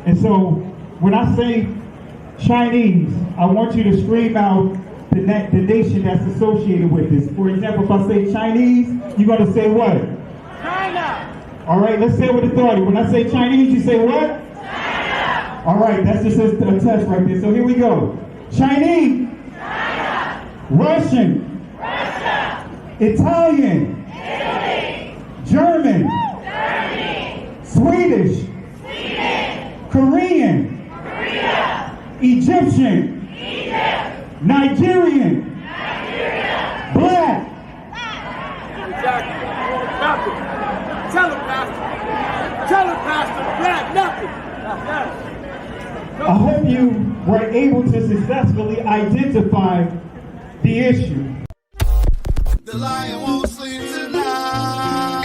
And so when I say Chinese, I want you to scream out the nation that's associated with this. For example, if I say Chinese, you're going to say what? China. All right, let's say it with authority. When I say Chinese, you say what? China. All right, that's just a test right there. So here we go. Chinese. China. Russian. Russia. Italian. Italy. German. Germany. Swedish. Sweden. Korean. Korea. Egyptian. Egypt. Nigerian. Nigeria. Black. Exactly. Nothing. Tell him, Pastor. Tell him, Pastor. Black, nothing. I hope you were able to successfully identify the issue. The lion won't sleep tonight,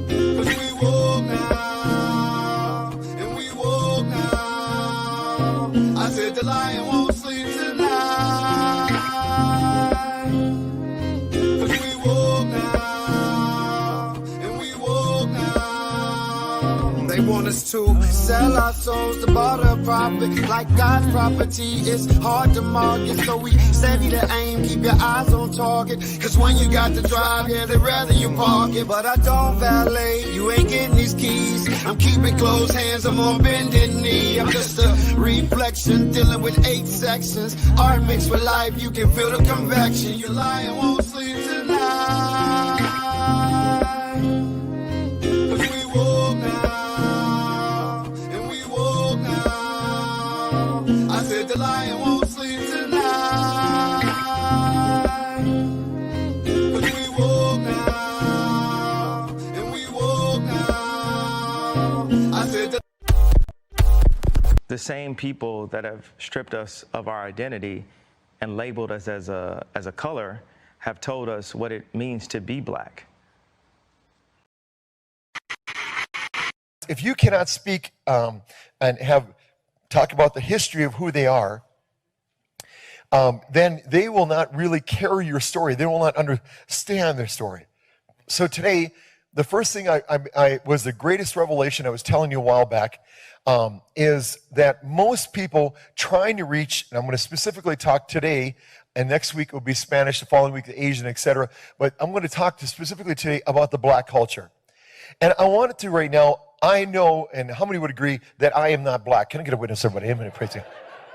'cause we woke now, and we woke now. I said the lion won't sleep tonight, 'cause we woke now, and we woke now. They want us to sell our souls to barter profit, like God's property. It's hard to market, so we steady to aim, keep your eyes on target. 'Cause when you got to drive, yeah, they'd rather you park it. But I don't valet, you ain't getting these keys. I'm keeping closed hands, I'm on bended knee. I'm just a reflection, dealing with 8 sections. Art mixed with life, you can feel the convection. Your lion won't sleep tonight, 'cause we woke now, and we woke now. I said the lion won't sleep tonight, 'cause we woke now, and we woke now. I said The same people that have stripped us of our identity and labeled us as a color have told us what it means to be black. If you cannot speak and talk about the history of who they are, then they will not really carry your story. They will not understand their story. So today, the first thing I was the greatest revelation I was telling you a while back, is that most people trying to reach, and I'm going to specifically talk today, and next week will be Spanish, the following week the Asian, etc. But I'm going to talk specifically today about the black culture. And I wanted to right now, I know, and how many would agree that I am not black? Can I get a witness, everybody? Amen. Praise God.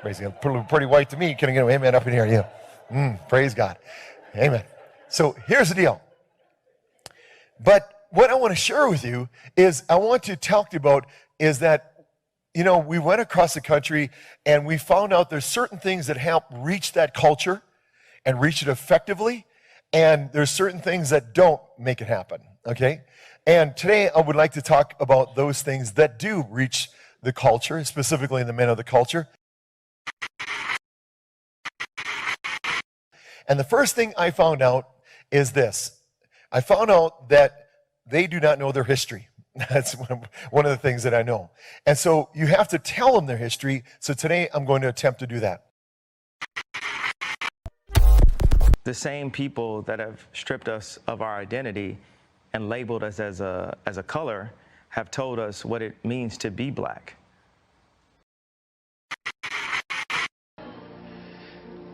Praise God. Pretty white to me. Can I get an amen up in here? Yeah. Praise God. Amen. So here's the deal. But what I want to share with you is I want to talk to you about is that, you know, we went across the country and we found out there's certain things that help reach that culture and reach it effectively. And there's certain things that don't make it happen. Okay. And today I would like to talk about those things that do reach the culture, specifically the men of the culture. And the first thing I found out is this. I found out that they do not know their history. That's one of the things that I know. And so you have to tell them their history. So today I'm going to attempt to do that. The same people that have stripped us of our identity and labeled us as a color have told us what it means to be black.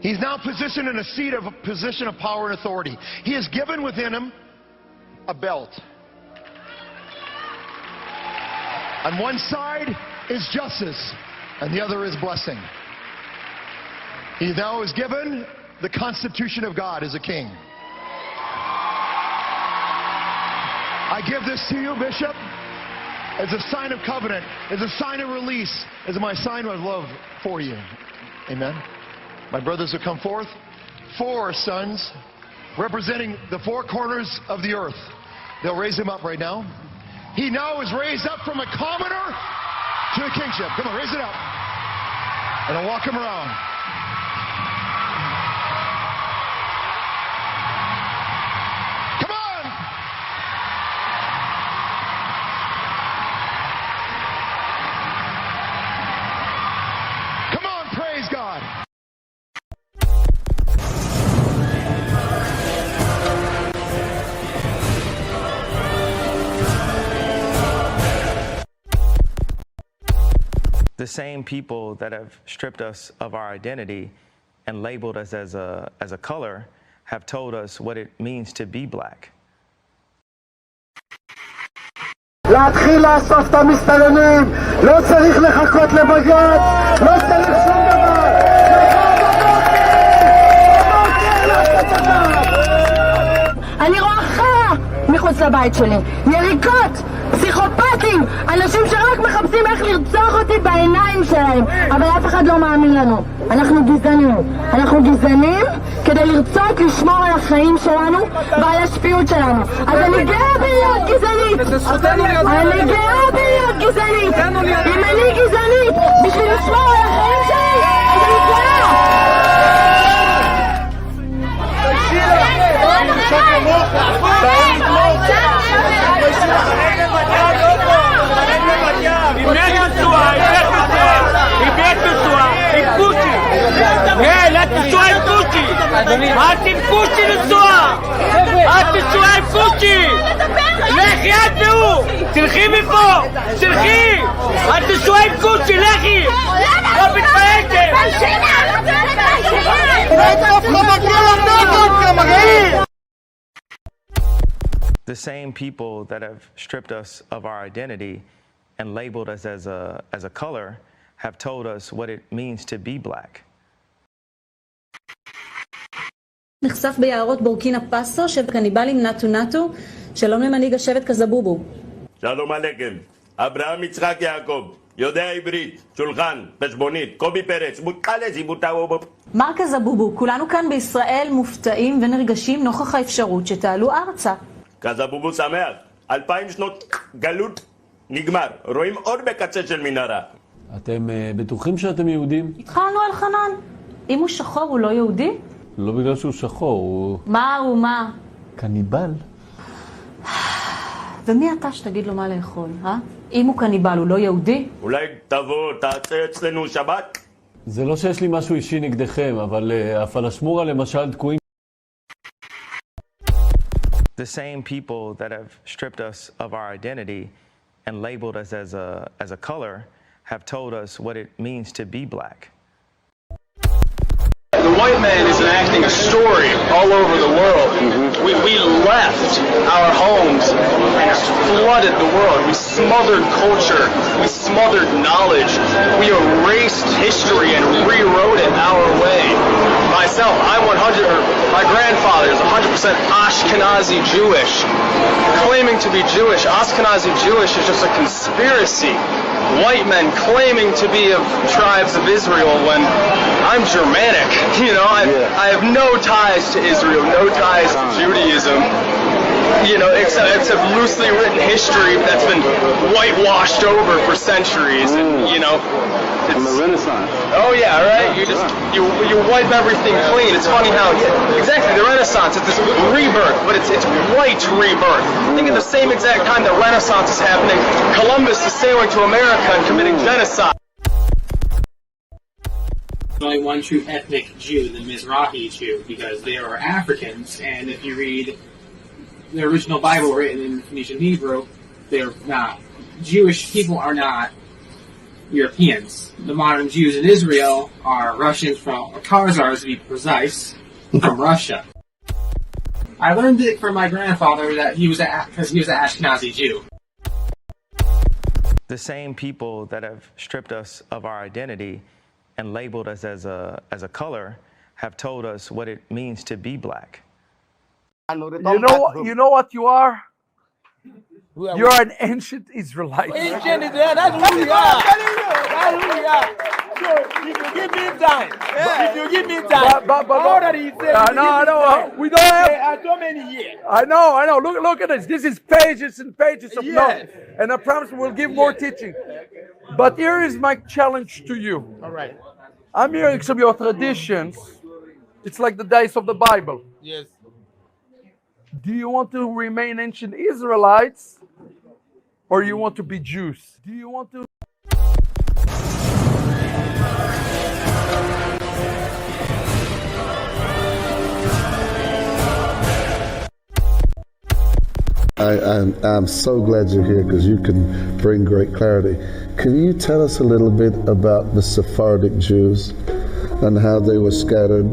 He's now positioned in a position of power and authority. He has given within him a belt. On one side is justice, and the other is blessing. He now is given the Constitution of God as a king. I give this to you, Bishop, as a sign of covenant, as a sign of release, as my sign of love for you. Amen. My brothers will come forth. 4 sons representing the 4 corners of the earth. They'll raise him up right now. He now is raised up from a commoner to a kingship. Come on, raise it up. And I'll walk him around. Come on! Come on, praise God. The same people that have stripped us of our identity and labeled us as a color have told us what it means to be black. להתחיל לאסוף את המסתננים, לא צריך לחכות לבג"ץ, לא צריך שום דבר. אני רואה חרא מחוץ לבית שלי, יריקות, פסיכופטים, אנשים שרק מחפשים איך לרצוח אותי בעיניים שלהם, אבל אף אחד לא מאמין לנו. אנחנו גזענים כדי לרצות לשמור על החיים שלנו ועל השפיות שלנו. אז אני גאה בלהיות גזענית, אם אני גזענית בשביל לשמור על החיים שלי, אז אני גאה. את עם קושי לנסוע! את נשואה עם קושי! לכי את והוא! תלכי מפה! תלכי! את נשואה עם קושי! לכי! לא מתביישת! The same people that have stripped us of our identity and labeled us as a color have told us what it means to be black. נחשף ביערות בורקינה פאסו שקניבלים נטו נטו. שלום למנהיג השבט קזבובו. שלום עליכם. אברהם יצחק יעקב, יודע עברית, שולחן, חשבונית, קובי פרץ, מוטלס, מוטאו. מר קזבובו, כולנו כאן בישראל מופתעים ונרגשים נוכח האפשרות שתעלו ארצה. קזבובו שמח, 2000 שנות גלות נגמר, רואים אור בקצה של מנהרה. אתם בטוחים שאתם יהודים? התחלנו על חנן. אם הוא שחור הוא לא יהודי? לא בגלל שהוא שחור, הוא... מה הוא מה? קניבל. ומי אתה שתגיד לו מה לאכול, אם הוא קניבל הוא לא יהודי? אולי תבוא, תעשה אצלנו שבת? זה לא שיש לי משהו אישי נגדכם, אבל הפלשמורה למשל תקועים. The same people that have stripped us of our identity and labeled us as a color have told us what it means to be black. The white man is enacting a story all over the world. We left our homes and flooded the world. We smothered culture. We smothered knowledge. We erased history and rewrote it our way. Myself, my grandfather is 100% Ashkenazi Jewish. Claiming to be Jewish, Ashkenazi Jewish is just a conspiracy. White men claiming to be of tribes of Israel when I'm Germanic. You know, I have no ties to Israel, no ties to Judaism. You know, except loosely written history that's been whitewashed over for centuries. And, you know, it's the Renaissance. Oh yeah, right. You wipe everything clean. It's funny how exactly the Renaissance. It's this rebirth, but it's white rebirth. I think at the same exact time the Renaissance is happening, Columbus is sailing to America and committing genocide. There's only one true ethnic Jew, the Mizrahi Jew, because they are Africans, and if you read the original Bible written in Phoenician Hebrew, they're not. Jewish people are not Europeans. The modern Jews in Israel are Russians or Khazars to be precise, from Russia. I learned it from my grandfather that because he was an Ashkenazi Jew. The same people that have stripped us of our identity and labeled us as a color have told us what it means to be black. You know what you are? You're an ancient Israelite. Ancient Israelite, that's who we are. That's who we are. So if you give me time, But all that he said, no, we don't have. So many years. I know. Look at this. This is pages and pages of notes, and I promise we'll give more teaching. But here is my challenge to you. All right. I'm hearing some of your traditions. It's like the days of the Bible. Yes. Do you want to remain ancient Israelites, or you want to be Jews? Do you want to? I'm so glad you're here because you can bring great clarity. Can you tell us a little bit about the Sephardic Jews and how they were scattered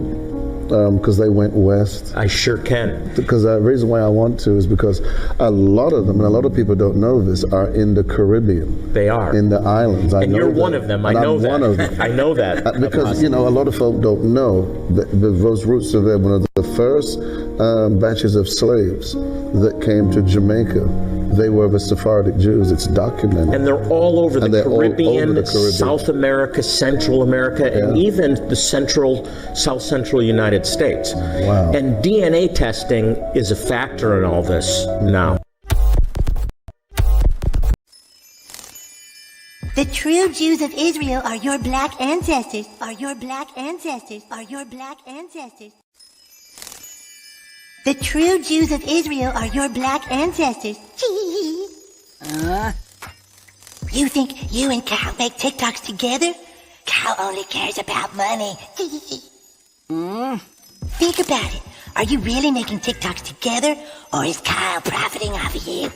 because they went west? I sure can. Because the reason why I want to is because a lot of them, and a lot of people don't know this, are in the Caribbean. They are. In the islands. And you're one of them. I know that. I'm one of them. I know that. Because, a lot of folk don't know that those roots are there. One of the first batches of slaves that came to Jamaica, they were the Sephardic Jews. It's documented. And they're all over the Caribbean, South America, Central America, and even the South Central United States. Wow. And DNA testing is a factor in all this now. The true Jews of Israel are your black ancestors, are your black ancestors, are your black ancestors. The true Jews of Israel are your black ancestors. You think you and Kyle make TikToks together? Kyle only cares about money. Think about it. Are you really making TikToks together, or is Kyle profiting off of you?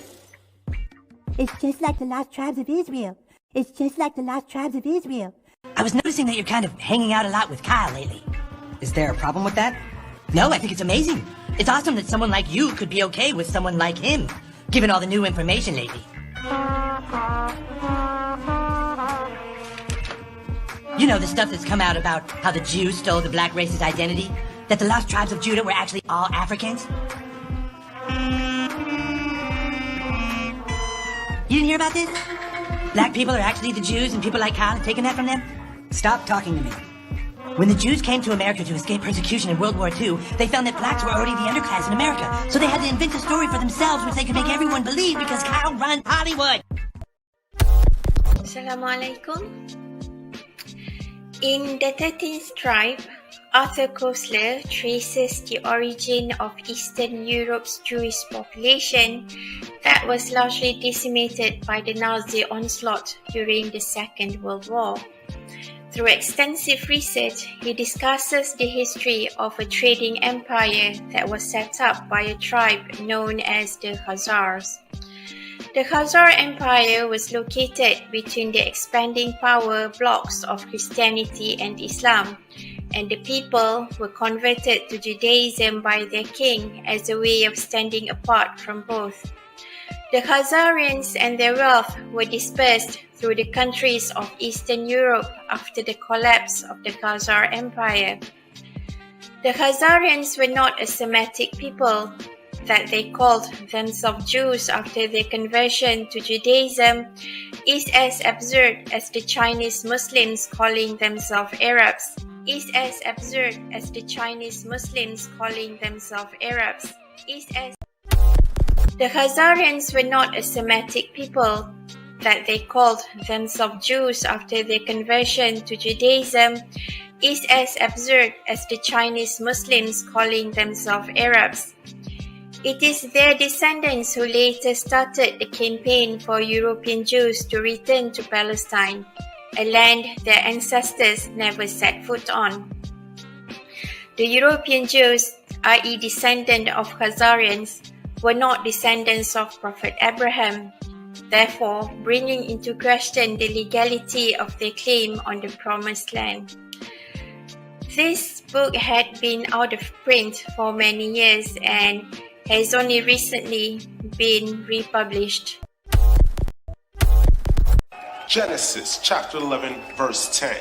It's just like the lost tribes of Israel. It's just like the lost tribes of Israel. I was noticing that you're kind of hanging out a lot with Kyle lately. Is there a problem with that? No, I think it's amazing. It's awesome that someone like you could be okay with someone like him, given all the new information lately. You know, the stuff that's come out about how the Jews stole the black race's identity? That the lost tribes of Judah were actually all Africans? You didn't hear about this? Black people are actually the Jews and people like Kyle have taken that from them? Stop talking to me. When the Jews came to America to escape persecution in World War II, they found that blacks were already the underclass in America. So they had to invent a story for themselves which they could make everyone believe because Kyle runs Hollywood. Assalamu alaikum. In the 13th tribe, Arthur Koestler traces the origin of Eastern Europe's Jewish population that was largely decimated by the Nazi onslaught during the Second World War. Through extensive research, he discusses the history of a trading empire that was set up by a tribe known as the Khazars. The Khazar Empire was located between the expanding power blocks of Christianity and Islam, and the people were converted to Judaism by their king as a way of standing apart from both. The Khazarians and their wealth were dispersed through the countries of Eastern Europe after the collapse of the Khazar Empire. The Khazarians were not a Semitic people, that they called themselves Jews after their conversion to Judaism is as absurd as the Chinese Muslims calling themselves Arabs. The Khazarians were not a Semitic people, that they called themselves Jews after their conversion to Judaism is as absurd as the Chinese Muslims calling themselves Arabs. It is their descendants who later started the campaign for European Jews to return to Palestine, a land their ancestors never set foot on. The European Jews, i.e. descendants of Khazarians, were not descendants of Prophet Abraham, therefore bringing into question the legality of their claim on the Promised Land. This book had been out of print for many years and has only recently been republished. Genesis chapter 11 verse 10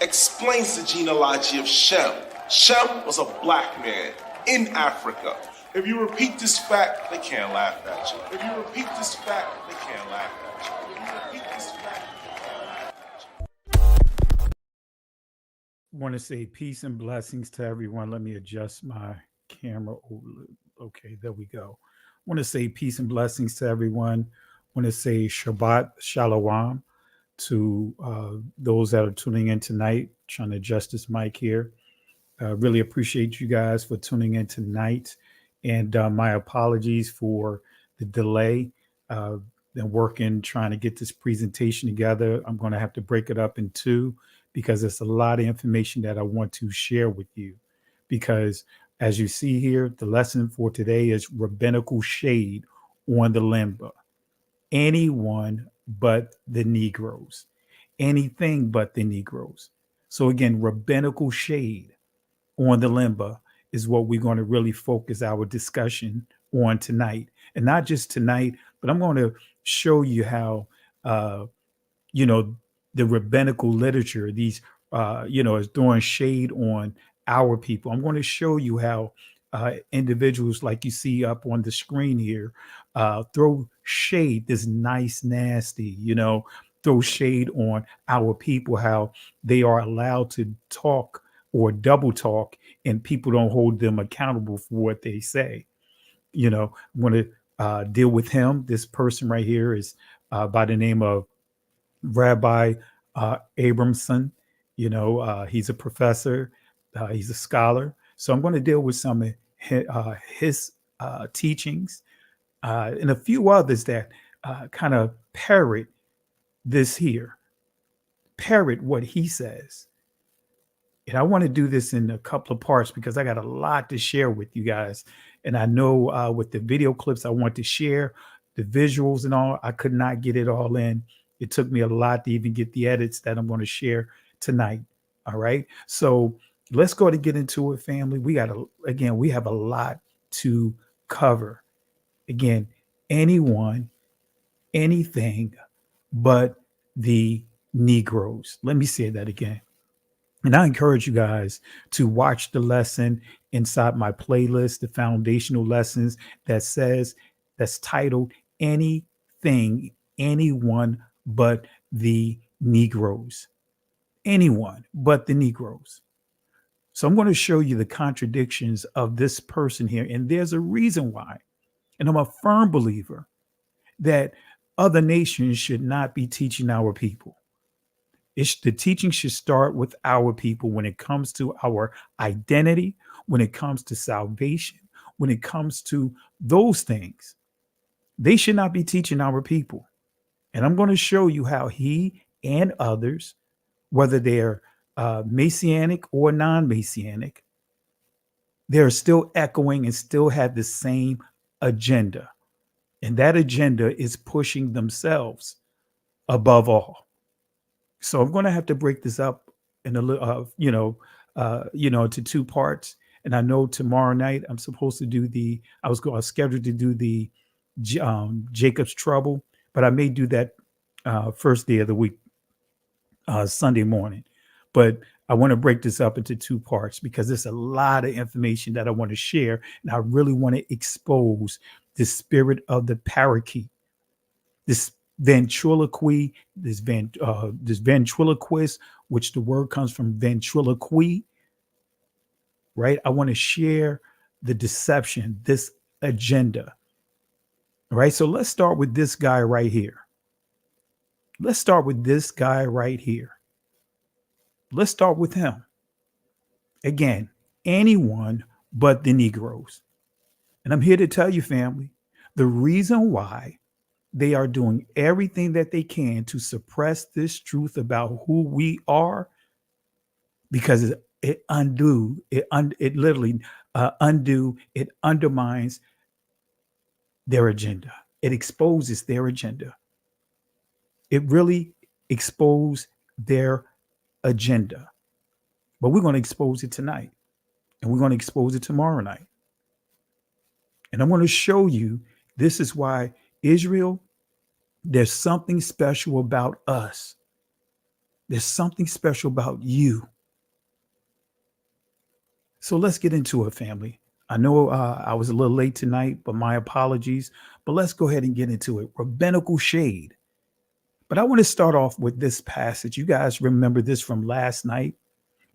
explains the genealogy of Shem. Shem was a black man in Africa. If you repeat this fact, they can't laugh at you. If you repeat this fact, they can't laugh at you. If you repeat this fact, they can't laugh at you. I want to say peace and blessings to everyone. Let me adjust my camera. Okay, there we go. I want to say peace and blessings to everyone. I want to say Shabbat Shalom to those that are tuning in tonight. Trying to adjust this mic here. Really appreciate you guys for tuning in tonight. And my apologies for the delay and working, trying to get this presentation together. I'm going to have to break it up in two because there's a lot of information that I want to share with you. Because as you see here, the lesson for today is rabbinical shade on the Lemba. Anyone but the Negroes. Anything but the Negroes. So again, rabbinical shade on the Lemba is what we're going to really focus our discussion on tonight. And not just tonight, but I'm going to show you how the rabbinical literature, these is throwing shade on our people. I'm going to show you how individuals like you see up on the screen here throw shade, this nice, nasty, throw shade on our people, how they are allowed to talk or double talk and people don't hold them accountable for what they say. I'm going to deal with him. This person right here is by the name of Rabbi Abramson. He's a professor, he's a scholar. So I'm going to deal with some of his teachings and a few others that kind of parrot what he says. And I want to do this in a couple of parts because I got a lot to share with you guys. And I know with the video clips I want to share, the visuals and all, I could not get it all in. It took me a lot to even get the edits that I'm going to share tonight. All right. So let's go to get into it, family. We have a lot to cover. Again, anyone, anything but the Negroes. Let me say that again. And I encourage you guys to watch the lesson inside my playlist, the foundational lessons that's titled Anything, Anyone But the Negroes. Anyone but the Negroes. So I'm going to show you the contradictions of this person here. And there's a reason why. And I'm a firm believer that other nations should not be teaching our people. The teaching should start with our people when it comes to our identity, when it comes to salvation, when it comes to those things. They should not be teaching our people. And I'm going to show you how he and others, whether they're Messianic or non-Messianic, they're still echoing and still have the same agenda. And that agenda is pushing themselves above all. So I'm going to have to break this up in a little, into two parts. And I know tomorrow night I'm supposed to do I was scheduled to do the Jacob's Trouble, but I may do that first day of the week, Sunday morning. But I want to break this up into two parts because there's a lot of information that I want to share. And I really want to expose the spirit of the parakeet, this ventriloquy, this ventriloquist, which the word comes from ventriloquy, right? I want to share the deception, this agenda, right? So let's start with this guy right here. Let's start with this guy right here. Let's start with him. Again, anyone but the Negroes. And I'm here to tell you, family, the reason why they are doing everything that they can to suppress this truth about who we are, because it undermines their agenda. It exposes their agenda. It really exposed their agenda. But we're going to expose it tonight. And we're going to expose it tomorrow night. And I'm going to show you, this is why Israel, there's something special about us. There's something special about you. So let's get into it, family. I know I was a little late tonight, but my apologies. But let's go ahead and get into it. Rabbinical shade. But I want to start off with this passage. You guys remember this from last night,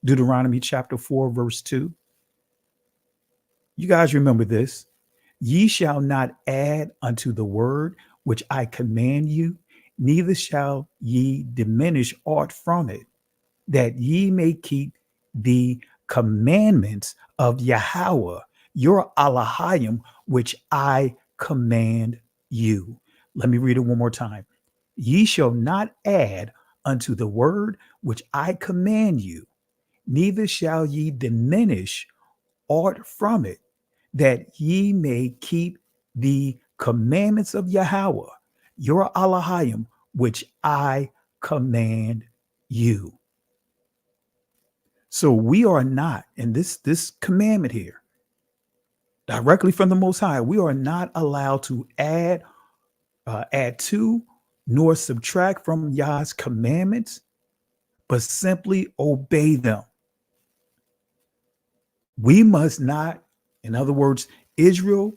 Deuteronomy chapter 4, verse 2. You guys remember this. Ye shall not add unto the word which I command you, neither shall ye diminish aught from it, that ye may keep the commandments of Yahweh, your Elohim, which I command you. Let me read it one more time. Ye shall not add unto the word which I command you, neither shall ye diminish aught from it, that ye may keep the commandments of Yahweh, your Elohim, which I command you. So we are not, in this commandment here, directly from the Most High, we are not allowed to add to nor subtract from Yah's commandments, but simply obey them. We must not, in other words, Israel,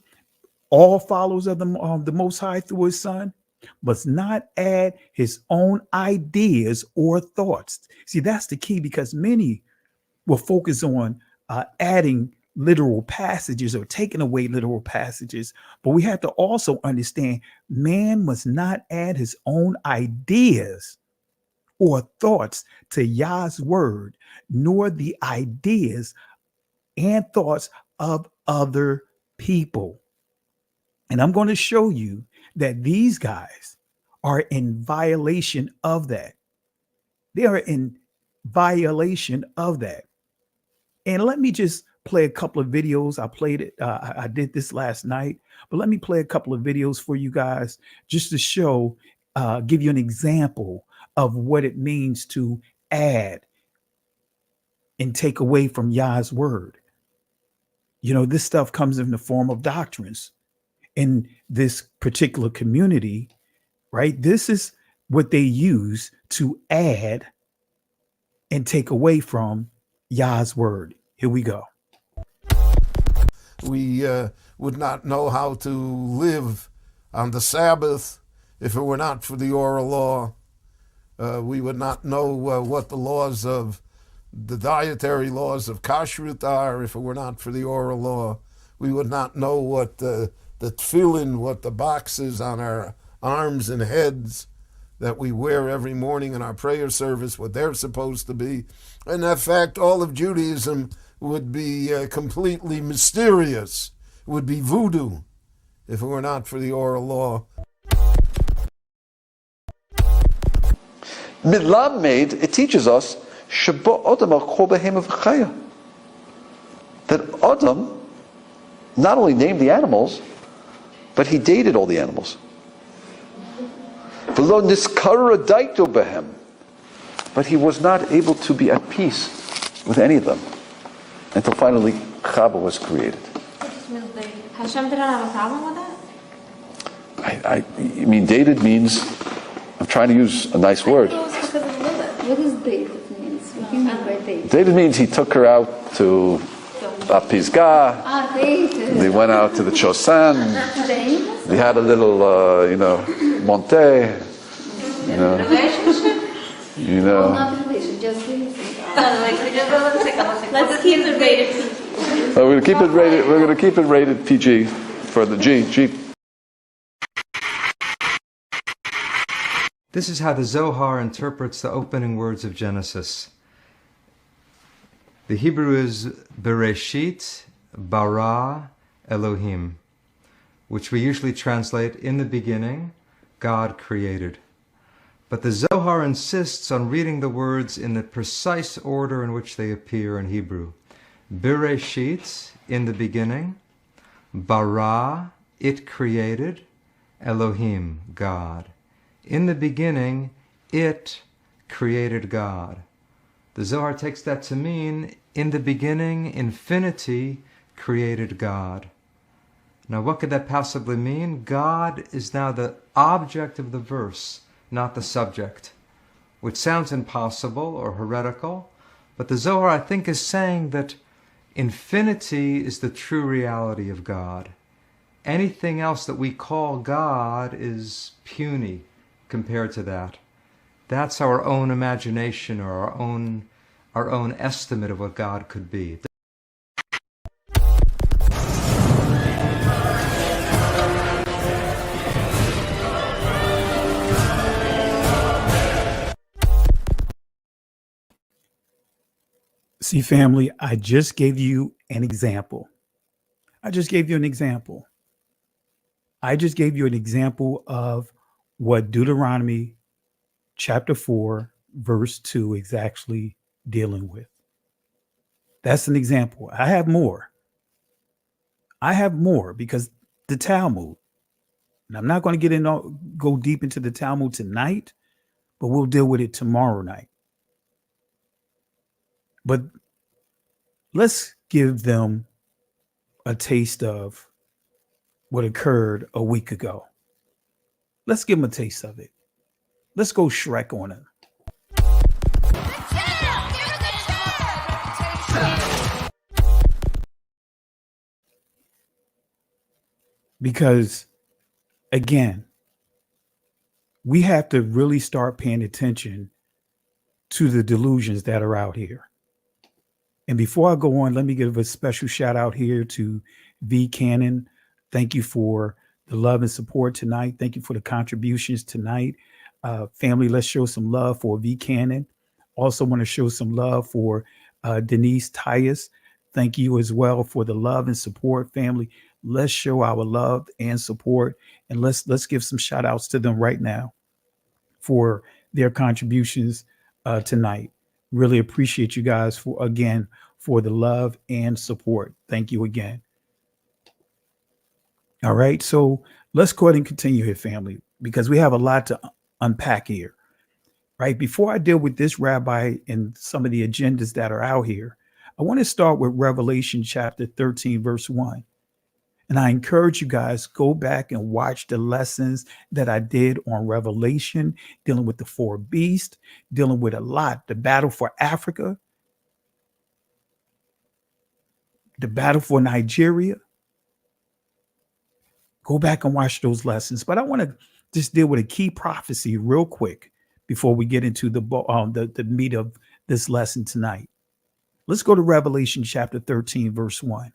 all followers of the Most High through his Son, must not add his own ideas or thoughts. See, that's the key, because many will focus on adding literal passages or taking away literal passages. But we have to also understand man must not add his own ideas or thoughts to Yah's word, nor the ideas and thoughts of other people. And I'm going to show you that these guys are in violation of that. They are in violation of that. And let me just play a couple of videos. I played it. I did this last night, but let me play a couple of videos for you guys just to show, give you an example of what it means to add and take away from Yah's word. You know, this stuff comes in the form of doctrines in this particular community, right? This is what they use to add and take away from Yah's word. Here we go. We would not know how to live on the Sabbath if it were not for the oral law. We would not know what the laws of the dietary laws of kashrut are if it were not for the oral law. We would not know what the tefillin, what the boxes on our arms and heads that we wear every morning in our prayer service, what they're supposed to be. And in fact, all of Judaism would be completely mysterious. It would be voodoo if it were not for the oral law. Milamed, it teaches us that Adam not only named the animals, but he dated all the animals. But he was not able to be at peace with any of them until finally Chava was created. Hashem didn't have a problem with that? I mean, dated means, I'm trying to use a nice word. What does dated means? What do you mean by dated? Dated means he took her out to Pisgah. Dated. They went out to the Chosan. They had a little, Monte. Relationship? Well, not relationship, just let's keep it rated PG. We're going to keep it rated. We're going to keep it rated PG for the G. This is how the Zohar interprets the opening words of Genesis. The Hebrew is Bereshit bara Elohim, which we usually translate, in the beginning, God created. But the Zohar insists on reading the words in the precise order in which they appear in Hebrew. Bereshit, in the beginning, bara, it created, Elohim, God. In the beginning, it created God. The Zohar takes that to mean, in the beginning, infinity created God. Now, what could that possibly mean? God is now the object of the verse, not the subject, which sounds impossible or heretical, but the Zohar, I think, is saying that infinity is the true reality of God. Anything else that we call God is puny compared to that. That's our own imagination or our own estimate of what God could be. See, family, I just gave you an example. I just gave you an example of what Deuteronomy chapter 4, verse 2 is actually dealing with. That's an example. I have more because the Talmud, And I'm not going to go deep into the Talmud tonight, but we'll deal with it tomorrow night. But let's give them a taste of what occurred a week ago. Let's give them a taste of it. Let's go Shrek on it. Because, again, we have to really start paying attention to the delusions that are out here. And before I go on, let me give a special shout out here to V Cannon. Thank you for the love and support tonight. Thank you for the contributions tonight. Family, let's show some love for V Cannon. Also want to show some love for Denise Tyus. Thank you as well for the love and support, family. Let's show our love and support, and let's give some shout outs to them right now for their contributions tonight. Really appreciate you guys for the love and support. Thank you again. All right, so let's go ahead and continue here, family, because we have a lot to unpack here. Right, before I deal with this rabbi and some of the agendas that are out here, I want to start with Revelation chapter 13, verse 1. And I encourage you guys, go back and watch the lessons that I did on Revelation, dealing with the four beasts, dealing with a lot, the battle for Africa, the battle for Nigeria. Go back and watch those lessons. But I want to just deal with a key prophecy real quick before we get into the meat of this lesson tonight. Let's go to Revelation chapter 13, verse 1.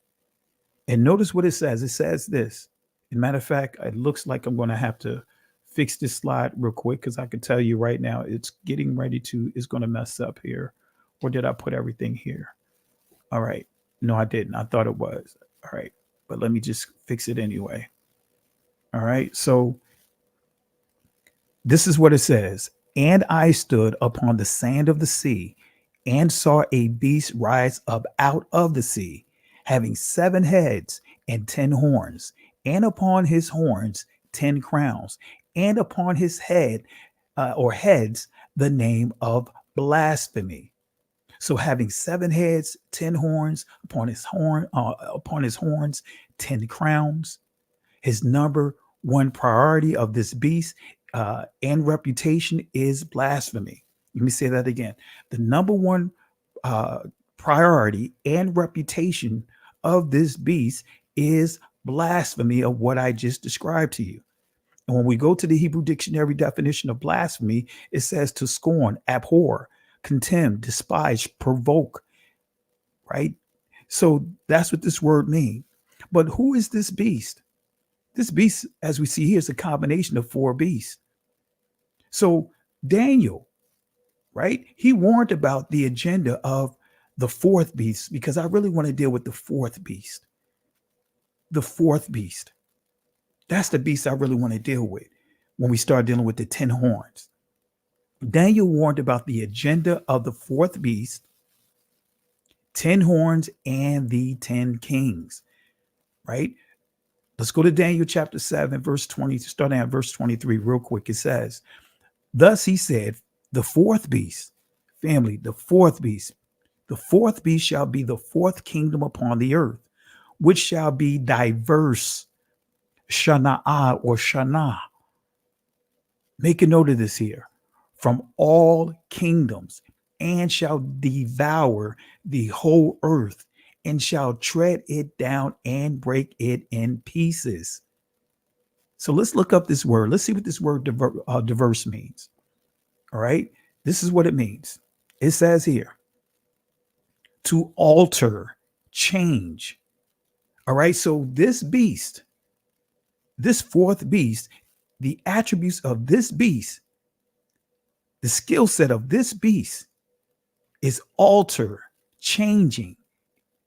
And notice what it says. It says this. As a matter of fact, it looks like I'm going to have to fix this slide real quick because I can tell you right now it's getting ready to, it's going to mess up here. Or did I put everything here? All right. No, I didn't. I thought it was. All right. But let me just fix it anyway. All right. So this is what it says. And I stood upon the sand of the sea and saw a beast rise up out of the sea, having 7 heads and 10 horns, and upon his horns 10 crowns, and upon his head or heads the name of blasphemy. So having 7 heads, 10 horns, upon his horns 10 crowns. His number 1 priority of this beast and reputation is blasphemy. Let me say that again. The number 1 priority and reputation of this beast is blasphemy of what I just described to you. And when we go to the Hebrew dictionary definition of blasphemy, it says to scorn, abhor, contemn, despise, provoke, right? So that's what this word means. But who is this beast? This beast, as we see here, is a combination of 4 beasts. So Daniel, right? He warned about the agenda of the 4th beast, because I really want to deal with the 4th beast. The 4th beast. That's the beast I really want to deal with when we start dealing with the 10 horns. Daniel warned about the agenda of the 4th beast, 10 horns, and the 10 kings, right? Let's go to Daniel chapter 7, verse 20, starting at verse 23 real quick. It says, thus he said, the 4th beast, family, the 4th beast shall be the 4th kingdom upon the earth, which shall be diverse, Shana'ah or Shana. Make a note of this here. From all kingdoms, and shall devour the whole earth, and shall tread it down and break it in pieces. So let's look up this word. Let's see what this word diverse means. All right. This is what it means. It says here, to alter, change. All right. So this beast, this 4th beast, the attributes of this beast, the skill set of this beast is alter, changing,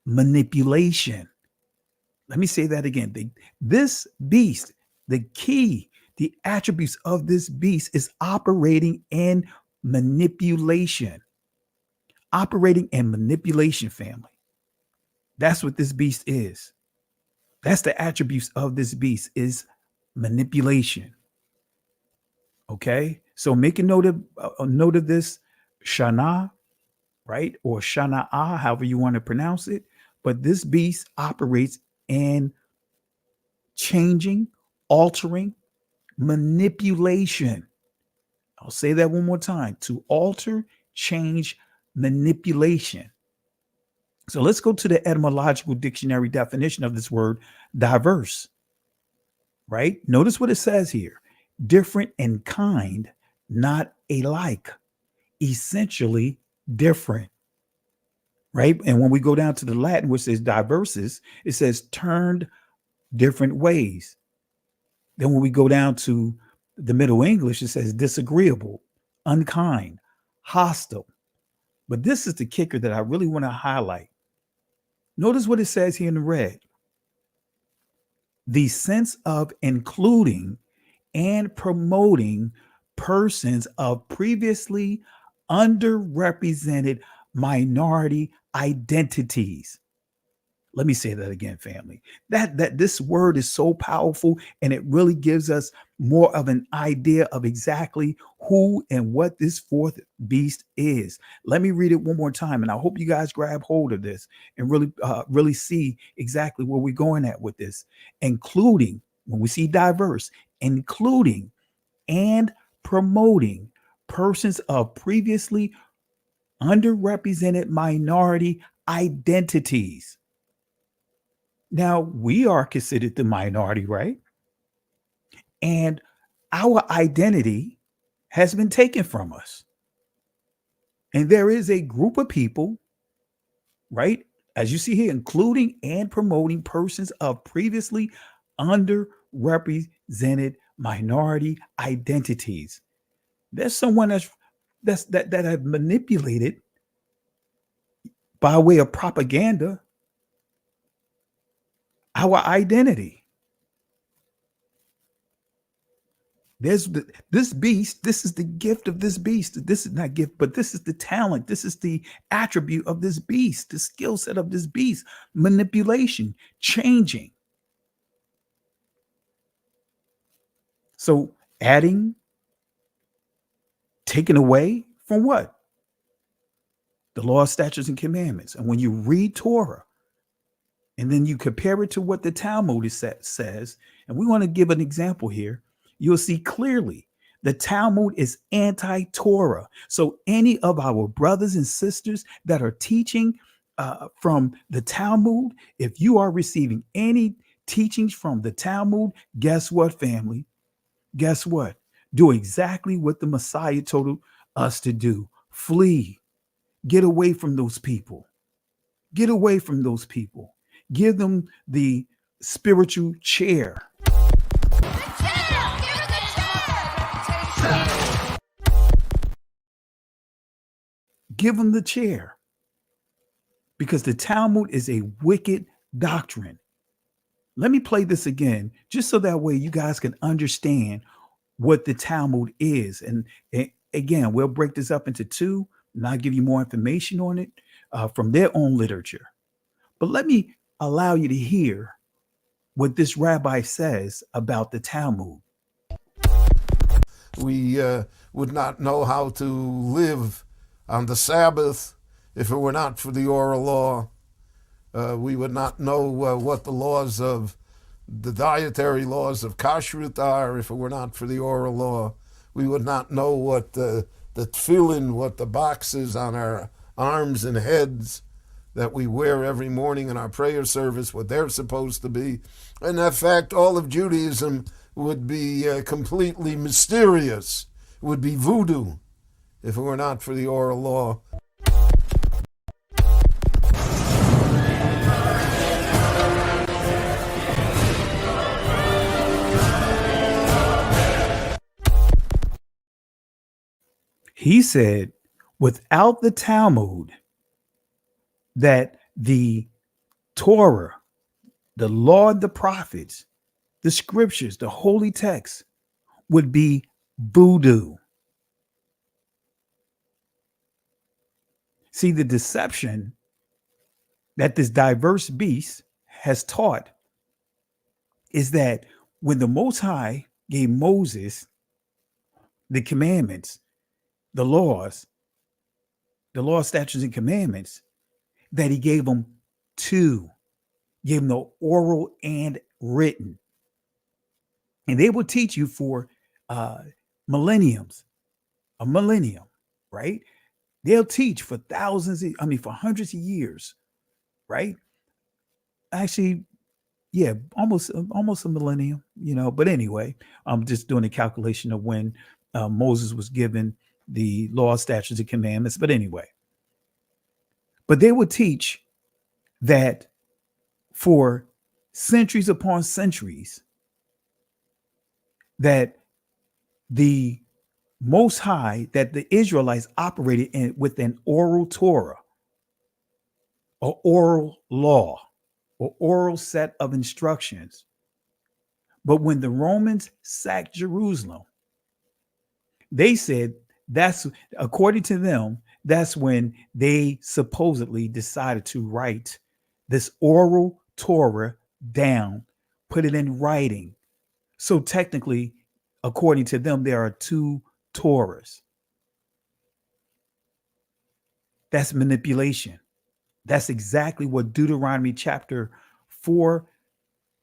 manipulation. Let me say that again. This beast, the attributes of this beast is operating in manipulation. Operating in manipulation, family. That's what this beast is. That's the attributes of this beast, is manipulation. Okay, so make a note of this, Shana, right, or Shana'a, however you want to pronounce it. But this beast operates in changing, altering, manipulation. I'll say that one more time: to alter, change, manipulation. So let's go to the etymological dictionary definition of this word diverse, right? Notice what it says here: different in kind, not alike, essentially different, right? And when we go down to the Latin, which says diversus, it says turned different ways. Then when we go down to the Middle English, it says disagreeable, unkind, hostile. But this is the kicker that I really want to highlight. Notice what it says here in the red: the sense of including and promoting persons of previously underrepresented minority identities. Let me say that again, family. That this word is so powerful, and it really gives us more of an idea of exactly who and what this fourth beast is. Let me read it one more time, and I hope you guys grab hold of this and really see exactly where we're going at with this. Including, when we see diverse, including and promoting persons of previously underrepresented minority identities. Now, we are considered the minority, right? And our identity has been taken from us. And there is a group of people, right? As you see here, including and promoting persons of previously underrepresented minority identities. There's someone that have manipulated by way of propaganda our identity. This beast, this is the gift of this beast. This is not gift, but this is the talent. This is the attribute of this beast, the skill set of this beast: manipulation, changing. So adding, taking away from what? The law, statutes, and commandments. And when you read Torah, and then you compare it to what the Talmud says, and we want to give an example here, you'll see clearly the Talmud is anti-Torah. So any of our brothers and sisters that are teaching from the Talmud, if you are receiving any teachings from the Talmud, guess what, family? Guess what? Do exactly what the Messiah told us to do. Flee. Get away from those people. Get away from those people. Give them the spiritual chair. Give them the chair. Because the Talmud is a wicked doctrine. Let me play this again, just so that way you guys can understand what the Talmud is. And again, we'll break this up into two, and I'll give you more information on it from their own literature. But let me allow you to hear what this rabbi says about the Talmud. We would not know how to live on the Sabbath if it were not for the oral law. We would not know what the laws of the dietary laws of kashrut are if it were not for the oral law. We would not know what the tefillin, what the boxes on our arms and heads that we wear every morning in our prayer service, what they're supposed to be. And in fact, all of Judaism would be completely mysterious. It would be voodoo if it were not for the oral law. He said, without the Talmud, that the Torah, the law and the prophets, the scriptures, the holy text would be voodoo. See, the deception that this diverse beast has taught is that when the Most High gave Moses the commandments, the laws, statutes, and commandments, that he gave them two, gave them the oral and written. And they will teach you for millenniums, a millennium, right? They'll teach for for hundreds of years, right? Actually, yeah, almost a millennium, But anyway, I'm just doing a calculation of when Moses was given the law, statutes, and commandments. But anyway, but they would teach that for centuries upon centuries, that the Most High, that the Israelites operated with an oral Torah, or oral law, or oral set of instructions. But when the Romans sacked Jerusalem, they said that's, according to them, that's when they supposedly decided to write this oral Torah down, put it in writing. So technically, according to them, there are two Torahs. That's manipulation. That's exactly what Deuteronomy chapter 4,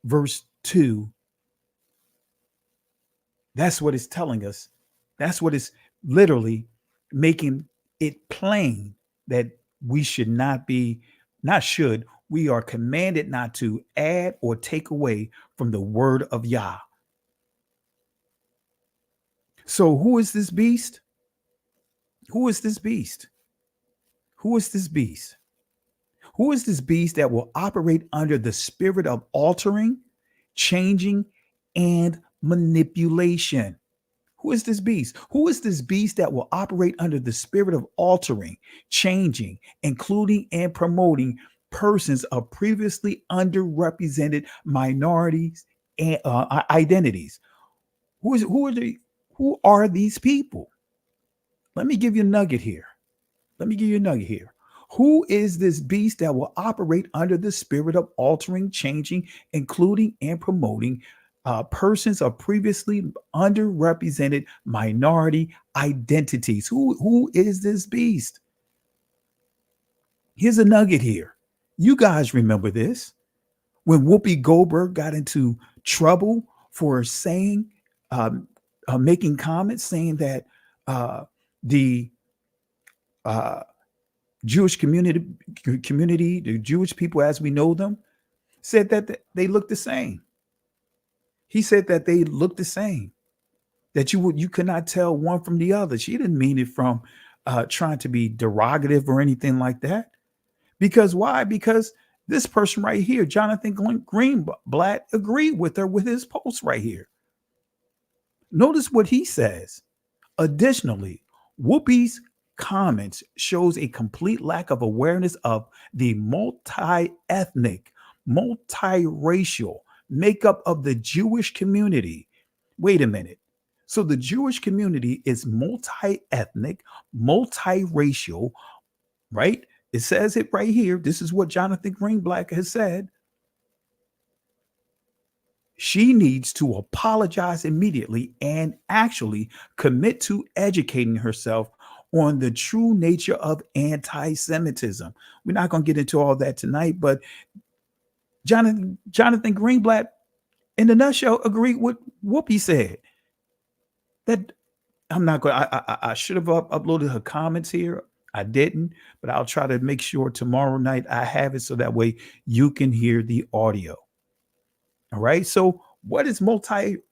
verse 2, that's what it's telling us. That's what it's literally making it plain that we should not be, we are commanded not to add or take away from the word of Yah. So who is this beast? Who is this beast? Who is this beast? Who is this beast that will operate under the spirit of altering, changing, and manipulation? Who is this beast? Who is this beast that will operate under the spirit of altering, changing, including and promoting persons of previously underrepresented minorities and identities? Who are these people? Let me give you a nugget here. Who is this beast that will operate under the spirit of altering, changing, including and promoting persons of previously underrepresented minority identities? Who is this beast? Here's a nugget here. You guys remember this. When Whoopi Goldberg got into trouble for saying, making comments saying that the Jewish community, the Jewish people as we know them, said that they look the same. He said that they look the same, that you could not tell one from the other. She didn't mean it from trying to be derogative or anything like that. Because why? Because this person right here, Jonathan Greenblatt, agreed with her with his post right here. Notice what he says. Additionally, Whoopi's comments shows a complete lack of awareness of the multi-ethnic, multiracial makeup of the Jewish community. Wait a minute. So the Jewish community is multi-ethnic, multiracial, right? It says it right here. This is what Jonathan Greenblatt has said. She needs to apologize immediately and actually commit to educating herself on the true nature of anti-Semitism. We're not going to get into all that tonight, but Jonathan Greenblatt, in a nutshell, agreed with what Whoopi said. That I'm not going. I should have uploaded her comments here. I didn't, but I'll try to make sure tomorrow night I have it so that way you can hear the audio. All right. So what is multiracial?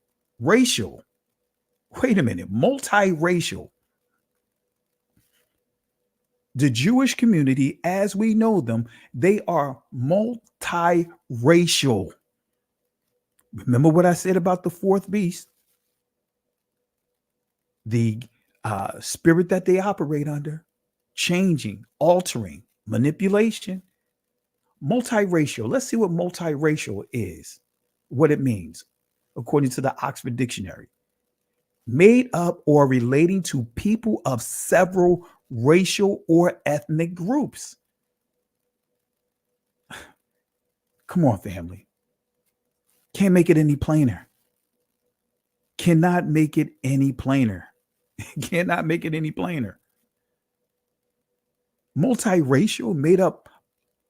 Wait a minute. Multiracial. The Jewish community, as we know them, they are multiracial. Remember what I said about the fourth beast? The spirit that they operate under, changing, altering, manipulation. Multiracial. Let's see what multiracial is, what it means, according to the Oxford Dictionary. Made up or relating to people of several racial or ethnic groups. Come on, family. Can't make it any plainer. cannot make it any plainer. Cannot make it any plainer. Multiracial, made up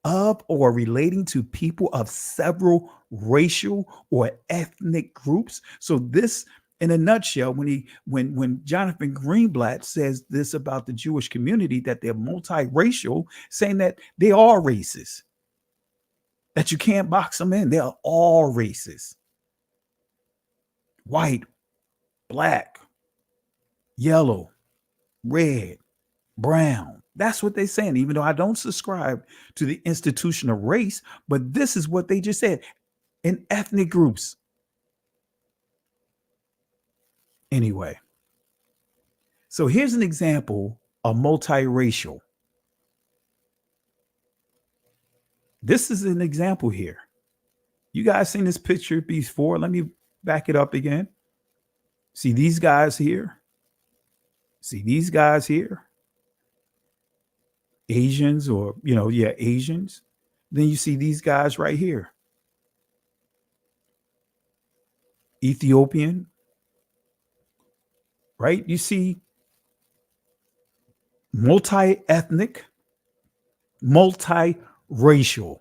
of or relating to people of several racial or ethnic groups. So this, in a nutshell, when Jonathan Greenblatt says this about the Jewish community, that they're multiracial, saying that they are racist, that you can't box them in. They're all races. White, black, yellow, red, brown. That's what they're saying, even though I don't subscribe to the institution of race, but this is what they just said in ethnic groups. Anyway, so here's an example of multiracial. This is an example here. You guys seen this picture before? Let me back it up again. See these guys here? See these guys here? Asians, or, Asians. Then you see these guys right here. Ethiopian, right? You see multi-ethnic, multiracial.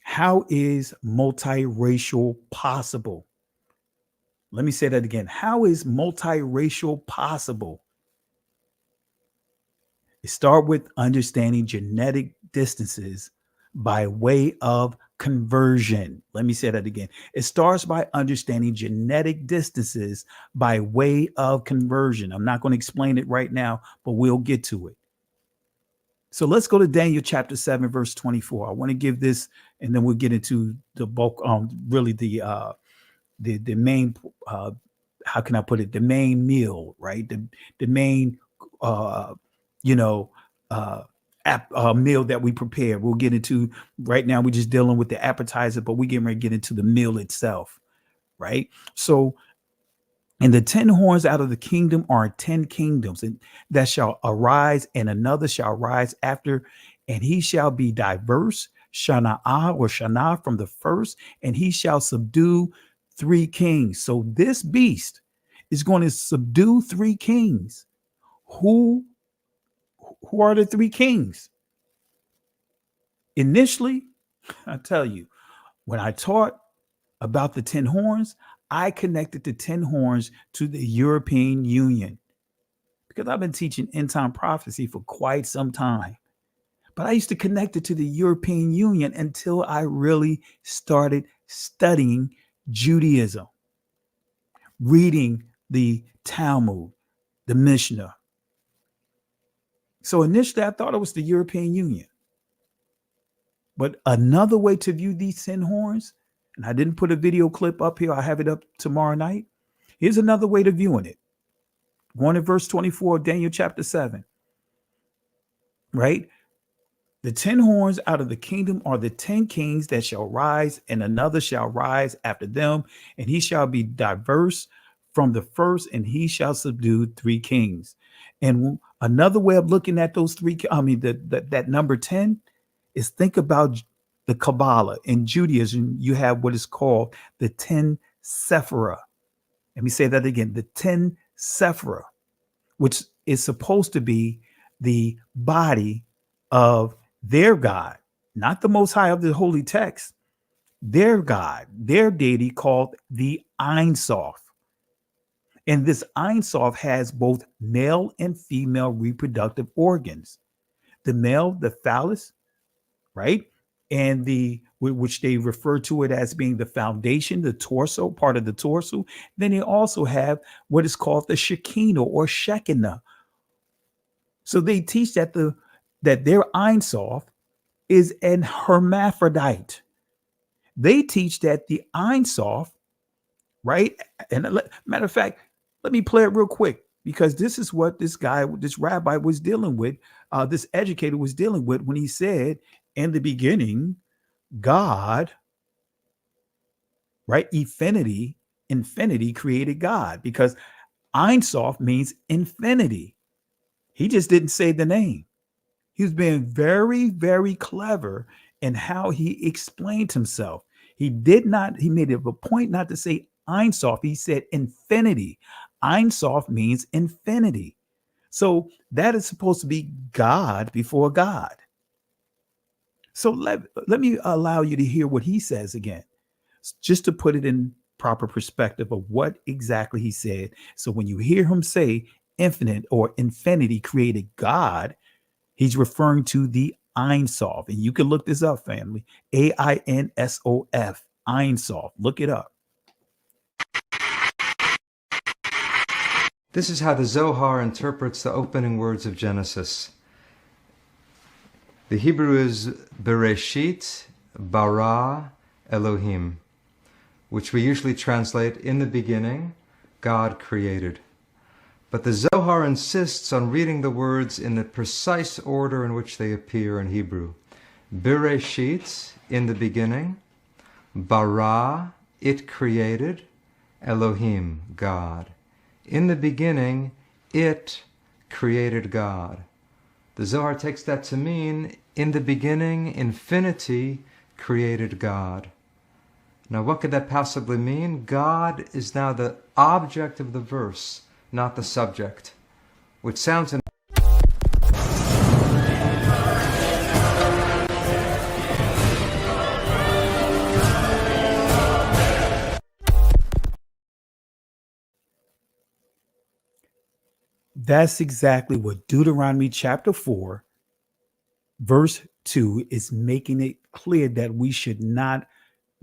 How is multiracial possible? Let me say that again. How is multiracial possible? It starts with understanding genetic distances by way of conversion. Let me say that again. It starts by understanding genetic distances by way of conversion. I'm not going to explain it right now, but we'll get to it. So let's go to Daniel chapter 7, verse 24. I want to give this, and then we'll get into the bulk, really the main, how can I put it? The main meal, right? The main, meal that we prepare. We'll get into right now. We're just dealing with the appetizer, but we're getting ready to get into the meal itself, right? So, and the 10 horns out of the kingdom are 10 kingdoms, and that shall arise, and another shall rise after, and he shall be diverse, Shana'ah or Shana from the first, and he shall subdue 3 kings. So this beast is going to subdue 3 kings. Who are the 3 kings? Initially, I tell you, when I taught about the 10 horns, I connected the 10 horns to the European Union because I've been teaching end time prophecy for quite some time. But I used to connect it to the European Union until I really started studying Judaism, reading the Talmud, the Mishnah. So initially, I thought it was the European Union. But another way to view these 10 horns, and I didn't put a video clip up here, I'll have it up tomorrow night. Here's another way to viewing it. Going to verse 24 of Daniel chapter 7, right? The 10 horns out of the kingdom are the 10 kings that shall rise, and another shall rise after them, and he shall be diverse from the first, and he shall subdue 3 kings. And another way of looking at those 3, that number 10 is, think about the Kabbalah. In Judaism, you have what is called the 10 Sephirah. Let me say that again, the 10 Sephirah, which is supposed to be the body of their God, not the Most High of the Holy Text, their God, their deity called the Ein Sof. And this Ein Sof has both male and female reproductive organs. The male, the phallus, right? And which they refer to it as being the foundation, the torso, part of the torso. Then they also have what is called the Shekinah or Shekinah. So they teach that their Ein Sof is an hermaphrodite. They teach that the Ein Sof, right? And matter of fact, let me play it real quick, because this is what this rabbi was dealing with, this educator was dealing with when he said, in the beginning, God, right? Infinity created God, because Ein Sof means infinity. He just didn't say the name. He was being very, very clever in how he explained himself. He did not, he made it a point not to say Ein Sof. He said infinity. Ein Sof means infinity. So that is supposed to be God before God. So let me allow you to hear what he says again, just to put it in proper perspective of what exactly he said. So when you hear him say infinite or infinity created God, he's referring to the Ein Sof. And you can look this up, family. Ainsof, Ein Sof. Look it up. This is how the Zohar interprets the opening words of Genesis. The Hebrew is Bereshit bara Elohim, which we usually translate in the beginning, God created. But the Zohar insists on reading the words in the precise order in which they appear in Hebrew. Bereshit, in the beginning, bara, it created, Elohim, God. In the beginning, it created God. The Zohar takes that to mean, in the beginning, infinity created God. Now, what could that possibly mean? God is now the object of the verse, not the subject, which sounds That's exactly what Deuteronomy chapter 4, verse 2 is making it clear that we should not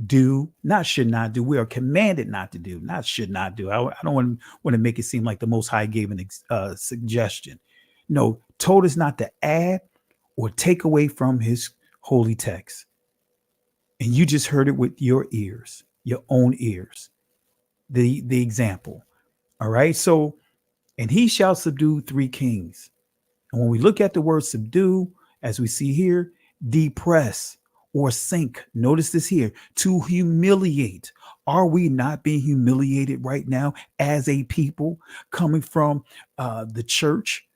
do, not should not do. We are commanded not to do, not should not do. I don't want to make it seem like the Most High gave an suggestion. No, told us not to add or take away from his holy text. And you just heard it with your ears, your own ears. The example. All right. So, and he shall subdue 3 kings. And when we look at the word subdue, as we see here, depress or sink. Notice this here, to humiliate. Are we not being humiliated right now as a people coming from the church,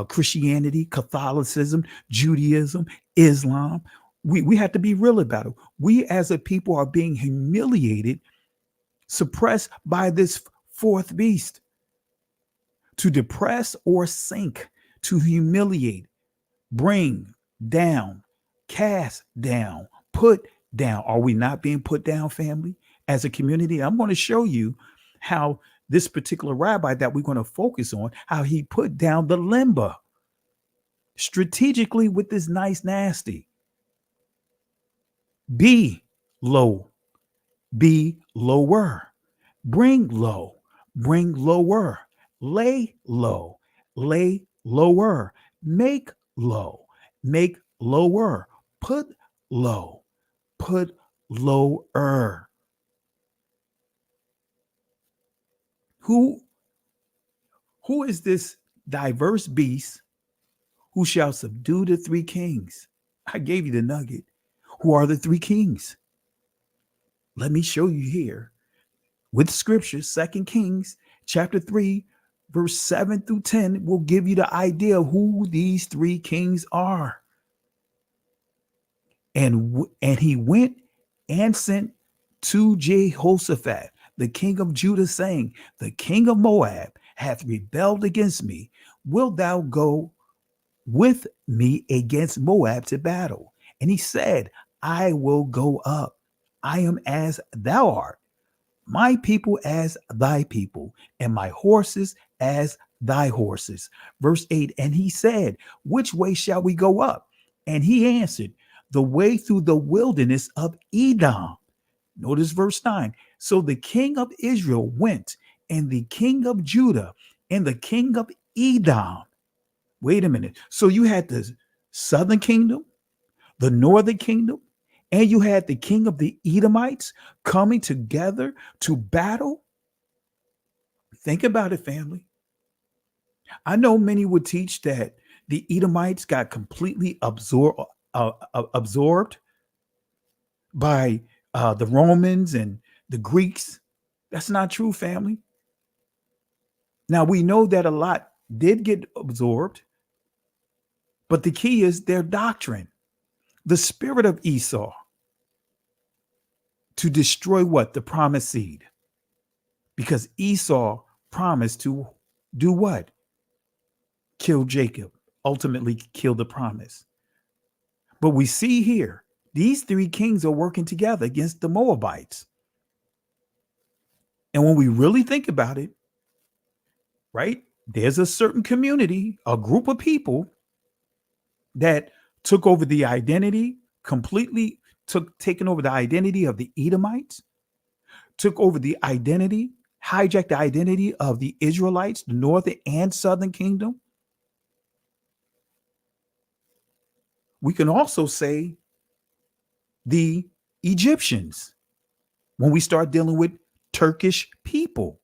Christianity, Catholicism, Judaism, Islam? We have to be real about it. We as a people are being humiliated, suppressed by this fourth beast. To depress or sink, to humiliate, bring down, cast down, put down. Are we not being put down, family, as a community? I'm going to show you how this particular rabbi that we're going to focus on, how he put down the Lemba strategically with this nice nasty. Be low, be lower, bring low, bring lower, lay low, lay lower, make low, make lower, put low, put lower. Who is this diverse beast who shall subdue the 3 kings? I gave you the nugget. Who are the 3 kings? Let me show you here with scripture. 2 Kings chapter 3 verse 7 through 10 will give you the idea of who these 3 kings are. And he went and sent to Jehoshaphat, the king of Judah, saying, the king of Moab hath rebelled against me. Wilt thou go with me against Moab to battle? And he said, I will go up. I am as thou art, my people as thy people, and my horses as thy horses. Verse 8, and he said, which way shall we go up? And he answered, the way through the wilderness of Edom. Notice verse 9. So the king of Israel went, and the king of Judah, and the king of Edom. Wait a minute. So you had the southern kingdom, the northern kingdom, and you had the king of the Edomites coming together to battle. Think about it, family. I know many would teach that the Edomites got completely absorbed by the Romans and the Greeks. That's not true, family. Now, we know that a lot did get absorbed, but the key is their doctrine, the spirit of Esau. to destroy what? The promised seed. Because Esau promised to do what? Kill Jacob, ultimately kill the promise. But we see here, these three kings are working together against the Moabites. And when we really think about it, right, there's a certain community, a group of people that took over the identity, completely taken over the identity of the Edomites, took over the identity, hijacked the identity of the Israelites, the northern and southern kingdom. We can also say the Egyptians when we start dealing with Turkish people.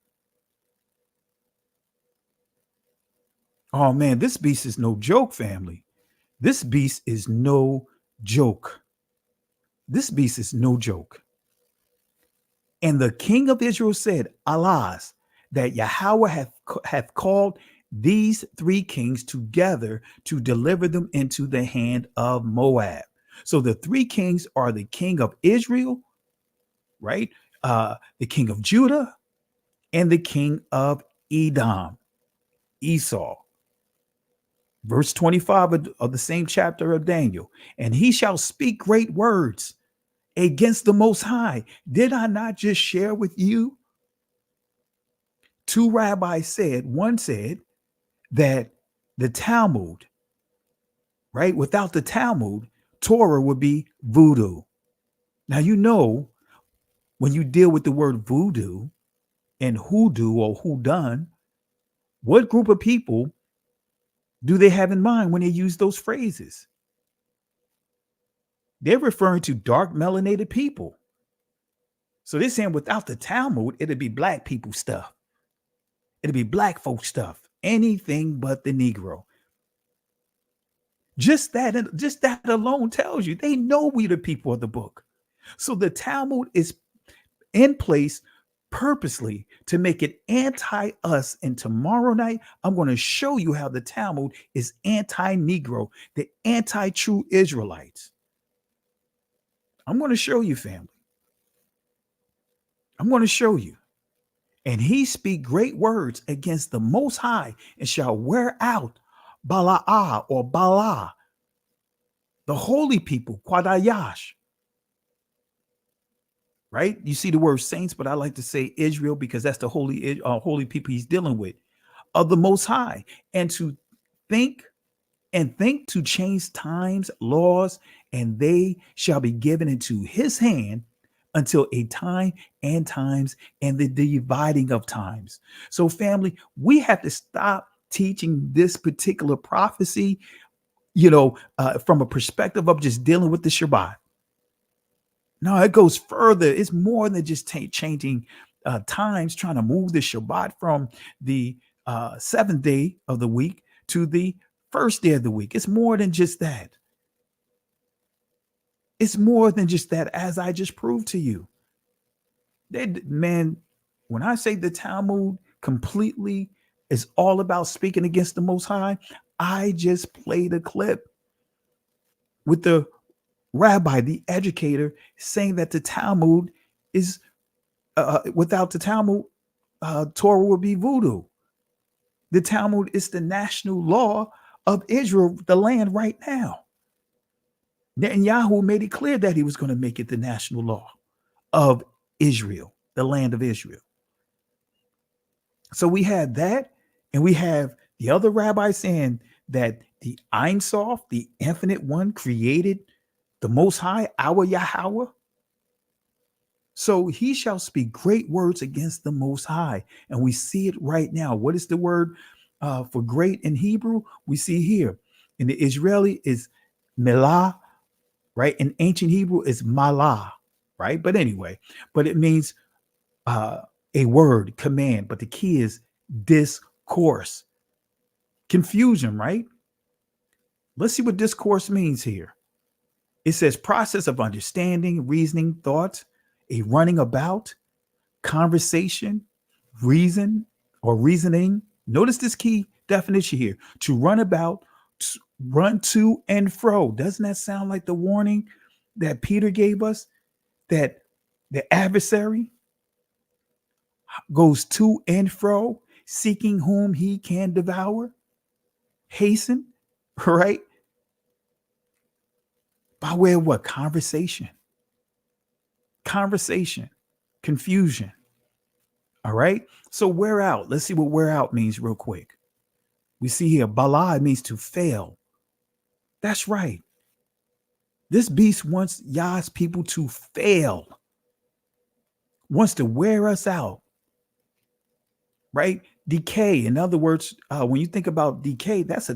Oh man, this beast is no joke, family. This beast is no joke. This beast is no joke. And the king of Israel said, Alas, that Yahweh hath called these three kings together to deliver them into the hand of Moab. So the three kings are the king of Israel, right? The king of Judah and the king of Edom, Esau. Verse 25 of the same chapter of Daniel. And he shall speak great words against the Most High. Did I not just share with you? Two rabbis said, one said that the Talmud, right? Without the Talmud, Torah would be voodoo. Now, you know, when you deal with the word voodoo and hoodoo or hoodun, what group of people do they have in mind when they use those phrases? They're referring to dark melanated people. So they're saying without the Talmud, it'd be black people stuff. It'd be black folk stuff. Anything but the Negro. Just that alone tells you they know we the people of the book. So the Talmud is in place purposely to make it anti-us. And tomorrow night, I'm going to show you how the Talmud is anti-Negro, the anti-true Israelites. I'm going to show you, family. I'm going to show you. And he speak great words against the Most High and shall wear out Bala'ah or Bala, the holy people, Quadayash. Right? You see the word saints, but I like to say Israel because that's the holy people he's dealing with, of the Most High. And to think to change times, laws, and they shall be given into his hand until a time and times and the dividing of times. So family, we have to stop teaching this particular prophecy, from a perspective of just dealing with the Shabbat. No, it goes further. It's more than just changing times, trying to move the Shabbat from the seventh day of the week to the first day of the week. It's more than just that. It's more than just that, as I just proved to you. Man, when I say the Talmud completely is all about speaking against the Most High, I just played a clip with the rabbi, the educator, saying that the Talmud is, without the Talmud, Torah would be voodoo. The Talmud is the national law of Israel, the land right now. Netanyahu made it clear that he was going to make it the national law of Israel, the land of Israel. So we have that, and we have the other rabbi saying that the Ein Sof, the infinite one, created the Most High, our Yahweh. So he shall speak great words against the Most High. And we see it right now. What is the word for great in Hebrew? We see here in the Israeli is Melah, right? In ancient Hebrew is Malah, right? But anyway, it means a word, command. But the key is discourse. Confusion, right? Let's see what discourse means here. It says process of understanding, reasoning, thought, a running about, conversation, reason or reasoning. Notice this key definition here: to run about, to run to and fro. Doesn't that sound like the warning that Peter gave us? That The adversary goes to and fro, seeking whom he can devour, hasten, right? By way of what? Conversation, confusion. All right. So wear out. Let's see what wear out means real quick. We see here, bala means to fail. That's right. This beast wants Yah's people to fail, wants to wear us out, right? Decay. In other words, when you think about decay, that's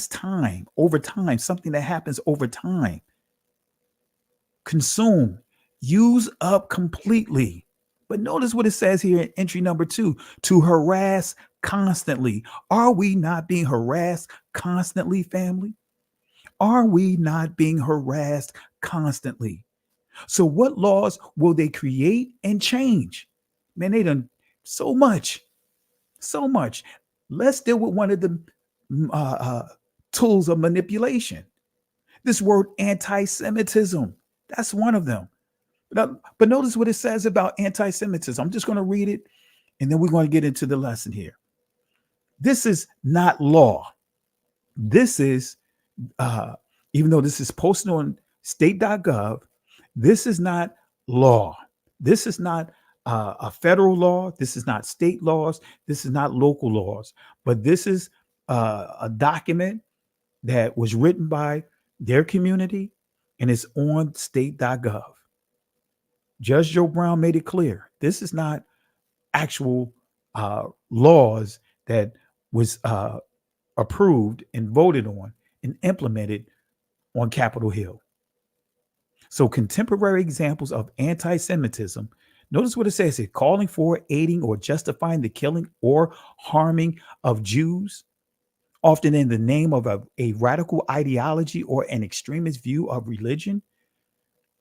time, over time, something that happens over time. Consume, use up completely. But notice what it says here in entry number 2, to harass constantly. Are we not being harassed constantly, family? Are we not being harassed constantly? So what laws will they create and change? Man, they done so much. Let's deal with one of the tools of manipulation. This word anti-Semitism. That's one of them. But notice what it says about anti-Semitism. I'm just going to read it, and then we're going to get into the lesson here. This is not law. This is, even though this is posted on state.gov, this is not law. This is not a federal law. This is not state laws. This is not local laws. But this is a document that was written by their community, and it's on state.gov. Judge Joe Brown made it clear. This is not actual laws that was approved and voted on and implemented on Capitol Hill. So contemporary examples of anti-Semitism, notice what it says here, calling for, aiding, or justifying the killing or harming of Jews, often in the name of a radical ideology or an extremist view of religion,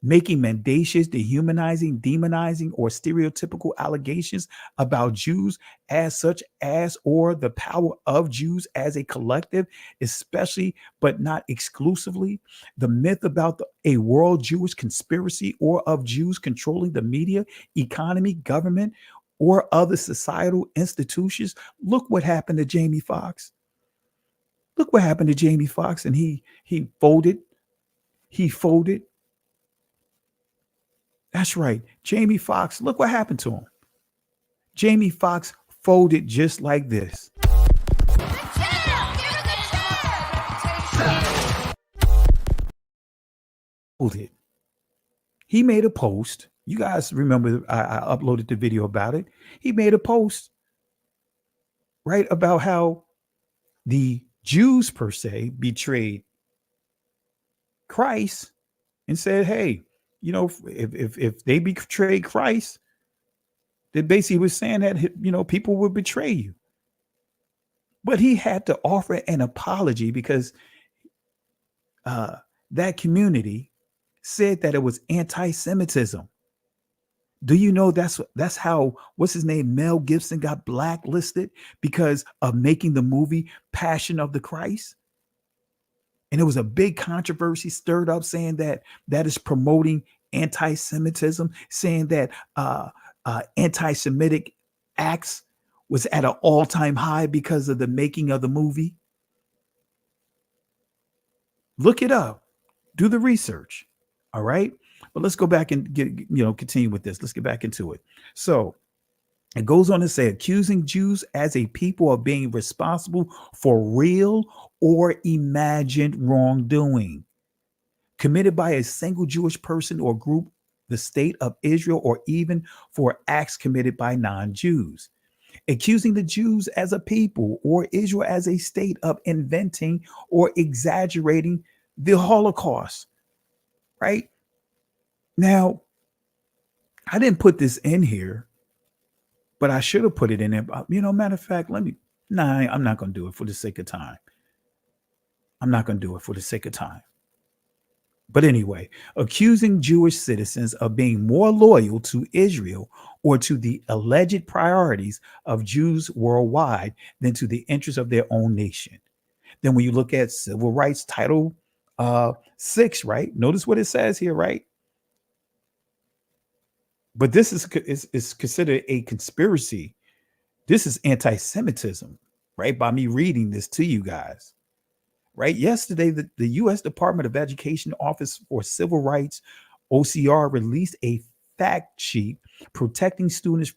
making mendacious, dehumanizing, demonizing, or stereotypical allegations about Jews as such as, or the power of Jews as a collective, especially but not exclusively, the myth about a world Jewish conspiracy or of Jews controlling the media, economy, government, or other societal institutions. Look what happened to Jamie Foxx. Look what happened to Jamie Foxx, and he folded. He folded. That's right. Jamie Foxx, look what happened to him. Jamie Foxx folded just like this. Folded. He made a post. You guys remember I uploaded the video about it. He made a post, right, about how the Jews per se betrayed Christ and said, hey, you know, if they betrayed Christ, then basically was saying that, you know, people would betray you. But he had to offer an apology because that community said that it was anti-Semitism. Do you know that's how, what's his name, Mel Gibson got blacklisted because of making the movie Passion of the Christ? And it was a big controversy stirred up saying that that is promoting anti-Semitism, saying that anti-Semitic acts was at an all-time high because of the making of the movie. Look it up. Do the research. All right. But let's go back and continue with this. Let's get back into it. So it goes on to say, accusing Jews as a people of being responsible for real or imagined wrongdoing committed by a single Jewish person or group, the state of Israel, or even for acts committed by non-Jews. Accusing the Jews as a people or Israel as a state of inventing or exaggerating the Holocaust. Right? Now, I didn't put this in here, but I should have put it in there. Matter of fact, I'm not going to do it for the sake of time. But anyway, accusing Jewish citizens of being more loyal to Israel or to the alleged priorities of Jews worldwide than to the interests of their own nation. Then when you look at Civil Rights Title 6, right? Notice what it says here, right? But this is considered a conspiracy. This is anti-Semitism, right? By me reading this to you guys, right? Yesterday, the U.S. Department of Education Office for Civil Rights, OCR, released a fact sheet protecting students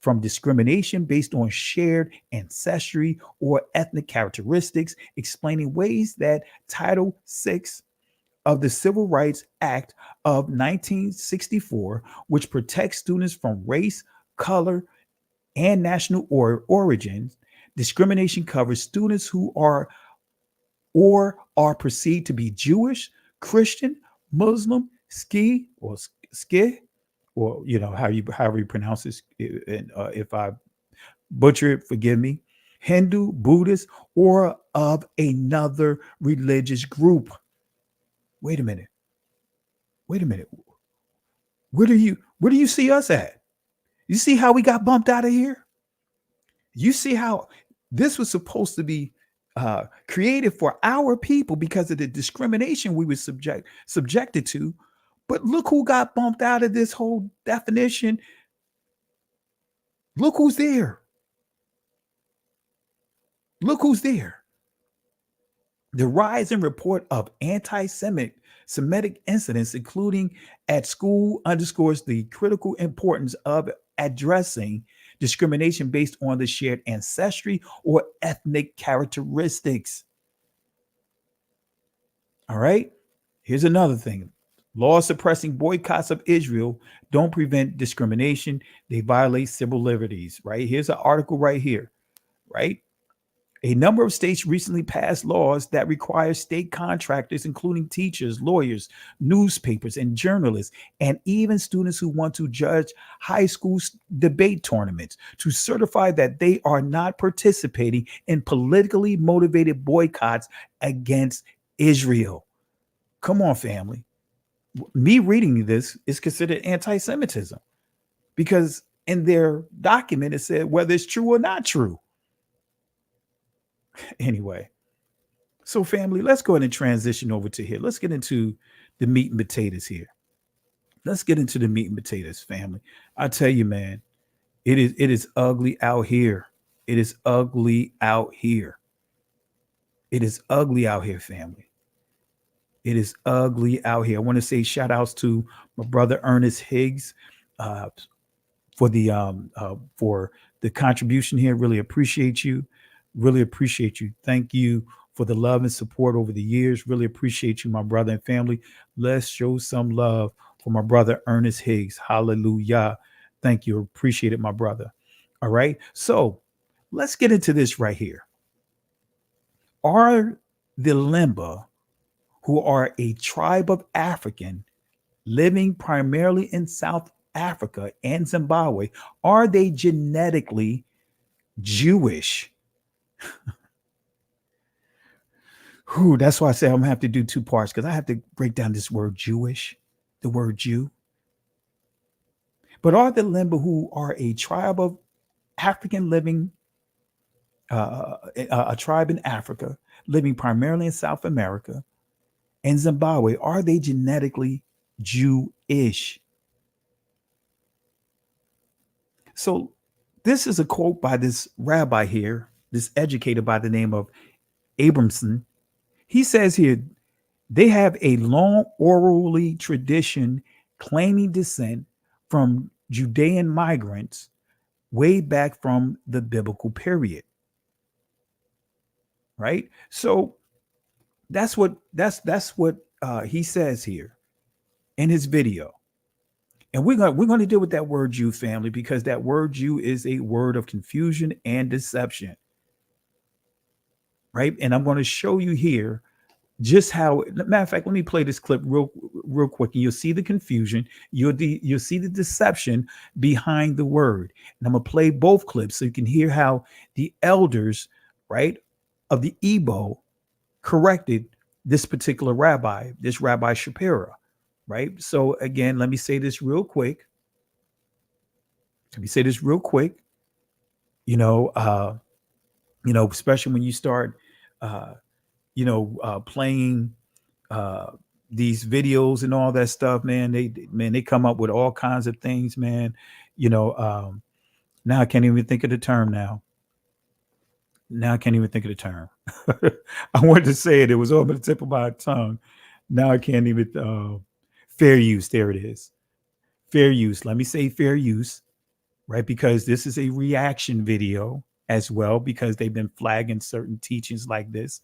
from discrimination based on shared ancestry or ethnic characteristics, explaining ways that Title VI of the Civil Rights Act of 1964, which protects students from race, color, and national origins. Discrimination covers students who are or are perceived to be Jewish, Christian, Muslim, ski or ski, or however you pronounce this. And if I butcher it, forgive me. Hindu, Buddhist, or of another religious group. Wait a minute. Wait a minute. Where do you see us at? You see how we got bumped out of here? You see how this was supposed to be created for our people because of the discrimination we were subjected to. But look who got bumped out of this whole definition. Look who's there. Look who's there. The rise and report of anti-Semitic incidents, including at school, underscores the critical importance of addressing discrimination based on the shared ancestry or ethnic characteristics. All right. Here's another thing. Laws suppressing boycotts of Israel don't prevent discrimination. They violate civil liberties, right? Here's an article right here, right? A number of states recently passed laws that require state contractors, including teachers, lawyers, newspapers, and journalists, and even students who want to judge high school debate tournaments, to certify that they are not participating in politically motivated boycotts against Israel. Come on, family. Me reading this is considered anti-Semitism because in their document it said whether it's true or not true. Anyway, so family, let's go ahead and transition over to here. Let's get into the meat and potatoes here. Let's get into the meat and potatoes, family. I tell you, man, it is ugly out here. It is ugly out here. It is ugly out here, family. It is ugly out here. I want to say shout outs to my brother Ernest Higgs for the contribution here. Really appreciate you. Really appreciate you. Thank you for the love and support over the years. Really appreciate you, my brother and family. Let's show some love for my brother Ernest Higgs. Hallelujah. Thank you. Appreciate it, my brother. All right. So let's get into this right here. Are the Lemba, who are a tribe of African living primarily in South Africa and Zimbabwe, are they genetically Jewish? Whew, that's why I say I'm gonna have to do two parts because I have to break down this word Jewish, the word Jew. But are the Lemba, who are a tribe of African living, a tribe in Africa living primarily in South America and Zimbabwe, are they genetically Jewish? So this is a quote by this rabbi here, this educator by the name of Abramson. He says here, they have a long orally tradition claiming descent from Judean migrants way back from the biblical period. Right? So that's what he says here in his video. And we're going to deal with that word Jew, family, because that word Jew is a word of confusion and deception. Right? And I'm going to show you here just how, matter of fact, let me play this clip real quick, and you'll see the confusion. You'll see the deception behind the word. And I'm going to play both clips so you can hear how the elders, right, of the Igbo corrected this particular rabbi, this Rabbi Shapira, right? So again, let me say this real quick. Especially when you start, playing, these videos and all that stuff, man, they come up with all kinds of things, man. Now I can't even think of the term now. I wanted to say it. It was over the tip of my tongue. Now I can't even. Fair use. There it is. Fair use. Let me say fair use, right? Because this is a reaction video as well, because they've been flagging certain teachings like this.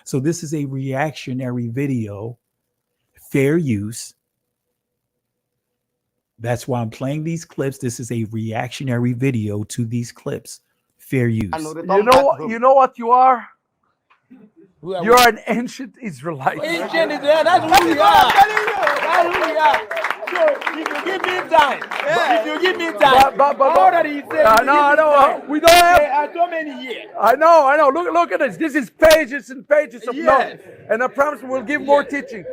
So this is a reactionary video. Fair use. That's why I'm playing these clips. This is a reactionary video to these clips. Fair use. You know what you are? You're an ancient Israelite. Ancient Israel, that's who we are. That's who we are. So if you give me time, No, we don't have so many years. I know. Look at this. This is pages and pages of notes. And I promise we'll give more teaching.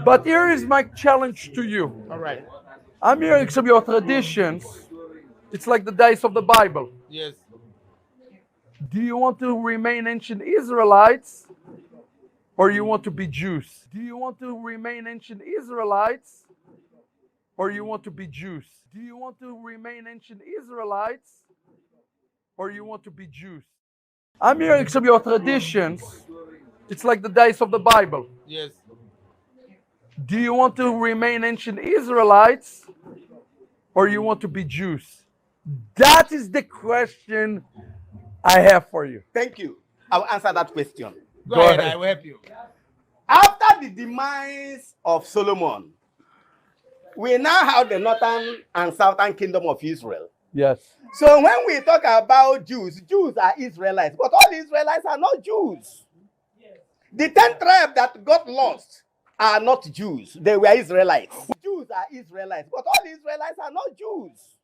But here is my challenge to you. All right. I'm hearing some of your traditions. It's like the days of the Bible. Yes. Do you want to remain ancient Israelites, or you want to be Jews? Do you want to remain ancient Israelites, or you want to be Jews? Do you want to remain ancient Israelites, or you want to be Jews? I'm hearing some of your traditions. It's like the days of the Bible. Yes. Do you want to remain ancient Israelites, or you want to be Jews? That is the question I have for you. Thank you. I will answer that question. Go ahead. I will help you. After the demise of Solomon, we now have the northern and southern kingdom of Israel. Yes. So when we talk about Jews, Jews are Israelites, but all Israelites are not Jews. The 10 tribes that got lost are not Jews. They were Israelites. Jews are Israelites, but all Israelites are not Jews.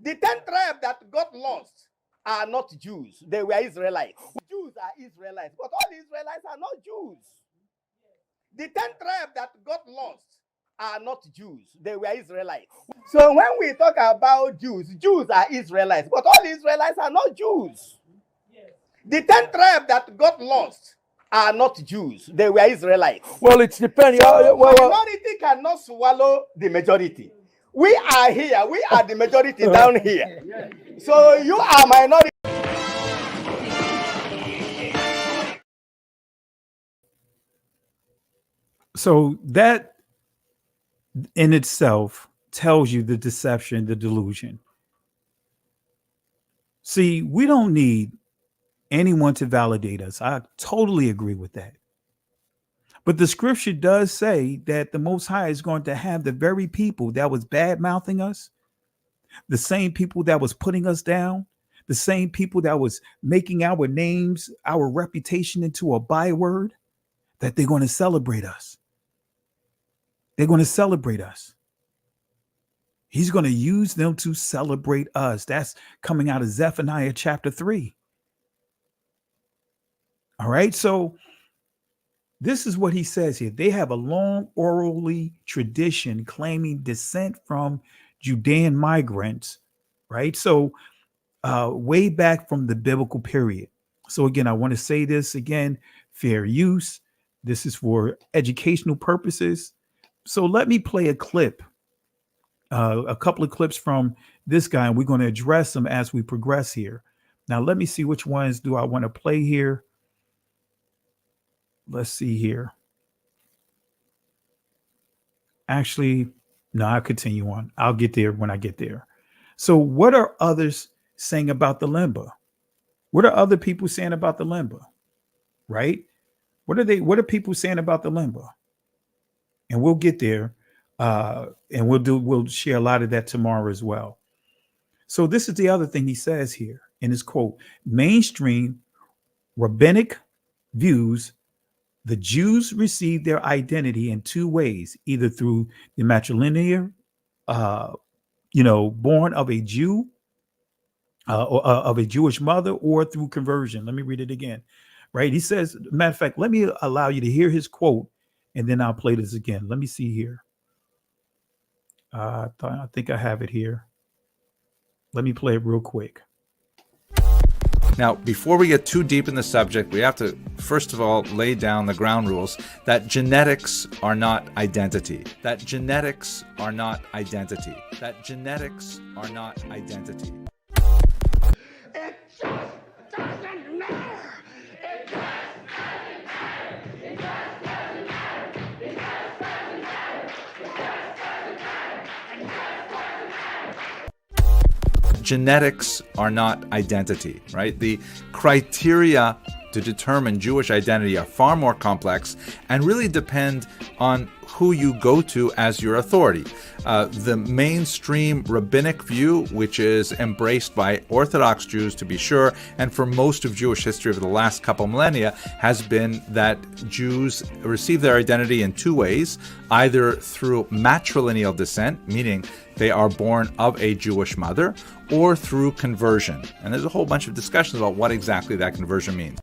The 10 tribes that got lost are not Jews. They were Israelites. Jews are Israelites, but all Israelites are not Jews. The 10 tribes that got lost are not Jews. They were Israelites. So when we talk about Jews, Jews are Israelites, but all Israelites are not Jews. The 10 tribes that got lost are not Jews. They were Israelites. Well, it's depending. So minority cannot swallow the majority. We are here. We are the majority down here. So you are minority. So that in itself tells you the deception, the delusion. See, we don't need anyone to validate us. I totally agree with that. But the scripture does say that the Most High is going to have the very people that was bad mouthing us, the same people that was putting us down, the same people that was making our names, our reputation into a byword, that they're going to celebrate us. They're going to celebrate us. He's going to use them to celebrate us. That's coming out of Zephaniah chapter 3. All right. So this is what he says here. They have a long orally tradition claiming descent from Judean migrants, right? So way back from the biblical period. So again, I want to say this again, fair use. This is for educational purposes. So let me play a clip, a couple of clips from this guy, and we're going to address them as we progress here. Now, let me see which ones do I want to play here. Let's see here. Actually, no, I'll continue on. I'll get there when I get there. So what are others saying about the Lemba? What are other people saying about the Lemba? Right? What are people saying about the Lemba? And we'll get there. And we'll share a lot of that tomorrow as well. So this is the other thing he says here in his quote. Mainstream rabbinic views, the Jews received their identity in two ways, either through the matrilineal, born of a Jew, or of a Jewish mother, or through conversion. Let me read it again. Right? He says, matter of fact, let me allow you to hear his quote, and then I'll play this again. Let me see here. I think I have it here. Let me play it real quick. Now, before we get too deep in the subject, we have to, first of all, lay down the ground rules that genetics are not identity. That genetics are not identity. That genetics are not identity. It just doesn't matter. It just Genetics are not identity, right? The criteria to determine Jewish identity are far more complex and really depend on who you go to as your authority. The mainstream rabbinic view, which is embraced by Orthodox Jews to be sure, and for most of Jewish history over the last couple millennia, has been that Jews receive their identity in two ways, either through matrilineal descent, meaning they are born of a Jewish mother, or through conversion. And there's a whole bunch of discussions about what exactly that conversion means.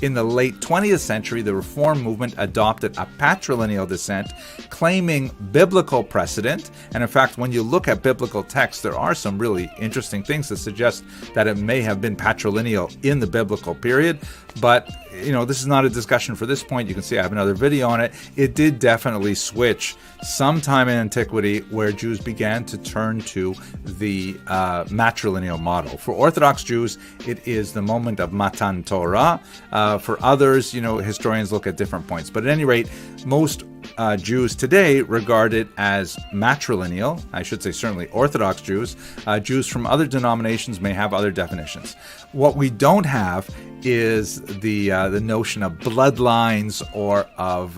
In the late 20th century, the Reform movement adopted a patrilineal descent, claiming biblical precedent. And in fact, when you look at biblical texts, there are some really interesting things that suggest that it may have been patrilineal in the biblical period. But, you know, this is not a discussion for this point. You can see I have another video on it. It did definitely switch sometime in antiquity where Jews began to turn to the matrilineal model. For Orthodox Jews, it is the moment of Matan Torah. For others, you know, historians look at different points. But at any rate, most Jews today regard it as matrilineal. I should say certainly Orthodox Jews. Jews from other denominations may have other definitions. What we don't have is the notion of bloodlines or of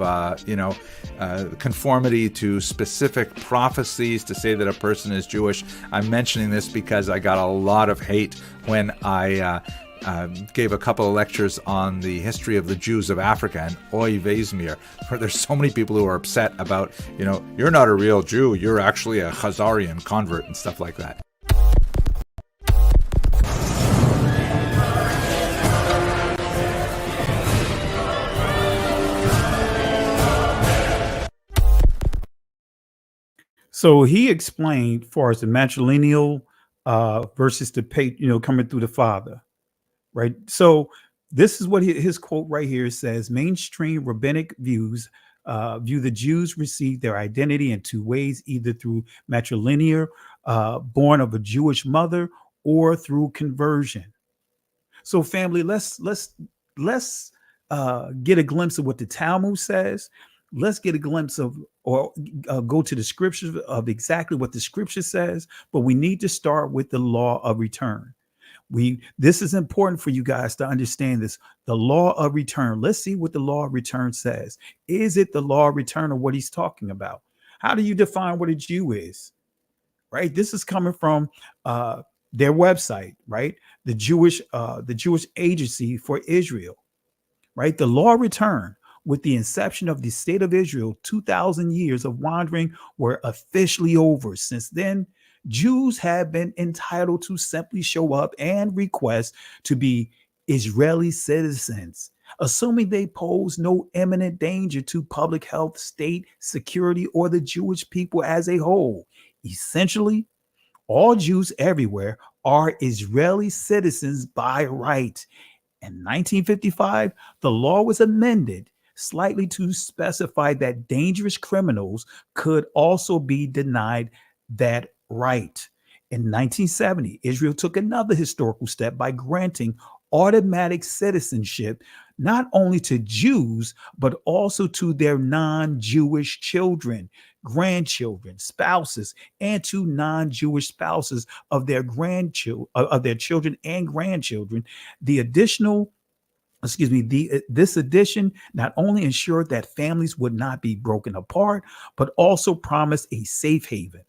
conformity to specific prophecies to say that a person is Jewish. I'm mentioning this because I got a lot of hate when I gave a couple of lectures on the history of the Jews of Africa, and oy vezmir, where there's so many people who are upset about, you know, you're not a real Jew, you're actually a Khazarian convert and stuff like that. So he explained, far as the matrilineal versus the coming through the father, right? So this is what his quote right here says: mainstream rabbinic views view the Jews receive their identity in two ways, either through matrilineal, born of a Jewish mother, or through conversion. So family, let's get a glimpse of what the Talmud says. Let's get a glimpse of, or go to the scriptures of exactly what the scripture says, but we need to start with the law of return. This is important for you guys to understand this. The law of return. Let's see what the law of return says. Is it the law of return or what he's talking about? How do you define what a Jew is? Right? This is coming from their website, right? The Jewish Agency for Israel, right? The law of return. With the inception of the state of Israel, 2,000 years of wandering were officially over. Since then, Jews have been entitled to simply show up and request to be Israeli citizens, assuming they pose no imminent danger to public health, state security, or the Jewish people as a whole. Essentially, all Jews everywhere are Israeli citizens by right. In 1955, the law was amended slightly to specify that dangerous criminals could also be denied that right. In 1970, Israel took another historical step by granting automatic citizenship not only to Jews, but also to their non-Jewish children, grandchildren, spouses, and to non-Jewish spouses of their children and grandchildren. This addition not only ensured that families would not be broken apart, but also promised a safe haven.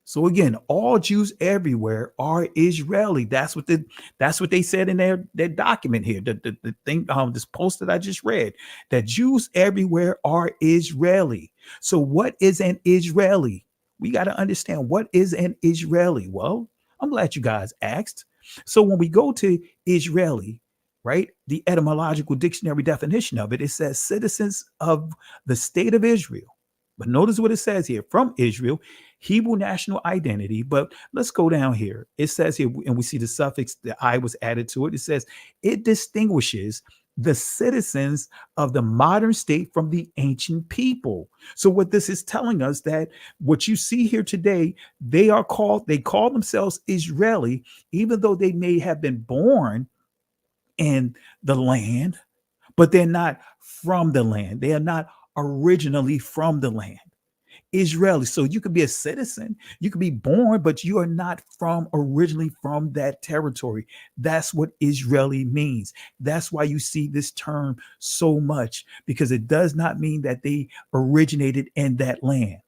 So again, all Jews everywhere are Israeli. That's what they said in their document here. The thing, this post that I just read, that Jews everywhere are Israeli. So what is an Israeli? We got to understand, what is an Israeli? Well, I'm glad you guys asked. So when we go to Israeli, right, the etymological dictionary definition of it, it says citizens of the state of Israel, But notice what it says here from Israel, Hebrew national identity. But let's go down here. It says here, and we see the suffix, the I was added to it. It says it distinguishes the citizens of the modern state from the ancient people. So what this is telling us that what you see here today, they call themselves Israeli, even though they may have been born in the land, but they're not from the land. They are not originally from the land. Israeli. So you could be a citizen, you could be born, but you are not originally from that territory. That's what Israeli means. That's why you see this term so much, because it does not mean that they originated in that land.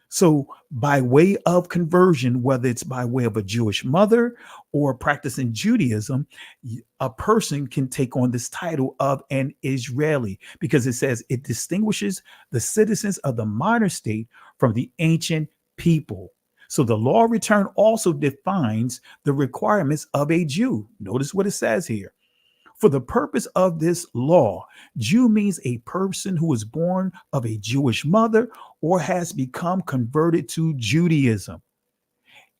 So by way of conversion, whether it's by way of a Jewish mother or practicing Judaism, a person can take on this title of an Israeli, because it says it distinguishes the citizens of the modern state from the ancient people. So the law of return also defines the requirements of a Jew. Notice what it says here. For the purpose of this law, Jew means a person who is born of a Jewish mother or has become converted to Judaism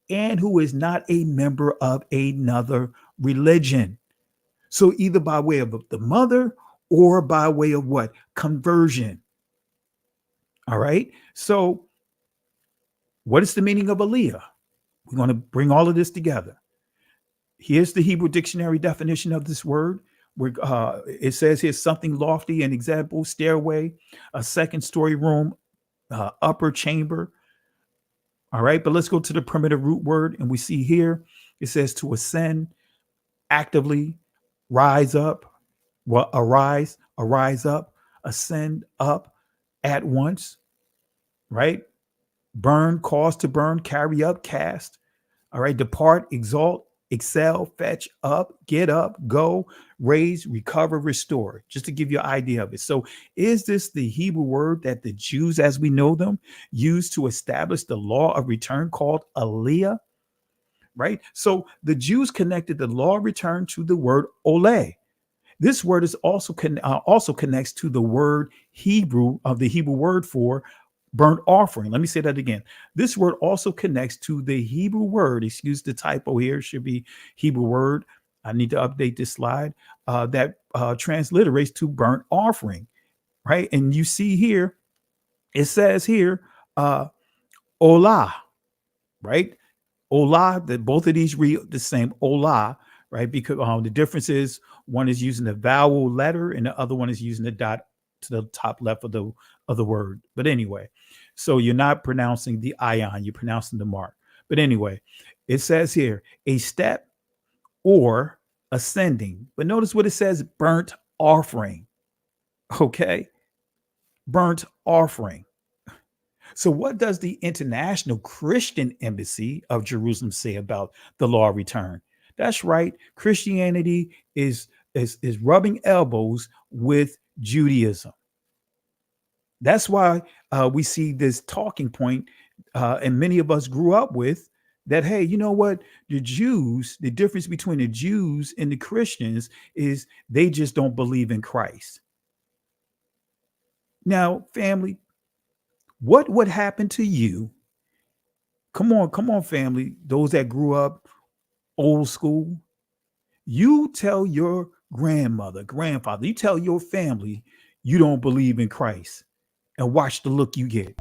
and who is not a member of another religion. So either by way of the mother or by way of what? Conversion. All right. So what is the meaning of Aliyah? We're going to bring all of this together. Here's the Hebrew dictionary definition of this word. It says here something lofty, an example, stairway, a second story room, upper chamber. All right, but let's go to the primitive root word. And we see here, it says to ascend, actively, rise up, arise up, ascend up at once, right? Burn, cause to burn, carry up, cast. All right, depart, exalt, excel, fetch, up, get up, go, raise, recover, restore, just to give you an idea of it. So is this the Hebrew word that the Jews, as we know them, used to establish the law of return called Aliyah? Right? So the Jews connected the law of return to the word ole. This word is also connects to the word Hebrew of the Hebrew word for burnt offering. Let me say that again. This word also connects to the Hebrew word, excuse the typo here, it should be Hebrew word. I need to update this slide that transliterates to burnt offering, right? And you see here, it says here, olah, right? Olah, that both of these read the same, olah, right? Because the difference is one is using the vowel letter and the other one is using the dot to the top left of the word. But anyway, so you're not pronouncing the ion, you're pronouncing the mark. But anyway, it says here a step or ascending. But notice what it says, burnt offering. Okay, burnt offering. So what does the International Christian Embassy of Jerusalem say about the law of return? That's right. Christianity is rubbing elbows with Judaism. That's why we see this talking point, and many of us grew up with that. Hey, you know what? The Jews, the difference between the Jews and the Christians is they just don't believe in Christ. Now, family, what would happen to you? Come on, family. Those that grew up old school, you tell your grandmother, grandfather, you tell your family you don't believe in Christ, and watch the look you get.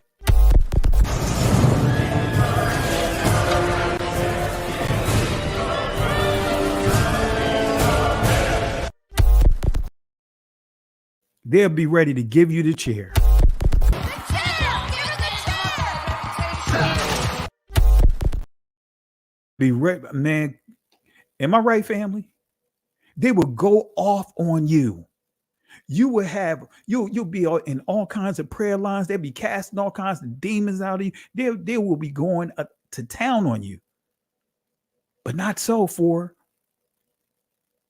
They'll be ready to give you the chair. Be ready, man. Am I right, family? They will go off on you. You will have you'll be in all kinds of prayer lines. They'll be casting all kinds of demons out of you. They will be going to town on you. But not so for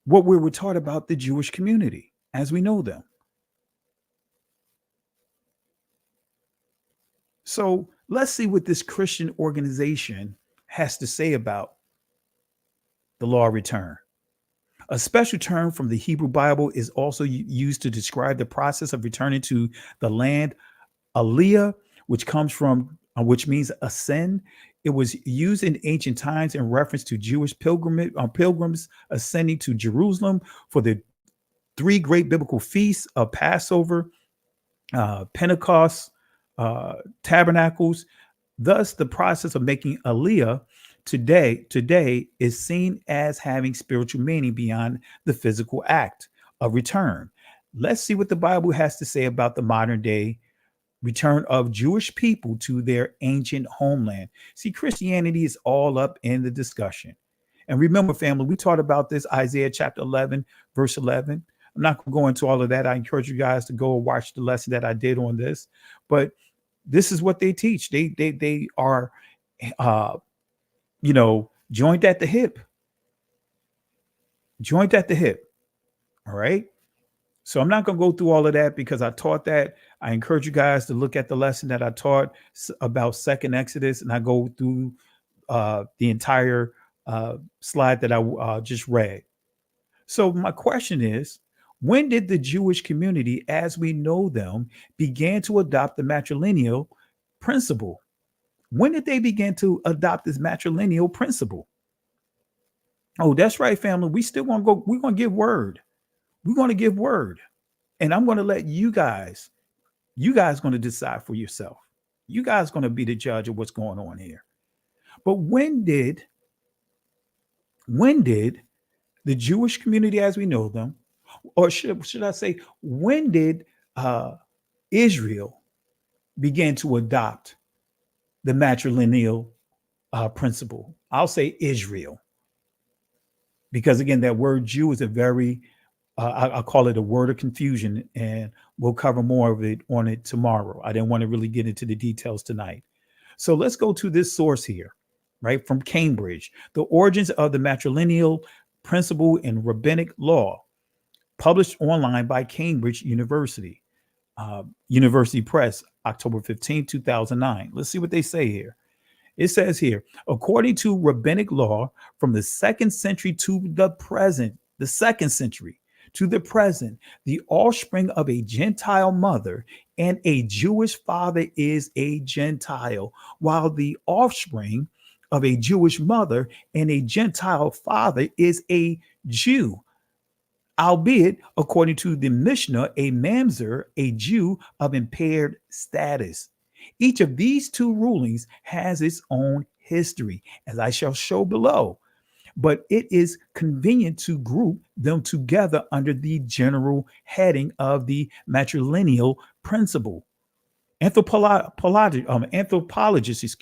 what we were taught about the Jewish community as we know them. So let's see what this Christian organization has to say about the law of return. A special term from the Hebrew Bible is also used to describe the process of returning to the land, Aliyah, which means ascend. It was used in ancient times in reference to Jewish pilgrims ascending to Jerusalem for the three great biblical feasts of Passover, Pentecost, Tabernacles. Thus, the process of making Aliyah today is seen as having spiritual meaning beyond the physical act of return. Let's see what the Bible has to say about the modern day return of Jewish people to their ancient homeland. See, Christianity is all up in the discussion. And remember, family, we talked about this, Isaiah chapter 11, verse 11. I'm not going to go into all of that. I encourage you guys to go watch the lesson that I did on this. But this is what they teach. They are, joined at the hip. Joined at the hip. All right. So I'm not going to go through all of that because I taught that. I encourage you guys to look at the lesson that I taught about Second Exodus, and I go through the entire slide that I just read. So my question is, when did the Jewish community, as we know them, began to adopt the matrilineal principle? When did they begin to adopt this matrilineal principle? Oh, that's right, family. We still want to go. We're going to give word. We're going to give word. And I'm going to let you guys going to decide for yourself. You guys going to be the judge of what's going on here. But when did the Jewish community as we know them, or should I say, when did Israel begin to adopt the matrilineal principle? I'll say Israel. Because again, that word Jew is a very, I'll call it a word of confusion, and we'll cover more of it on it tomorrow. I didn't want to really get into the details tonight. So let's go to this source here, right, from Cambridge. The origins of the matrilineal principle in rabbinic law, published online by Cambridge University, University Press, October 15, 2009. Let's see what they say here. It says here, according to rabbinic law from the 2nd century to the present, the 2nd century to the present, the offspring of a Gentile mother and a Jewish father is a Gentile, while the offspring of a Jewish mother and a Gentile father is a Jew. Albeit, according to the Mishnah, a mamzer, a Jew of impaired status. Each of these two rulings has its own history, as I shall show below, but it is convenient to group them together under the general heading of the matrilineal principle. Anthropologists,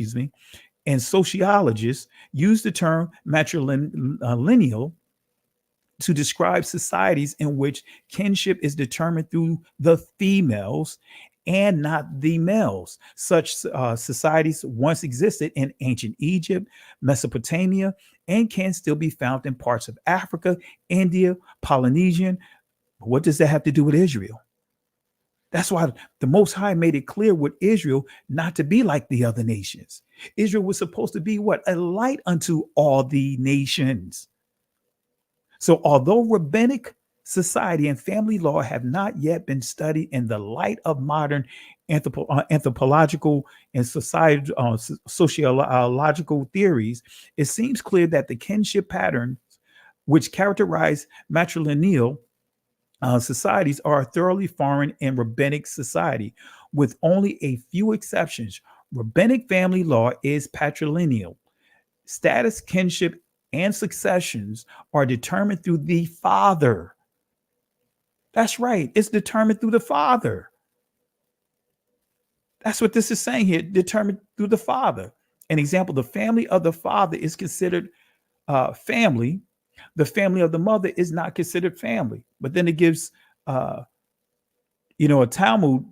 and sociologists use the term matrilineal to describe societies in which kinship is determined through the females and not the males. Such societies once existed in ancient Egypt, Mesopotamia, and can still be found in parts of Africa, India, Polynesian. What does that have to do with Israel? That's why the Most High made it clear with Israel not to be like the other nations. Israel was supposed to be what? A light unto all the nations. So although rabbinic society and family law have not yet been studied in the light of modern anthropological and sociological theories, it seems clear that the kinship patterns which characterize matrilineal societies are thoroughly foreign in rabbinic society, with only a few exceptions. Rabbinic family law is patrilineal. Status, kinship, and successions are determined through the father. That's right. It's determined through the father. That's what this is saying here, determined through the father. An example, the family of the father is considered family. The family of the mother is not considered family. But then it gives, a Talmud,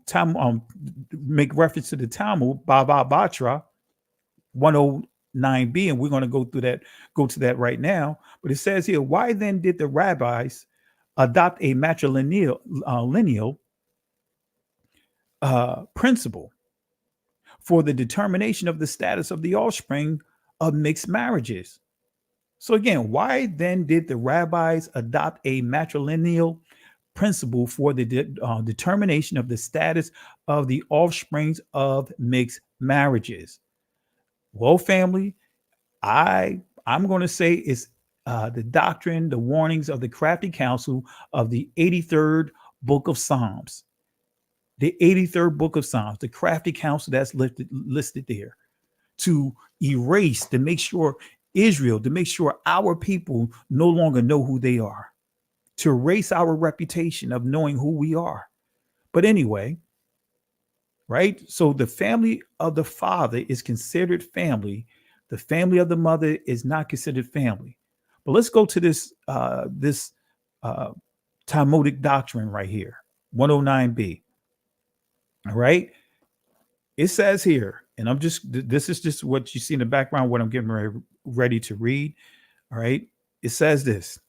make reference to the Talmud, Bava Batra, 109b, and we're going to go to that right now. But it says here, why then did the rabbis adopt a matrilineal principle for the determination of the status of the offspring of mixed marriages? So again, why then did the rabbis adopt a matrilineal principle for the determination of the status of the offsprings of mixed marriages. Well, family, I'm going to say it's the doctrine, the warnings of the crafty counsel of the 83rd book of Psalms. The 83rd book of Psalms, the crafty counsel that's listed there to erase, to make sure Israel, to make sure our people no longer know who they are, to erase our reputation of knowing who we are. But anyway, right? So the family of the father is considered family. The family of the mother is not considered family. But let's go to this Talmudic doctrine right here, 109b. All right. It says here, and this is just what you see in the background, what I'm getting ready to read. All right. It says this,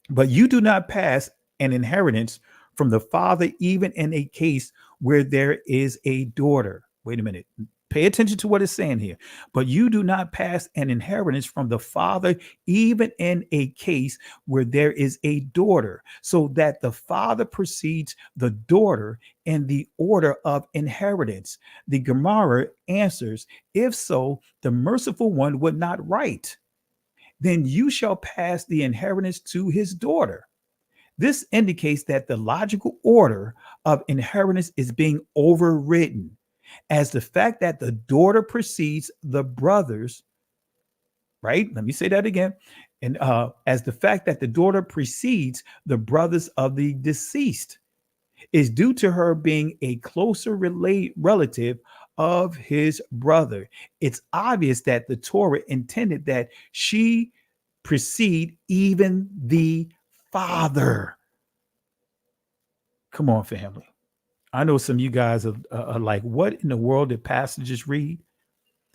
but you do not pass an inheritance from the father, even in a case where there is a daughter. Wait a minute. Pay attention to what it's saying here. But you do not pass an inheritance from the father, even in a case where there is a daughter, so that the father precedes the daughter in the order of inheritance. The Gemara answers, if so, the merciful one would not write, then you shall pass the inheritance to his daughter. This indicates that the logical order of inheritance is being overridden, as the fact that the daughter precedes the brothers, right? Let me say that again. And as the fact that the daughter precedes the brothers of the deceased is due to her being a closer relative of his brother. It's obvious that the Torah intended that she precede even the father. Come on, family. I know some of you guys are like, what in the world did passages read?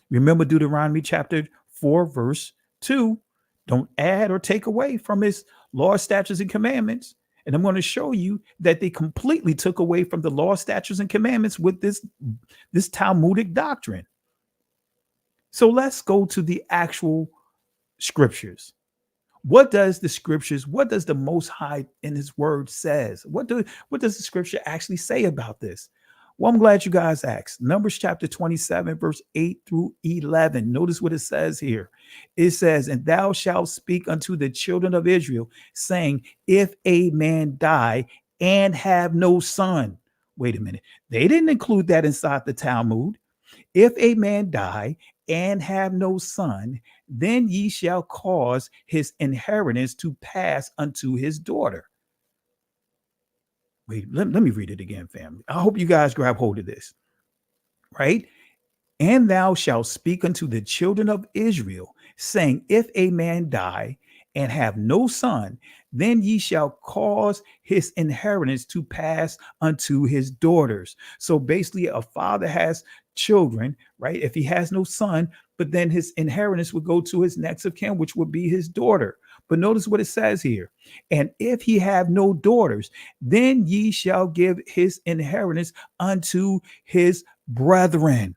Remember Deuteronomy chapter 4, verse 2. Don't add or take away from his law, statutes, and commandments. And I'm going to show you that they completely took away from the law, statutes, and commandments with this Talmudic doctrine. So let's go to the actual scriptures. What does the Most High in his word says? What does the scripture actually say about this? Well, I'm glad you guys asked. Numbers chapter 27, verse 8 through 11. Notice what it says here. It says, and thou shalt speak unto the children of Israel, saying, if a man die and have no son. Wait a minute. They didn't include that inside the Talmud. If a man die and have no son, then ye shall cause his inheritance to pass unto his daughter. Wait, let me read it again, family. I hope you guys grab hold of this, right? And thou shalt speak unto the children of Israel, saying, if a man die and have no son, then ye shall cause his inheritance to pass unto his daughters. So basically, a father has children, right? If he has no son, but then his inheritance would go to his next of kin, which would be his daughter. But notice what it says here. And if he have no daughters, then ye shall give his inheritance unto his brethren.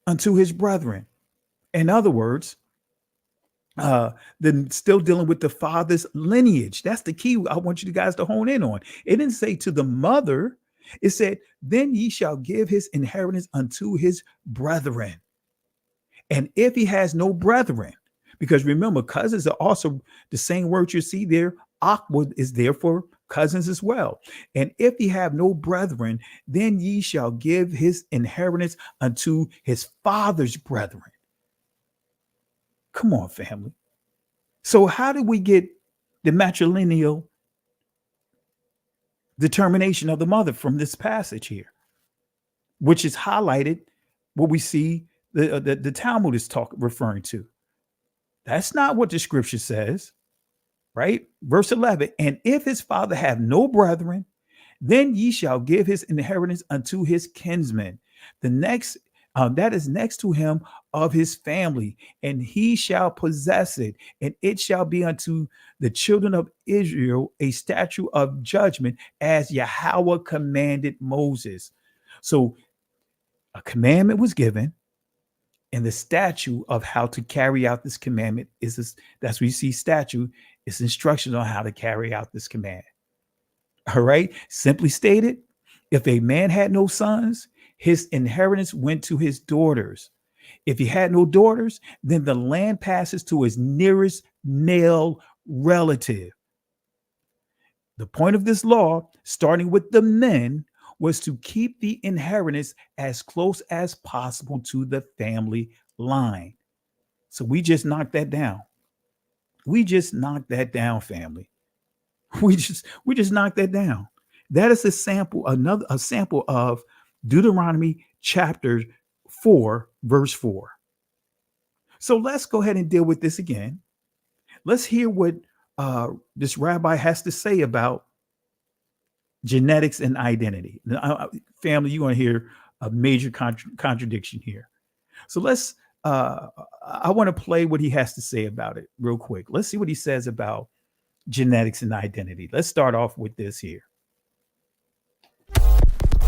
Unto his brethren. In other words, then still dealing with the father's lineage. That's the key I want you guys to hone in on. It didn't say to the mother. It said, then ye shall give his inheritance unto his brethren. And if he has no brethren, because remember, cousins are also the same word you see there. Akwa is there for cousins as well. And if he have no brethren, then ye shall give his inheritance unto his father's brethren. Come on, family. So how do we get the matrilineal determination of the mother from this passage here, which is highlighted what we see the Talmud is referring to? That's not what the scripture says, right? Verse 11, and if his father have no brethren, then ye shall give his inheritance unto his kinsmen. The next that is next to him of his family, and he shall possess it, and it shall be unto the children of Israel a statute of judgment, as Yahweh commanded Moses. So a commandment was given, and the statute of how to carry out this commandment is this. That's where you see statute. It's instructions on how to carry out this command. All right. Simply stated, if a man had no sons, his inheritance went to his daughters. If he had no daughters, then the land passes to his nearest male relative. The point of this law, starting with the men, was to keep the inheritance as close as possible to the family line. So we just knocked that down. We just knocked that down, family. We just knocked that down. That is a sample of Deuteronomy chapter 4, verse 4. So let's go ahead and deal with this again. Let's hear what this rabbi has to say about genetics and identity. Now, family, you're going to hear a major contradiction here. So let's, I want to play what he has to say about it real quick. Let's see what he says about genetics and identity. Let's start off with this here.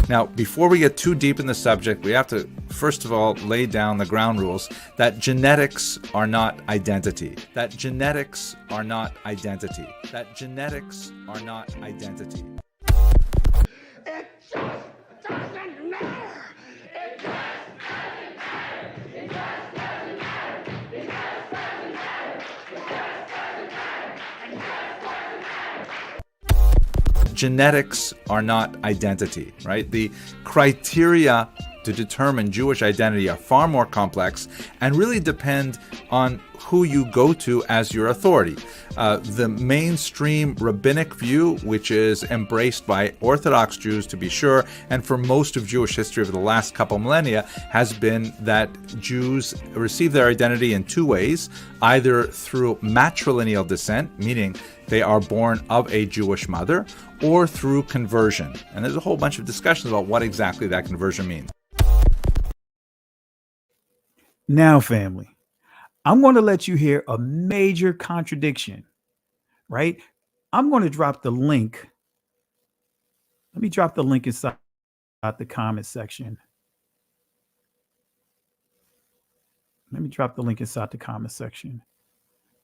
Now, before we get too deep in the subject, we have to, first of all, lay down the ground rules that genetics are not identity. That genetics are not identity. That genetics are not identity. It just doesn't matter. It just doesn't matter. It just doesn't matter. It just doesn't matter. It just doesn't matter. It just doesn't matter. Genetics are not identity, right? The criteria to determine Jewish identity are far more complex and really depend on who you go to as your authority. The mainstream rabbinic view, which is embraced by Orthodox Jews to be sure, and for most of Jewish history over the last couple millennia, has been that Jews receive their identity in two ways, either through matrilineal descent, meaning they are born of a Jewish mother, or through conversion. And there's a whole bunch of discussions about what exactly that conversion means. Now, family, I'm going to let you hear a major contradiction, right? I'm going to drop the link. Let me drop the link inside the comment section. Let me drop the link inside the comment section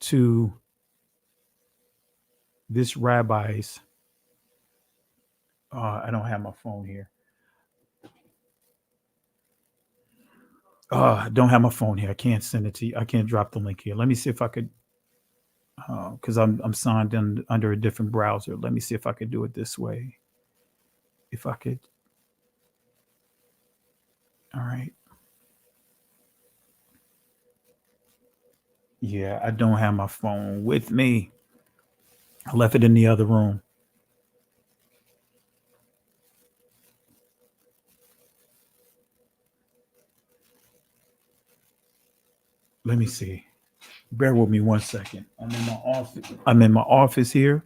to this rabbi's. I don't have my phone here. I don't have my phone here. I can't send it to you. I can't drop the link here. Let me see if I could, because I'm signed in under a different browser. Let me see if I could do it this way. If I could. All right. Yeah, I don't have my phone with me. I left it in the other room. Let me see. Bear with me 1 second. I'm in my office. I'm in my office here.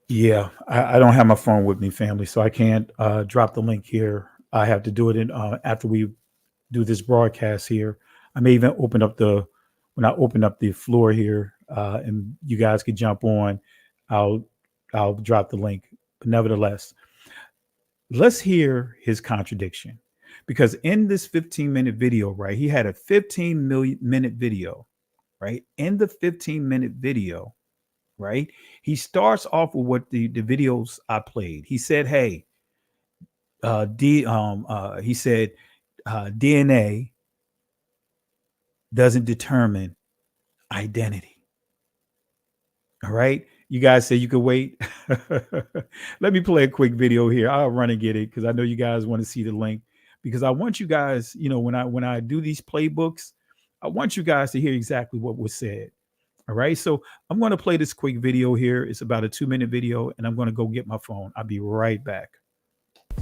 Yeah, I don't have my phone with me, family, so I can't drop the link here. I have to do it in after we do this broadcast here. I may even open up when I open up the floor here, and you guys could jump on. I'll drop the link. But nevertheless, let's hear his contradiction. Because in this 15-minute video, right, he had a 15-minute video, right? In the 15-minute video, right, he starts off with what the videos I played. He said, hey, he said DNA doesn't determine identity. All right. You guys say you could wait. Let me play a quick video here. I'll run and get it because I know you guys want to see the link. Because I want you guys, you know, when I do these playbooks, I want you guys to hear exactly what was said. All right. So I'm going to play this quick video here. It's about a 2-minute video, and I'm going to go get my phone. I'll be right back.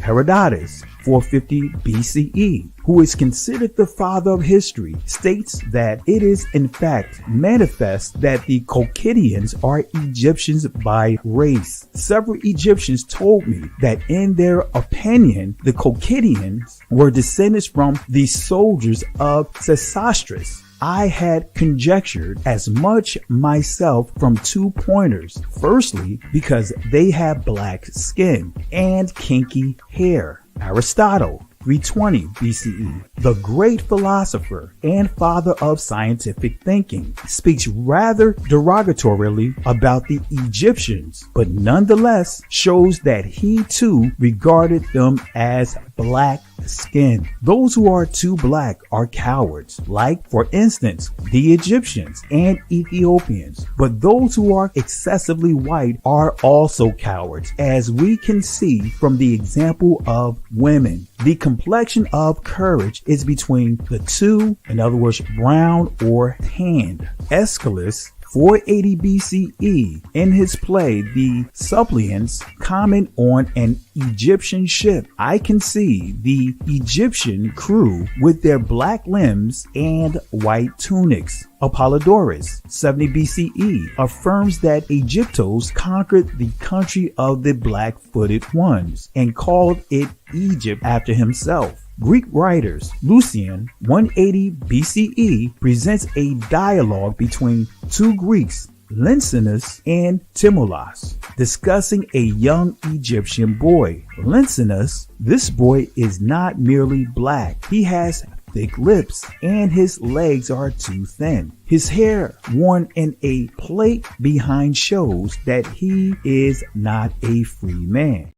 Herodotus, 450 BCE, who is considered the father of history, states that it is in fact manifest that the Colchidians are Egyptians by race. Several Egyptians told me that in their opinion, the Colchidians were descendants from the soldiers of Sesostris. I had conjectured as much myself from 2 pointers. Firstly, because they had black skin and kinky hair. Aristotle, 320 BCE. The great philosopher and father of scientific thinking speaks rather derogatorily about the Egyptians, but nonetheless shows that he too regarded them as black skin. Those who are too black are cowards, like, for instance, the Egyptians and Ethiopians. But those who are excessively white are also cowards, as we can see from the example of women. The complexion of courage is between the two, in other words, brown or tanned. Aeschylus, 480 BCE, in his play The Suppliants, comment on an Egyptian ship. I can see the Egyptian crew with their black limbs and white tunics. Apollodorus, 70 BCE, affirms that Egyptos conquered the country of the black-footed ones and called it Egypt after himself. Greek writers, Lucian, 180 BCE, presents a dialogue between two Greeks, Lensinus and Timolas, discussing a young Egyptian boy. Lensinus, this boy is not merely black. He has thick lips and his legs are too thin. His hair worn in a plait behind shows that he is not a free man.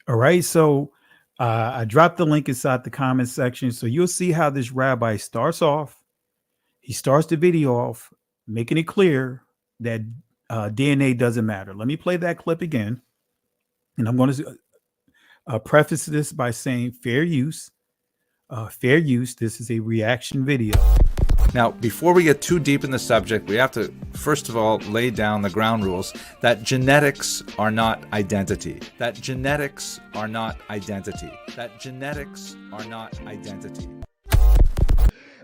All right, so I dropped the link inside the comment section, so you'll see how this rabbi starts off. He starts the video off, making it clear that DNA doesn't matter. Let me play that clip again, and I'm going to preface this by saying fair use. Fair use. This is a reaction video. Now, before we get too deep in the subject, we have to, first of all, lay down the ground rules that genetics are not identity. That genetics are not identity. That genetics are not identity.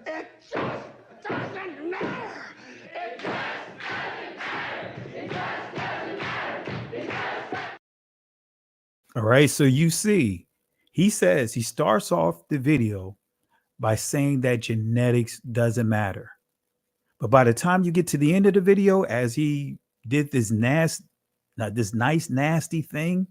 It just doesn't matter. It just doesn't matter. It just doesn't matter. All right, so you see, he starts off the video by saying that genetics doesn't matter. But by the time you get to the end of the video, as he did this nice, nasty thing,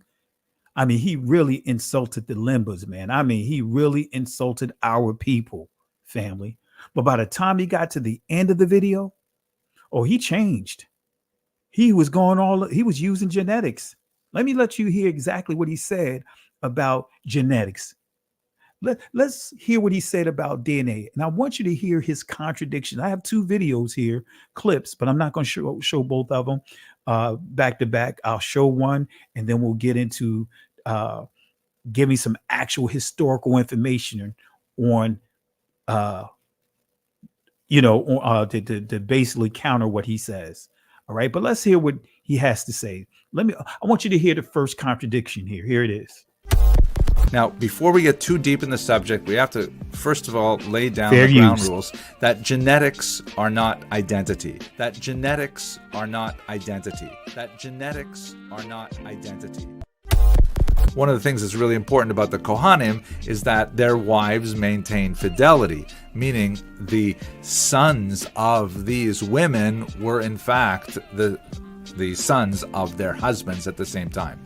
I mean, he really insulted the Lembas, man. I mean, he really insulted our people, family. But by the time he got to the end of the video, oh, he changed. He was using genetics. Let me let you hear exactly what he said about genetics. Let's hear what he said about DNA. And I want you to hear his contradiction. I have two videos here, clips, but I'm not going to show both of them back to back. I'll show one, and then we'll get into giving some actual historical information on, to basically counter what he says. All right, but let's hear what he has to say. I want you to hear the first contradiction here. Here it is. Now, before we get too deep in the subject, we have to, first of all, lay down the ground rules that genetics are not identity. That genetics are not identity. That genetics are not identity. One of the things that's really important about the Kohanim is that their wives maintain fidelity, meaning the sons of these women were in fact the sons of their husbands at the same time.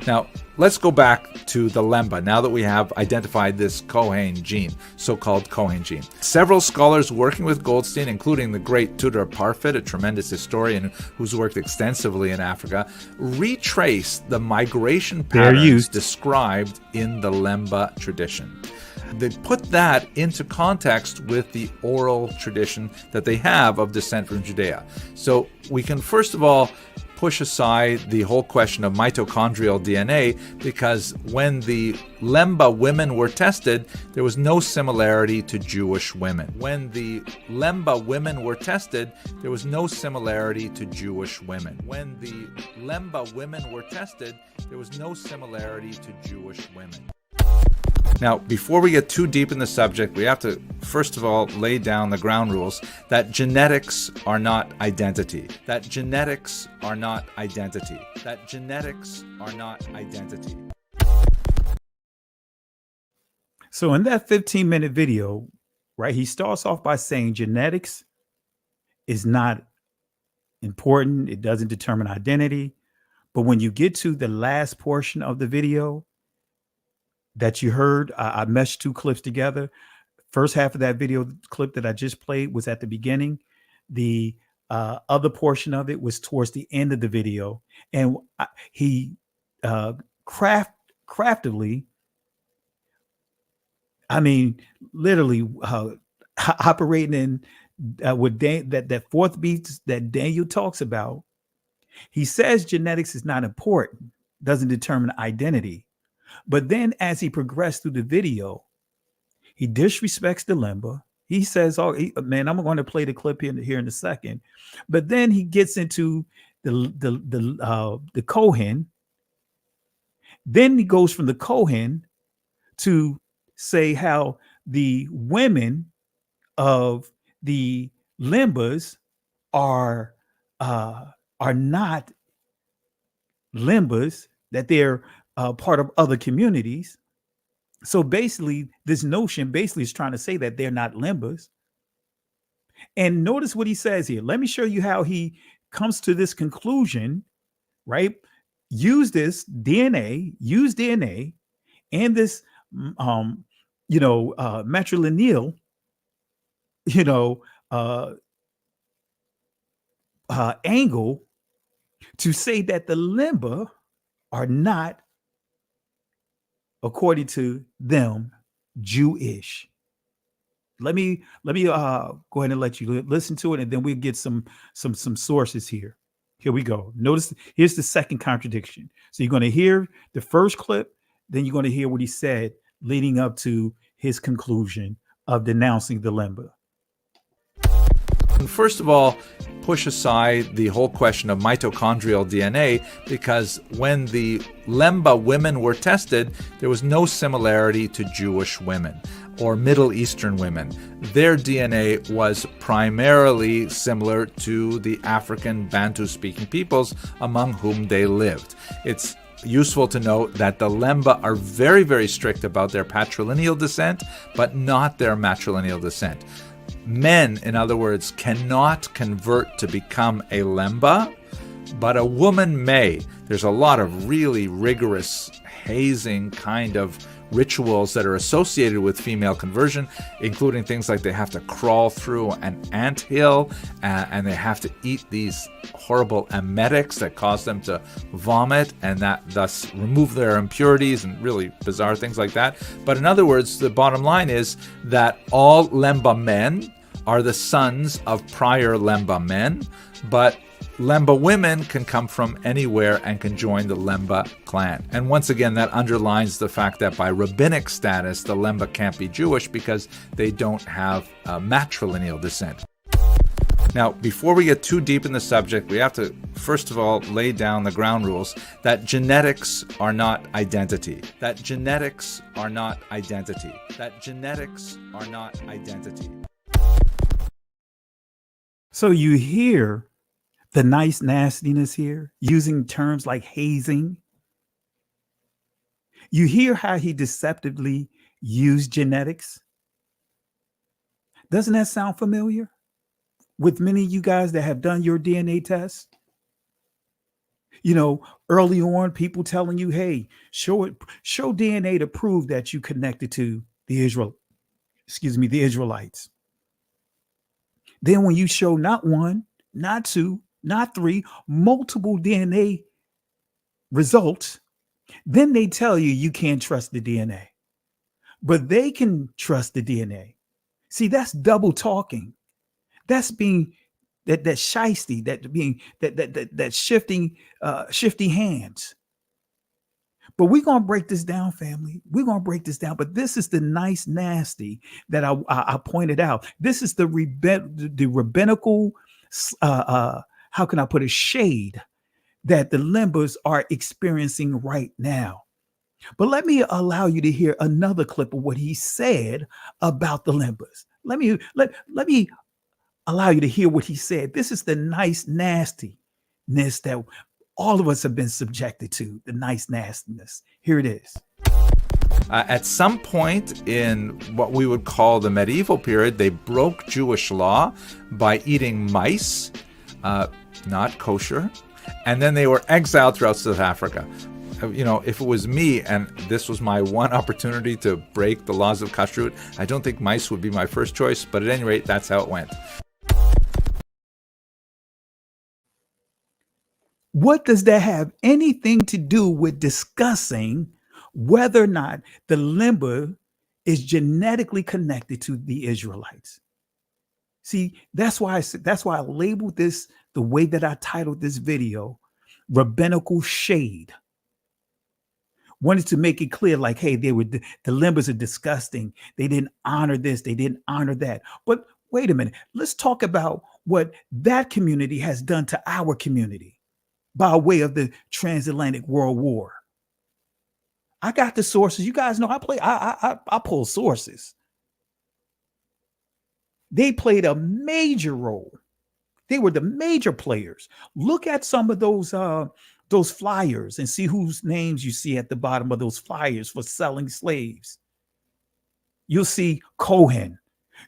Now, let's go back to the Lemba, now that we have identified this Kohen gene, so-called Kohen gene. Several scholars working with Goldstein, including the great Tudor Parfit, a tremendous historian who's worked extensively in Africa, retraced the migration patterns described in the Lemba tradition. They put that into context with the oral tradition that they have of descent from Judea. So we can first of all push aside the whole question of mitochondrial DNA, because when the Lemba women were tested, there was no similarity to Jewish women. When the Lemba women were tested, there was no similarity to Jewish women. When the Lemba women were tested, there was no similarity to Jewish women. Now, before we get too deep in the subject, we have to, first of all, lay down the ground rules that genetics are not identity. That genetics are not identity. That genetics are not identity. So in that 15-minute video, right, he starts off by saying genetics is not important. It doesn't determine identity. But when you get to the last portion of the video, that you heard, I meshed two clips together. First half of that video clip that I just played was at the beginning. The other portion of it was towards the end of the video, and he craftily, I mean, literally operating in with that fourth beast that Daniel talks about. He says genetics is not important, doesn't determine identity. But then as he progressed through the video, he disrespects the Lemba. He says, "Oh, man, I'm going to play the clip here in a second." But then he gets into the Kohen. Then he goes from the Kohen to say how the women of the Lembas are not Lembas, that they're part of other communities. So basically, this notion basically is trying to say that they're not Lembas. And notice what he says here. Let me show you how he comes to this conclusion, right? Use DNA and this, matrilineal, angle to say that the Lemba are not, according to them, Jewish. Let me go ahead and let you listen to it, and then we'll get some sources here. Here we go. Notice, here's the second contradiction. So you're going to hear the first clip, then you're going to hear what he said leading up to his conclusion of denouncing the Lemba. First of all, push aside the whole question of mitochondrial DNA, because when the Lemba women were tested, there was no similarity to Jewish women or Middle Eastern women. Their DNA was primarily similar to the African Bantu-speaking peoples among whom they lived. It's useful to note that the Lemba are very, very strict about their patrilineal descent, but not their matrilineal descent. Men, in other words, cannot convert to become a Lemba, but a woman may. There's a lot of really rigorous hazing kind of rituals that are associated with female conversion, including things like they have to crawl through an anthill and they have to eat these horrible emetics that cause them to vomit and that thus remove their impurities and really bizarre things like that. But in other words, the bottom line is that all Lemba men are the sons of prior Lemba men, but Lemba women can come from anywhere and can join the Lemba clan. And once again, that underlines the fact that by rabbinic status, the Lemba can't be Jewish because they don't have matrilineal descent. Now, before we get too deep in the subject, we have to, first of all, lay down the ground rules that genetics are not identity. That genetics are not identity. That genetics are not identity. So you hear the nice nastiness here, using terms like hazing. You hear how he deceptively used genetics. Doesn't that sound familiar with many of you guys that have done your DNA test? You know, early on, people telling you, hey, show DNA to prove that you connected to the Israelites. Then when you show not one, not two, not three, multiple DNA results, then they tell you you can't trust the DNA. But they can trust the DNA. See, that's double talking. That's being that shiesty, that shifty hands. But we're gonna break this down, family. We're gonna break this down. But this is the nice nasty that I pointed out. This is the rabbinical, how can I put a shade that the Lembas are experiencing right now. But let me allow you to hear another clip of what he said about the Lembas. Let me allow you to hear what he said. This is the nice nastiness that all of us have been subjected to, the nice nastiness. Here it is. At some point in what we would call the medieval period, they broke Jewish law by eating mice, not kosher, and then they were exiled throughout South Africa. if it was me and this was my one opportunity to break the laws of kashrut, I don't think mice would be my first choice. But at any rate, that's how it went. What does that have anything to do with discussing whether or not the Lemba is genetically connected to the Israelites? See, that's why I labeled this the way that I titled this video, Rabbinical Shade. Wanted to make it clear, like, hey, the Lembas are disgusting. They didn't honor this, they didn't honor that. But wait a minute, let's talk about what that community has done to our community by way of the transatlantic world war. I got the sources. You guys know I pull sources. They played a major role. They were the major players. Look at some of those flyers and see whose names you see at the bottom of those flyers for selling slaves. You'll see Cohen.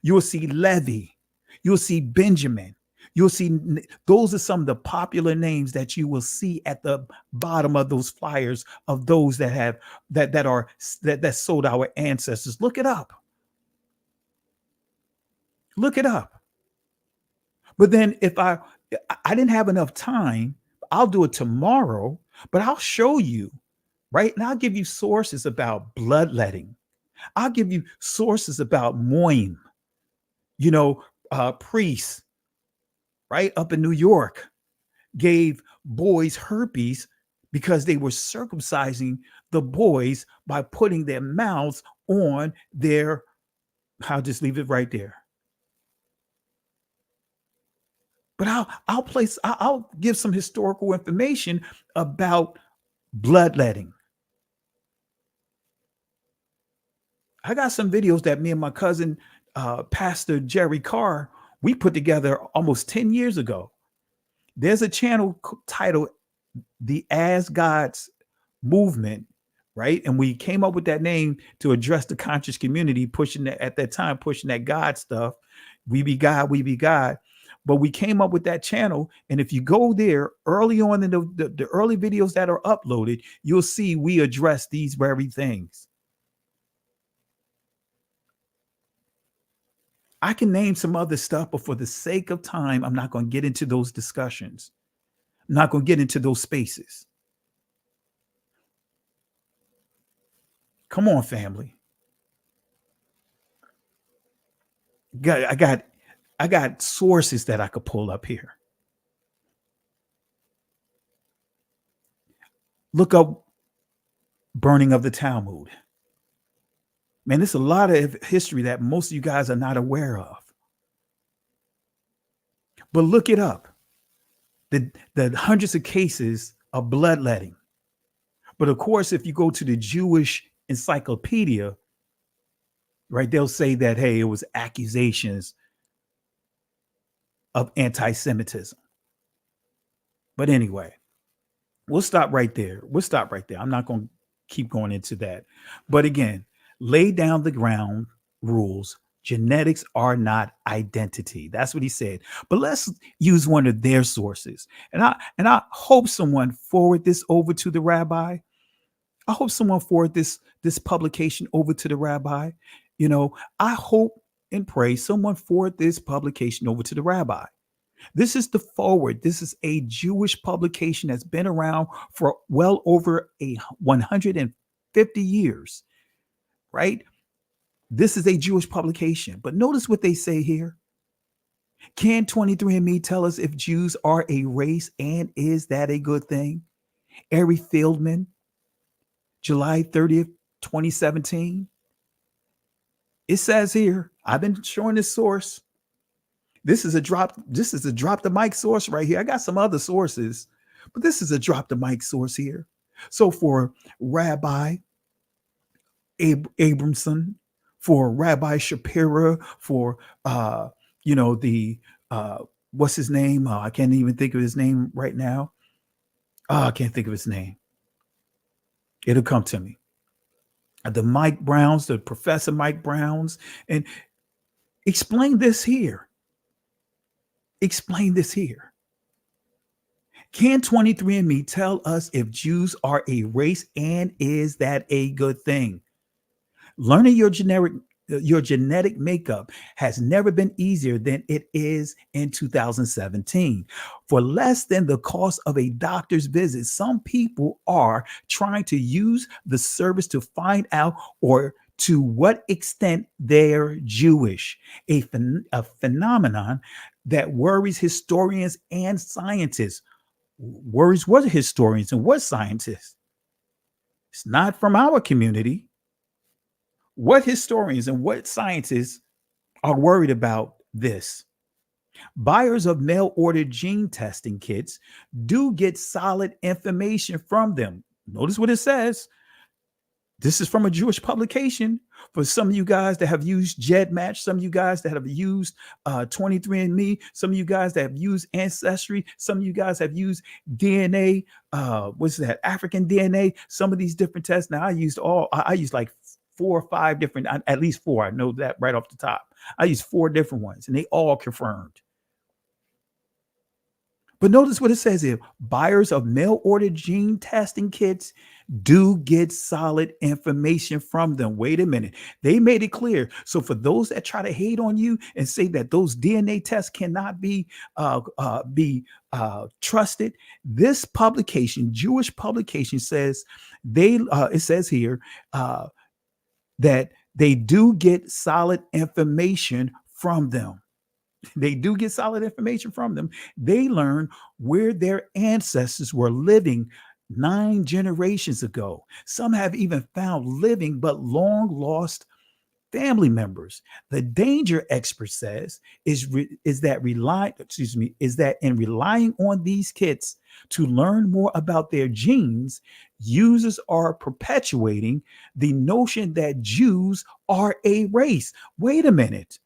You'll see Levy. You'll see Benjamin. You'll see those are some of the popular names that you will see at the bottom of those flyers of those that have that sold our ancestors. Look it up. Look it up. But then if I didn't have enough time, I'll do it tomorrow, but I'll show you, right? And I'll give you sources about bloodletting. I'll give you sources about Moim, priests, right, up in New York, gave boys herpes because they were circumcising the boys by putting their mouths on their, I'll just leave it right there. But I'll give some historical information about bloodletting. I got some videos that me and my cousin, Pastor Jerry Carr, we put together almost 10 years ago. There's a channel titled The As Gods Movement, right? And we came up with that name to address the conscious community pushing that God stuff. We be God, we be God. But we came up with that channel. And if you go there early on in the early videos that are uploaded, you'll see we address these very things. I can name some other stuff, but for the sake of time, I'm not going to get into those discussions. I'm not going to get into those spaces. Come on, family. I got sources that I could pull up here. Look up burning of the Talmud. Man, there's a lot of history that most of you guys are not aware of. But look it up. The hundreds of cases of bloodletting. But of course, if you go to the Jewish encyclopedia, right, they'll say that, hey, it was accusations of anti-Semitism. But anyway, we'll stop right there. I'm not going to keep going into that. But again, lay down the ground rules. Genetics are not identity. That's what he said. But let's use one of their sources. And I hope someone forward this over to the rabbi. I hope someone forward this publication over to the rabbi. I hope and pray someone forward this publication over to the rabbi. This is the forward. This is a Jewish publication that's been around for well over 150 years, right? This is a Jewish publication. But notice what they say here. Can 23andMe tell us if Jews are a race, and is that a good thing? Ari Fieldman, July 30th, 2017. It says here, I've been showing this source. This is a drop the mic source right here. I got some other sources, but this is a drop the mic source here. So for Rabbi Abramson, for Rabbi Shapira, for what's his name? I can't even think of his name right now. I can't think of his name. It'll come to me. The Mike Browns, the Professor Mike Browns, and explain this here. Can 23andMe tell us if Jews are a race, and is that a good thing? Learning your genetic makeup has never been easier than it is in 2017. For less than the cost of a doctor's visit, some people are trying to use the service to find out or to what extent they're Jewish, a phenomenon that worries historians and scientists. Worries what historians and what scientists? It's not from our community. What historians and what scientists are worried about this? Buyers of mail order gene testing kits do get solid information from them. Notice what it says. This is from a Jewish publication. For some of you guys that have used GEDmatch, some of you guys that have used 23andMe, some of you guys that have used Ancestry, some of you guys have used DNA, what's that, African DNA, some of these different tests. Now I used like 4 or 5 different, at least 4. I know that right off the top. I used 4 different ones and they all confirmed. But notice what it says here. Buyers of mail order gene testing kits do get solid information from them. Wait a minute. They made it clear. So for those that try to hate on you and say that those DNA tests cannot be trusted, this publication, Jewish publication, says it says here that they do get solid information from them. They do get solid information from them. They learn where their ancestors were living 9 generations ago. Some have even found living but long lost family members. The danger, expert says, is that in relying on these kits to learn more about their genes, users are perpetuating the notion that Jews are a race. Wait a minute.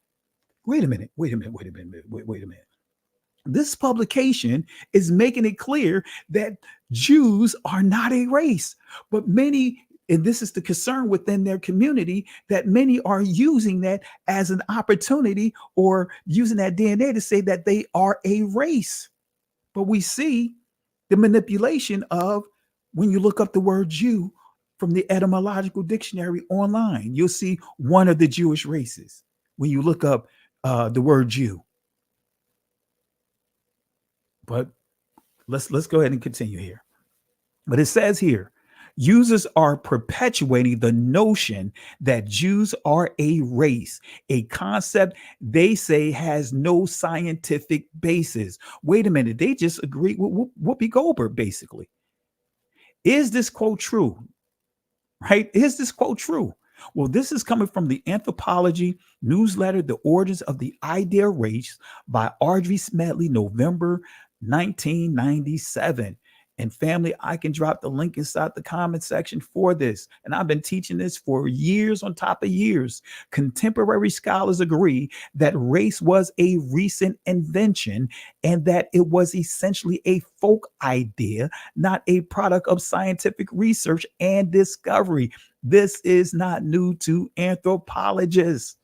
This publication is making it clear that Jews are not a race, but many, and this is the concern within their community, that many are using that as an opportunity or using that DNA to say that they are a race. But we see the manipulation of, when you look up the word Jew from the etymological dictionary online, you'll see one of the Jewish races. When you look up the word Jew. But let's go ahead and continue here. But it says here, users are perpetuating the notion that Jews are a race, a concept they say has no scientific basis. Wait a minute, they just agreed with Whoopi Goldberg, basically. Is this quote true? Right? Is this quote true? Well, this is coming from the anthropology newsletter, The Origins of the Idea Race by Audrey Smedley, November 1997. And family, I can drop the link inside the comment section for this. And I've been teaching this for years on top of years. Contemporary scholars agree that race was a recent invention and that it was essentially a folk idea, not a product of scientific research and discovery. This is not new to anthropologists.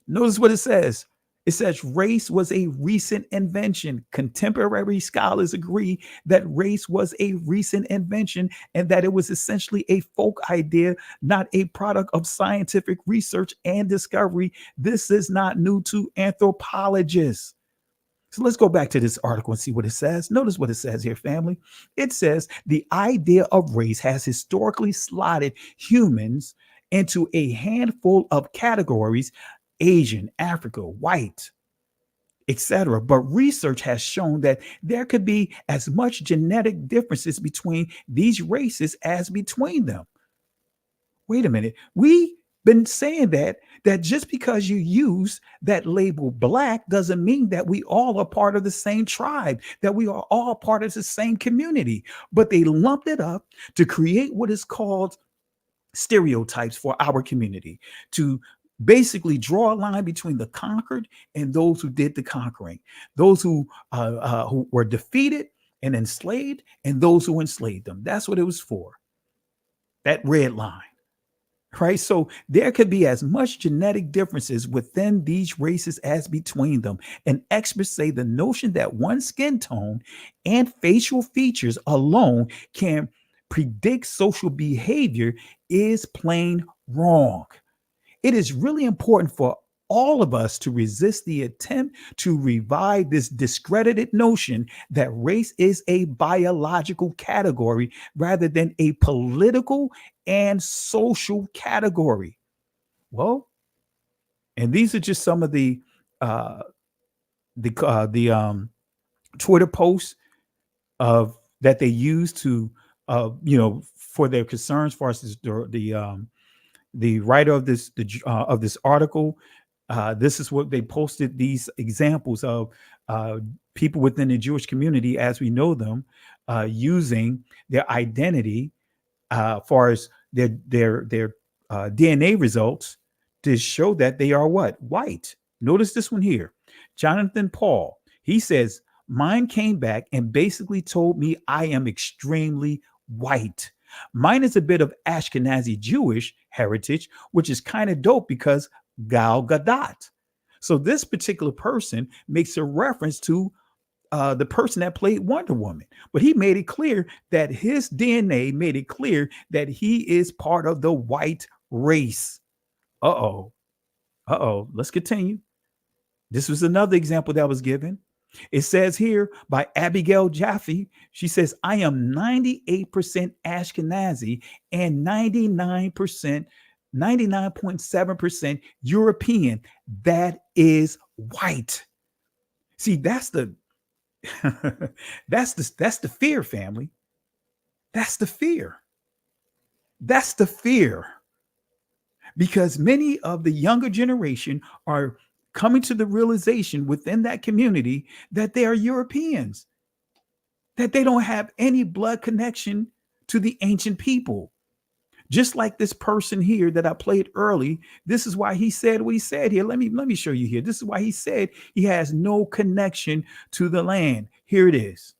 Notice what it says. It says race was a recent invention. Contemporary scholars agree that race was a recent invention and that it was essentially a folk idea, not a product of scientific research and discovery. This is not new to anthropologists. So let's go back to this article and see what it says. Notice what it says here, family. It says the idea of race has historically slotted humans into a handful of categories: Asian, Africa, white, etc. But research has shown that there could be as much genetic differences between these races as between them. Wait a minute. We've been saying that just because you use that label black doesn't mean that we all are part of the same tribe, that we are all part of the same community. But they lumped it up to create what is called stereotypes for our community, to basically draw a line between the conquered and those who did the conquering, those who were defeated and enslaved, and those who enslaved them. That's what it was for. That red line. right? So there could be as much genetic differences within these races as between them. And experts say the notion that one skin tone and facial features alone can predict social behavior is plain wrong. It is really important for all of us to resist the attempt to revive this discredited notion that race is a biological category rather than a political and social category. Well, and these are just some of the uh, Twitter posts of that they use to for their concerns, as far as the writer of this article. This is what they posted, these examples of people within the Jewish community as we know them, using their identity, far as their DNA results, to show that they are what? White. Notice this one here. Jonathan Paul, he says, mine came back and basically told me I am extremely white. Mine is a bit of Ashkenazi Jewish heritage, which is kind of dope because Gal Gadot. So this particular person makes a reference to the person that played Wonder Woman, but he made it clear that his DNA made it clear that he is part of the white race. Let's continue. This was another example that was given. It says here by Abigail Jaffe, she says, I am 98% Ashkenazi and 99.7% European. That is white. See, that's the that's the fear, family. That's the fear. That's the fear. Because many of the younger generation are coming to the realization within that community that they are Europeans, that they don't have any blood connection to the ancient people. Just like this person here that I played early, this is why he said what he said here. Let me show you here. This is why he said he has no connection to the land. Here it is.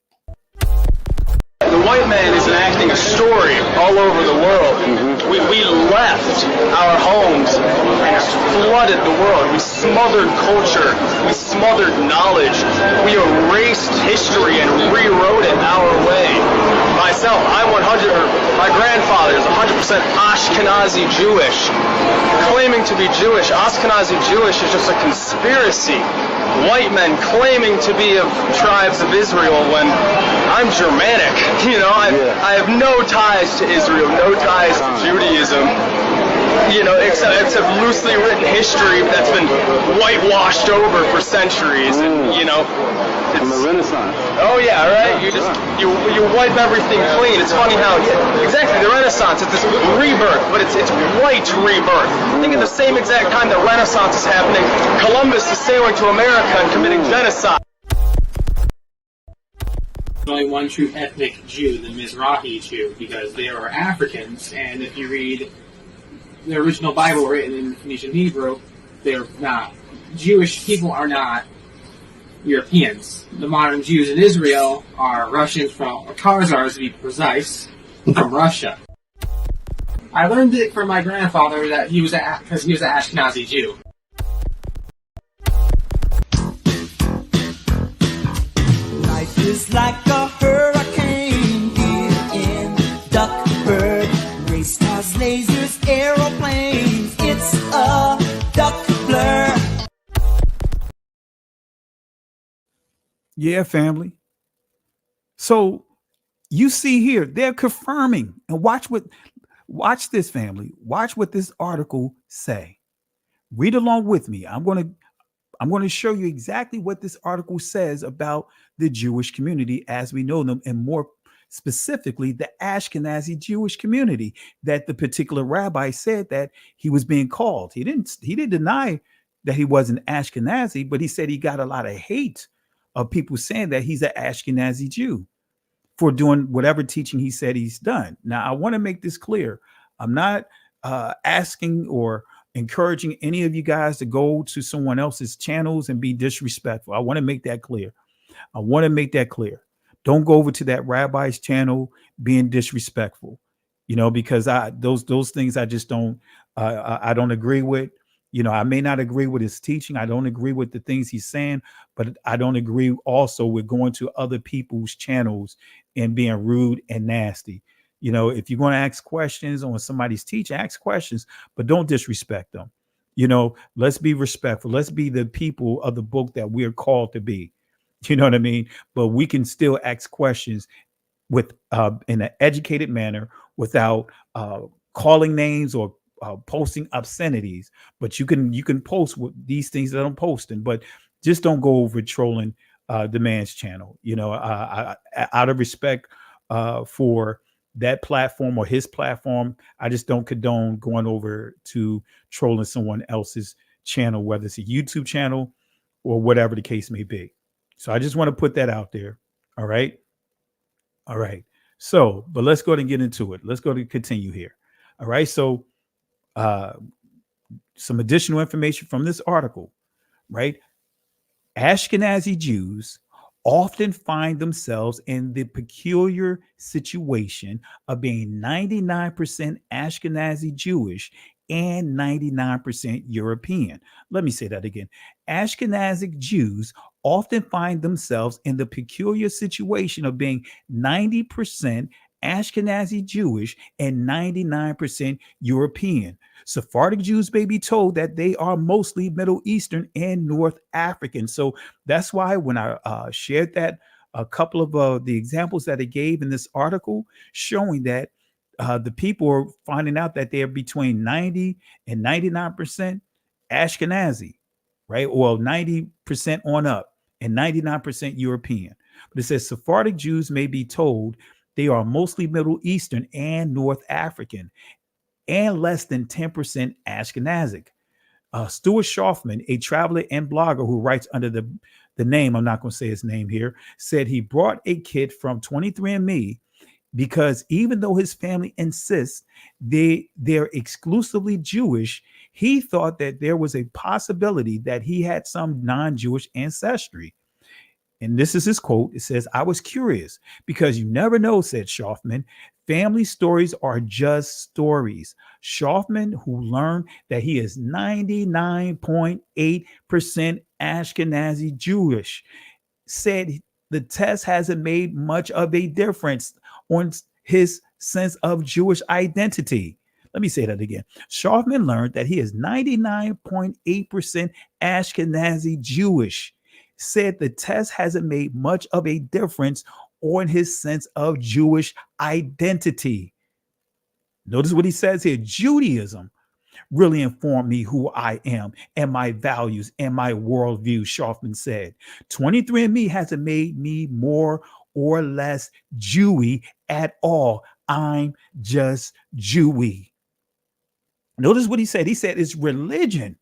The white man is enacting a story all over the world. We left our homes and flooded the world. We smothered culture. We smothered knowledge. We erased history and rewrote it our way. Myself, my grandfather is 100% Ashkenazi Jewish. Claiming to be Jewish, Ashkenazi Jewish is just a conspiracy. White men claiming to be of tribes of Israel when I'm Germanic. You know, I have no ties to Israel, no ties to Judaism. You know, except loosely written history that's been whitewashed over for centuries, and you know, it's the Renaissance. Oh yeah, right. You wipe everything clean. It's funny how exactly the Renaissance. It's this rebirth, but it's white rebirth. I think at the same exact time the Renaissance is happening, Columbus is sailing to America and committing genocide. There's only one true ethnic Jew, the Mizrahi Jew, because they are Africans, and if you read the original Bible written in Phoenician Hebrew, they're not. Jewish people are not Europeans. The modern Jews in Israel are Russians or Khazars to be precise, from Russia. I learned it from my grandfather that he was because he was an Ashkenazi Jew. Life is like a hurricane here in Duckburg. Race cars, lasers, aeroplanes. It's a duck blur. Yeah, family. So you see here, they're confirming, and watch this, family. Watch what this article say. Read along with me. I'm going to show you exactly what this article says about the Jewish community as we know them, and more specifically the Ashkenazi Jewish community that the particular rabbi said that he was being called. He didn't deny that he wasn't Ashkenazi, but he said he got a lot of hate of people saying that he's an Ashkenazi Jew for doing whatever teaching he said he's done. Now, I want to make this clear. I'm not asking or encouraging any of you guys to go to someone else's channels and be disrespectful. I want to make that clear. Don't go over to that rabbi's channel being disrespectful. because those things I just don't I don't agree with. I may not agree with his teaching. I don't agree with the things he's saying, but I don't agree also with going to other people's channels and being rude and nasty. If you're going to ask questions on somebody's teaching, ask questions, but don't disrespect them. Let's be respectful. Let's be the people of the book that we're called to be. You know what I mean? But we can still ask questions with in an educated manner without calling names or posting obscenities. But you can post with these things that I'm posting, but just don't go over trolling the man's channel. Out of respect for that platform or his platform, I just don't condone going over to trolling someone else's channel, whether it's a YouTube channel or whatever the case may be. So I just want to put that out there. All right. All right. So, but let's go ahead and get into it. Let's go to continue here. All right. So, some additional information from this article, right? Ashkenazi Jews often find themselves in the peculiar situation of being 99% Ashkenazi Jewish and 99% European. Let me say that again. Ashkenazi Jews often find themselves in the peculiar situation of being 90% Ashkenazi Jewish and 99% European. Sephardic Jews may be told that they are mostly Middle Eastern and North African. So that's why when I shared that, a couple of the examples that it gave in this article showing that the people are finding out that they're between 90 and 99% Ashkenazi, right? Well, 90% on up and 99% European. But it says Sephardic Jews may be told they are mostly Middle Eastern and North African and less than 10% Ashkenazic. Stuart Schaufman, a traveler and blogger who writes under the name, I'm not going to say his name here, said he brought a kid from 23andMe because even though his family insists they're exclusively Jewish, he thought that there was a possibility that he had some non-Jewish ancestry. And this is his quote. It says, "I was curious because you never know," said Schaufman. "Family stories are just stories." Schaufman, who learned that he is 99.8% Ashkenazi Jewish, said the test hasn't made much of a difference on his sense of Jewish identity. Let me say that again. Schaufman learned that he is 99.8% Ashkenazi Jewish, said the test hasn't made much of a difference on his sense of Jewish identity. Notice what he says here. Judaism really informed me who I am and my values and my worldview, Schaufman said. 23andMe hasn't made me more or less Jewy at all. I'm just Jewy. Notice what he said. He said it's religion.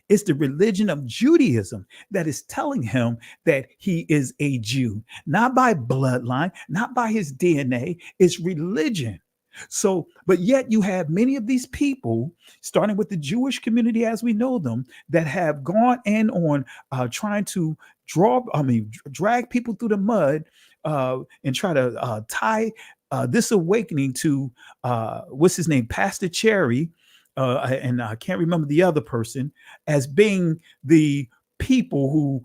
It's the religion of Judaism that is telling him that he is a Jew, not by bloodline, not by his DNA. It's religion. So, but yet you have many of these people, starting with the Jewish community as we know them, that have gone in on trying to drag people through the mud and try to tie this awakening to what's his name, Pastor Cherry, and I can't remember the other person, as being the people who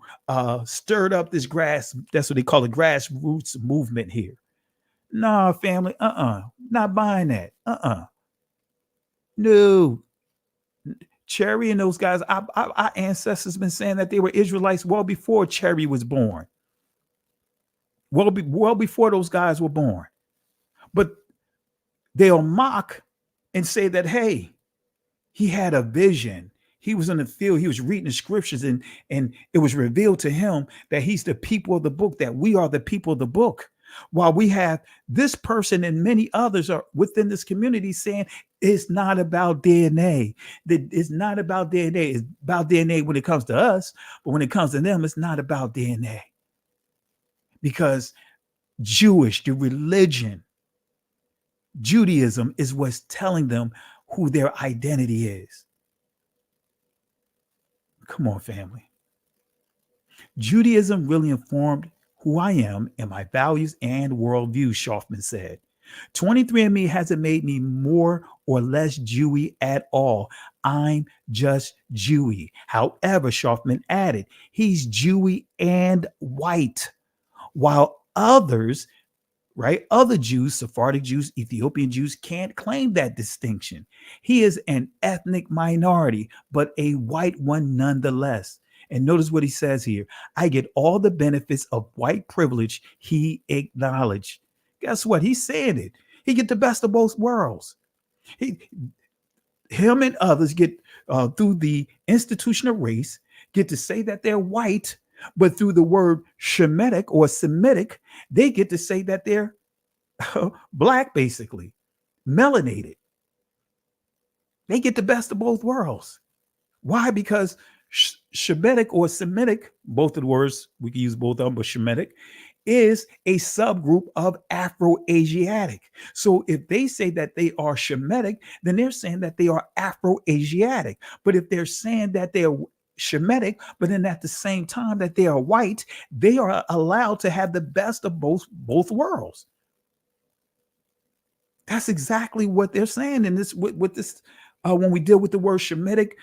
stirred up this that's what they call the grassroots movement here. Nah, family, not buying that. No. Cherry and those guys, our ancestors been saying that they were Israelites well before Cherry was born. Well before those guys were born. But they'll mock and say that, hey, he had a vision. He was in the field. He was reading the scriptures, and it was revealed to him that he's the people of the book, that we are the people of the book. While we have this person and many others are within this community saying it's not about DNA. That it's not about DNA. It's about DNA when it comes to us, but when it comes to them, it's not about DNA. Because Jewish, the religion, Judaism is what's telling them who their identity is. Come on, family. Judaism really informed who I am and my values and worldview, Schaufman said. 23andMe hasn't made me more or less Jewy at all. I'm just Jewy. However, Schaffman added, he's Jewy and white, while others, right, other Jews, Sephardic Jews, Ethiopian Jews, can't claim that distinction. He is an ethnic minority, but a white one nonetheless. And notice what he says here. I get all the benefits of white privilege he acknowledged. Guess what? He's saying it. He get the best of both worlds. Him and others get through the institution of race, get to say that they're white, but through the word Shemitic or Semitic, they get to say that they're black, basically, melanated. They get the best of both worlds. Why? Because Shemitic or Semitic, both of the words, we can use both of them, but Shemitic is a subgroup of Afro-Asiatic. So if they say that they are Shemitic, then they're saying that they are Afro-Asiatic. But if they're saying that they're Shemitic, but then at the same time that they are white, they are allowed to have the best of both worlds. That's exactly what they're saying in this with this. When we deal with the word Shemitic,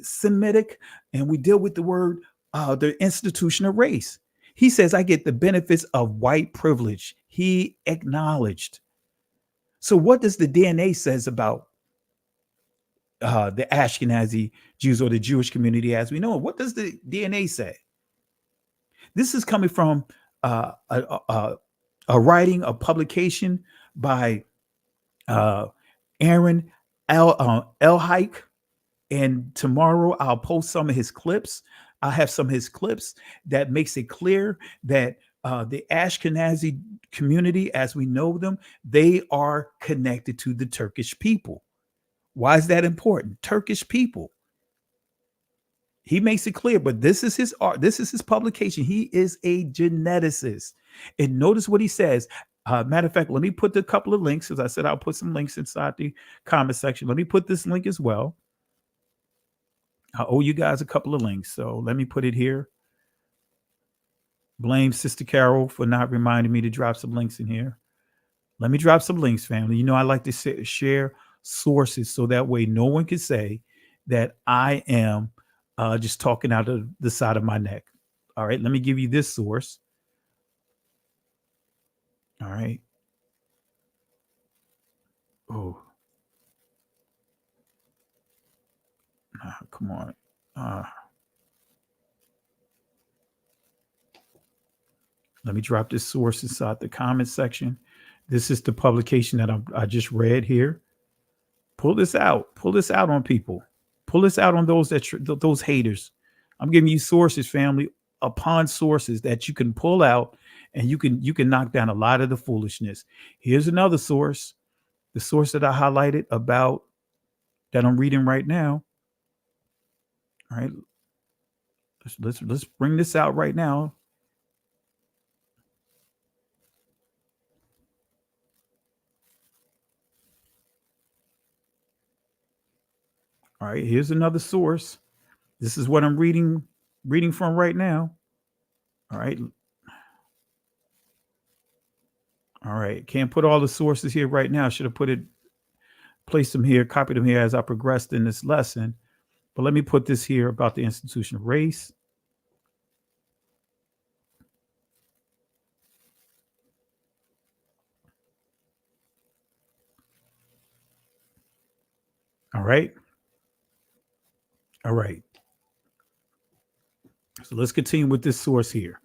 Semitic, and we deal with the word the institution of race, he says, I get the benefits of white privilege. He acknowledged. So what does the DNA says about the Ashkenazi Jews or the Jewish community as we know it? What does the DNA say? This is coming from a writing, a publication by Aaron Elhike, and tomorrow I'll post some of his clips. I have some of his clips that makes it clear that the Ashkenazi community, as we know them, they are connected to the Turkish people. Why is that important? Turkish people. He makes it clear, but this is his art. This is his publication. He is a geneticist. And notice what he says. Matter of fact, let me put a couple of links. As I said, I'll put some links inside the comment section. Let me put this link as well. I owe you guys a couple of links. So let me put it here. Blame Sister Carol for not reminding me to drop some links in here. Let me drop some links, family. You know, I like to share sources so that way no one can say that I am just talking out of the side of my neck. All right, let me give you this source. All right. Oh. Come on. Let me drop this source inside the comment section. This is the publication that I just read here. Pull this out. Pull this out on people. Pull this out on those those haters. I'm giving you sources, family, upon sources that you can pull out, and you can knock down a lot of the foolishness. Here's another source, the source that I highlighted about that I'm reading right now. All right, let's bring this out right now. All right, here's another source. This is what I'm reading from right now. All right. All right. Can't put all the sources here right now. Should have placed them here, copied them here as I progressed in this lesson. But let me put this here about the institution of race. All right. All right. So let's continue with this source here.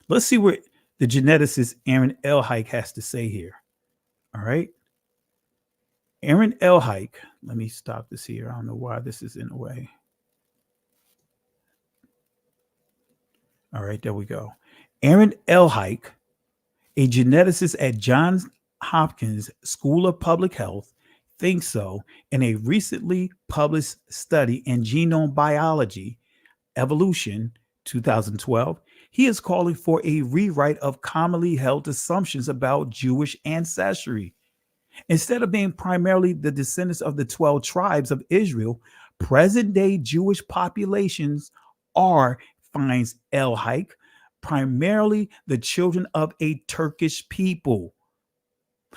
Let's see what the geneticist Aaron Elhike has to say here. All right. Aaron Elhike. Let me stop this here. I don't know why this is in the way. All right, there we go. Aaron Elhike, a geneticist at Johns Hopkins School of Public Health, thinks so in a recently published study in Genome Biology, Evolution, 2012. He is calling for a rewrite of commonly held assumptions about Jewish ancestry. Instead of being primarily the descendants of the 12 tribes of Israel, present-day Jewish populations are, finds Elhike, primarily the children of a Turkish people.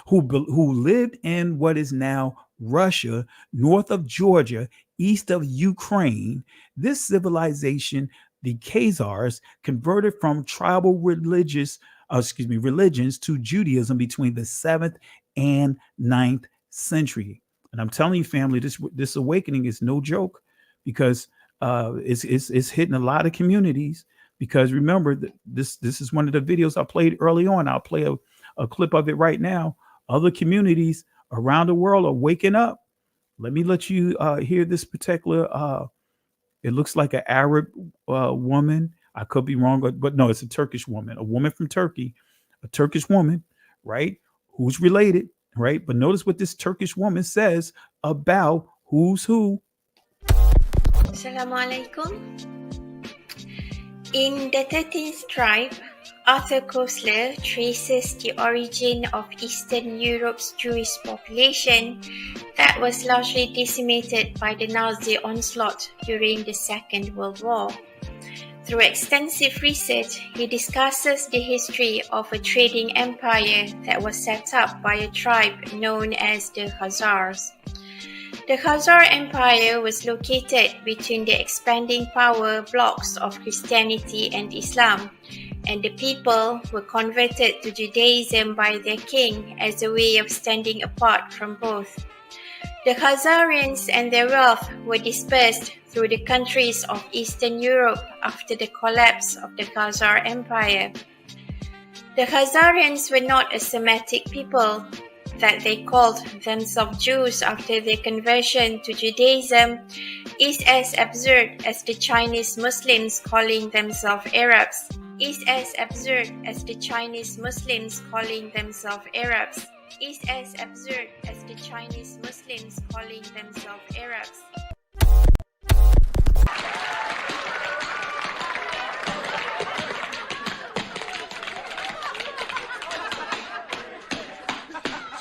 who lived in what is now Russia, north of Georgia, east of Ukraine. This civilization, the Khazars, converted from tribal religions to Judaism between the 7th and 9th century. And I'm telling you, family, this awakening is no joke, because it's hitting a lot of communities. Because remember, this is one of the videos I played early on. I'll play a clip of it right now. Other communities around the world are waking up. Let you hear this particular. It looks like an Arab woman. I could be wrong, but no, it's a Turkish woman, a woman from Turkey, a Turkish woman, right? Who's related, right? But notice what this Turkish woman says about who's who. Assalamu alaikum. In the 13th tribe, Arthur Koestler traces the origin of Eastern Europe's Jewish population that was largely decimated by the Nazi onslaught during the Second World War. Through extensive research, he discusses the history of a trading empire that was set up by a tribe known as the Khazars. The Khazar Empire was located between the expanding power blocks of Christianity and Islam, and the people were converted to Judaism by their king as a way of standing apart from both. The Khazarians and their wealth were dispersed through the countries of Eastern Europe after the collapse of the Khazar Empire. The Khazarians were not a Semitic people, that they called themselves Jews after their conversion to Judaism is as absurd as the Chinese Muslims calling themselves Arabs. Is as absurd as the Chinese Muslims calling themselves Arabs. Is as absurd as the Chinese Muslims calling themselves Arabs.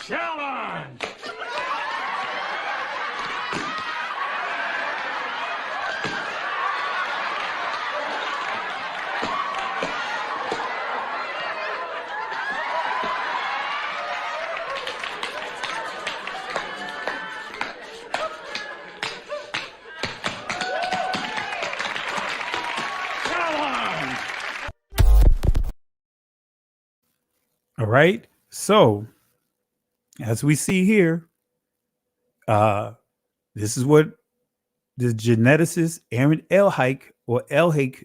Challenge! All right. So, as we see here, this is what the geneticist Aaron Elhaik,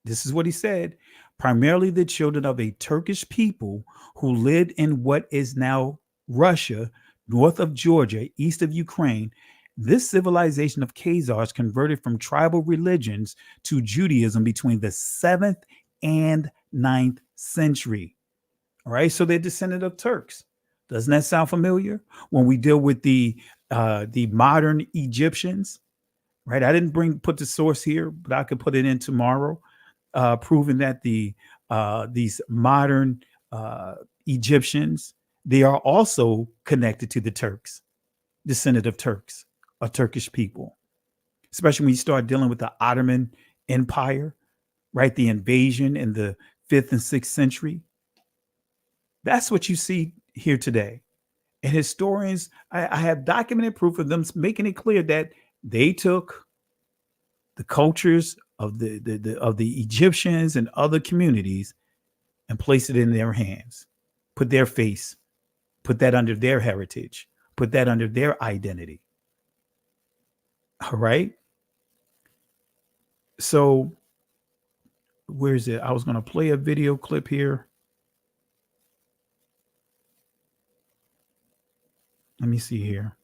this is what he said. Primarily the children of a Turkish people who lived in what is now Russia, north of Georgia, east of Ukraine. This civilization of Khazars converted from tribal religions to Judaism between the 7th and 9th century. All right, so they're descendant of Turks. Doesn't that sound familiar? When we deal with the modern Egyptians, right? I didn't put the source here, but I could put it in tomorrow, proving that these modern Egyptians, they are also connected to the Turks, descendant of Turks, a Turkish people. Especially when you start dealing with the Ottoman Empire, right? The invasion in the 5th and 6th century. That's what you see here today. And historians, I have documented proof of them making it clear that they took the cultures of the Egyptians and other communities and placed it in their hands, put their face, put that under their heritage, put that under their identity. All right. So where is it? I was going to play a video clip here. Let me see here.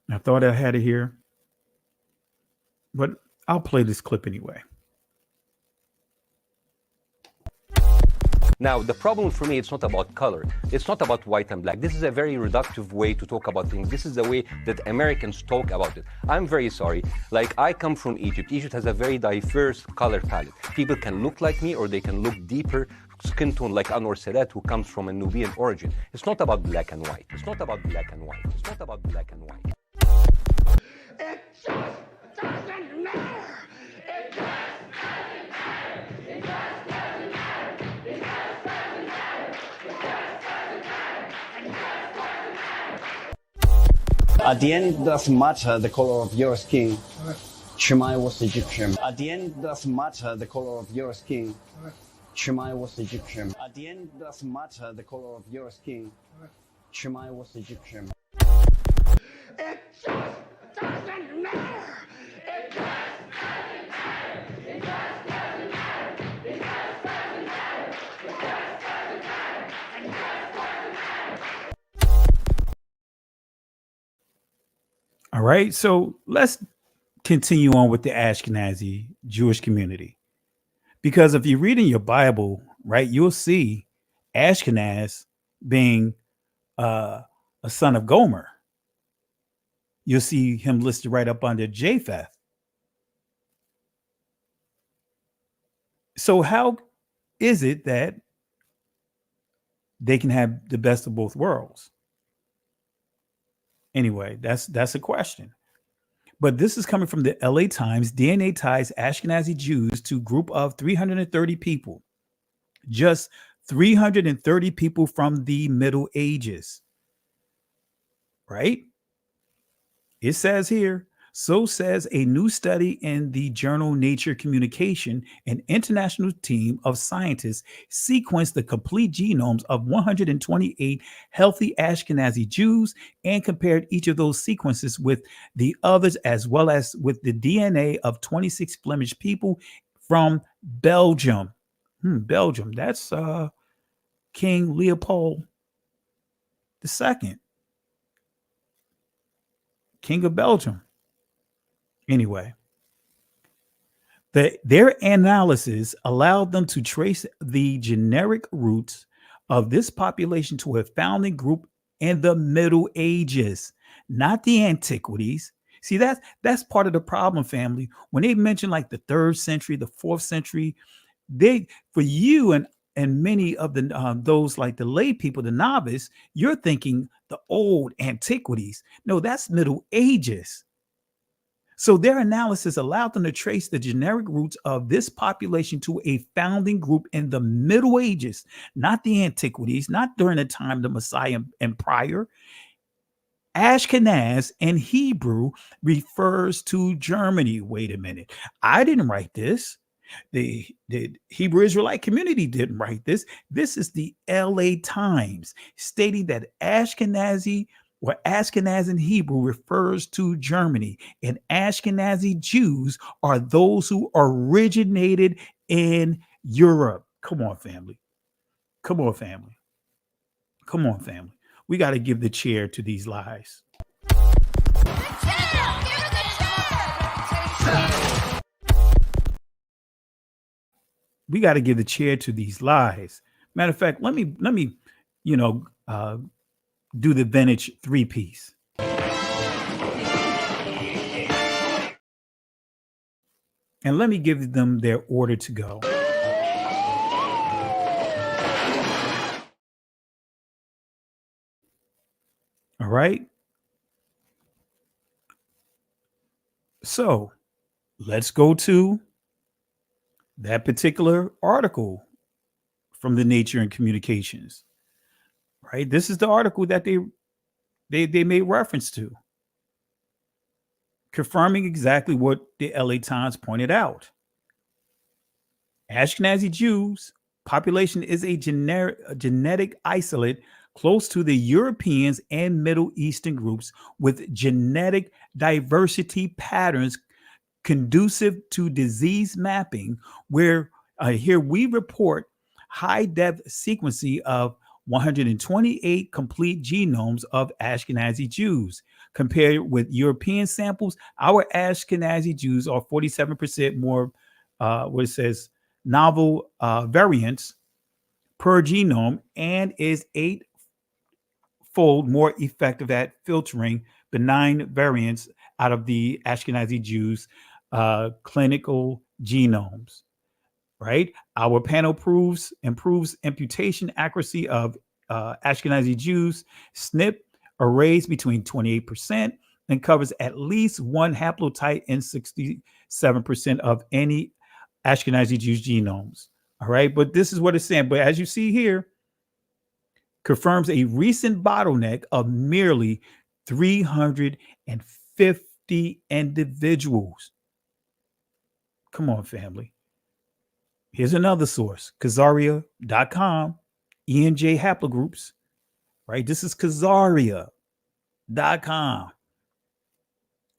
I thought I had it here, but I'll play this clip anyway. Now, the problem for me, it's not about color. It's not about white and black. This is a very reductive way to talk about things. This is the way that Americans talk about it. I'm very sorry. Like, I come from Egypt. Egypt has a very diverse color palette. People can look like me or they can look deeper skin tone like Anwar Sadat, who comes from a Nubian origin. It's not about black and white. It's not about black and white. It's not about black and white. It just doesn't matter. It just doesn't matter. It just doesn't matter. It just doesn't matter. At the end, it doesn't matter the color of your skin. Shemai was Egyptian. At the end, it doesn't matter the color of your skin. Shemai was Egyptian. At the end, it doesn't matter the color of your skin. Shemai was Egyptian. It just doesn't matter. It just doesn't matter. It just doesn't matter. It just doesn't matter. It just doesn't matter. It just doesn't matter. All right, so let's continue on with the Ashkenazi Jewish community. Because if you read in your Bible, right, you'll see Ashkenaz being a son of Gomer. You'll see him listed right up under Japheth. So how is it that they can have the best of both worlds? Anyway, that's a question. But this is coming from the LA Times. DNA ties Ashkenazi Jews to group of 330 people. Just 330 people from the Middle Ages. Right? It says here, so says a new study in the journal Nature Communication. An international team of scientists sequenced the complete genomes of 128 healthy Ashkenazi Jews and compared each of those sequences with the others, as well as with the DNA of 26 Flemish people from Belgium. Belgium, that's King Leopold II, King of Belgium. Anyway, their analysis allowed them to trace the generic roots of this population to a founding group in the Middle Ages, not the antiquities. See, that's part of the problem, family. When they mention like the 3rd century, the 4th century, for you and many of the those like the lay people, the novice, you're thinking the old antiquities. No, that's Middle Ages. So their analysis allowed them to trace the generic roots of this population to a founding group in the Middle Ages, not the antiquities, not during the time of the Messiah and prior. Ashkenaz in Hebrew refers to Germany. Wait a minute. I didn't write this. The Hebrew Israelite community didn't write this. This is the LA Times stating that Ashkenazi or Ashkenaz in Hebrew refers to Germany, and Ashkenazi Jews are those who originated in Europe. Come on, family. Come on, family. Come on, family. We got to give the chair to these lies. We got to give the chair to these lies. Matter of fact, let me do the vintage 3-piece. And let me give them their order to go. All right. So let's go to that particular article from the Nature and Communications. Right. This is the article that they made reference to, confirming exactly what the LA Times pointed out. Ashkenazi Jews population is a genetic isolate close to the Europeans and Middle Eastern groups with genetic diversity patterns conducive to disease mapping, where here we report high-depth sequencing of 128 complete genomes of Ashkenazi Jews. Compared with European samples, our Ashkenazi Jews are 47% more, what it says, novel variants per genome, and is 8-fold more effective at filtering benign variants out of the Ashkenazi Jews' clinical genomes. Right? Our panel improves imputation accuracy of Ashkenazi Jews' SNP arrays between 28% and covers at least one haplotype in 67% of any Ashkenazi Jews' genomes. All right, but this is what it's saying. But as you see here, confirms a recent bottleneck of merely 350 individuals. Come on, family. Here's another source, Khazaria.com, ENJ haplogroups, right? This is Khazaria.com.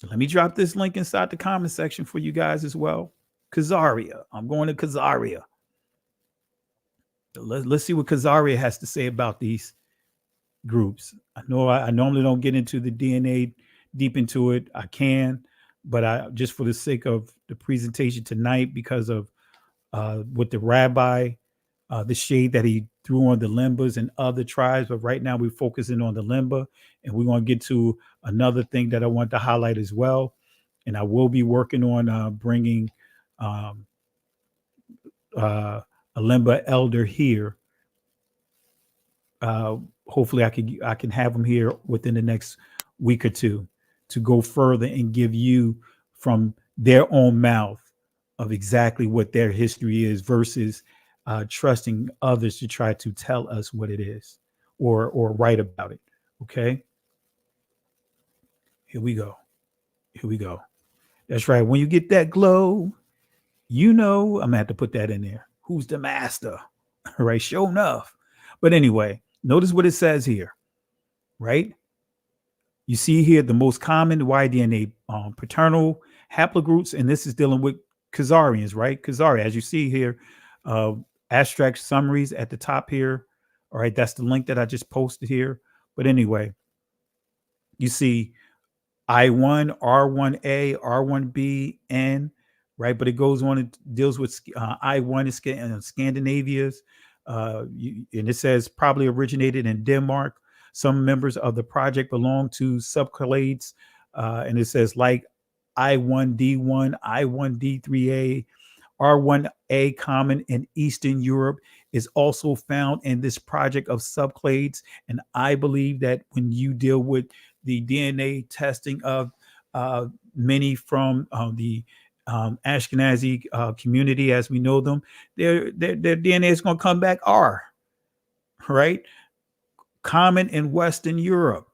Let me drop this link inside the comment section for you guys as well. Khazaria. I'm going to Khazaria. Let's see what Khazaria has to say about these groups. I know I normally don't get into the DNA deep into it. I can, but I just for the sake of the presentation tonight, because of with the rabbi, the shade that he threw on the Lembas and other tribes. But right now we're focusing on the Lemba, and we're going to get to another thing that I want to highlight as well. And I will be working on bringing a Lemba elder here. Hopefully I can have them here within the next week or two to go further and give you from their own mouth of exactly what their history is versus trusting others to try to tell us what it is or write about it. Okay. Here we go. Here we go. That's right. When you get that glow, you know, I'm gonna have to put that in there. Who's the master? All right. Sure enough. But anyway, notice what it says here, right? You see here the most common Y-DNA paternal haplogroups, and this is dealing with Khazarians, right? Khazaria, as you see here, abstract summaries at the top here. All right, that's the link that I just posted here. But anyway, you see I1, R1A, R1B, N, right? But it goes on and deals with I1 is Scandinavia's, and it says probably originated in Denmark. Some members of the project belong to subclades, and it says like I1D1, I1D3A, R1A common in Eastern Europe is also found in this project of subclades. And I believe that when you deal with the DNA testing of many from the Ashkenazi community as we know them, their DNA is going to come back R, right? Common in Western Europe.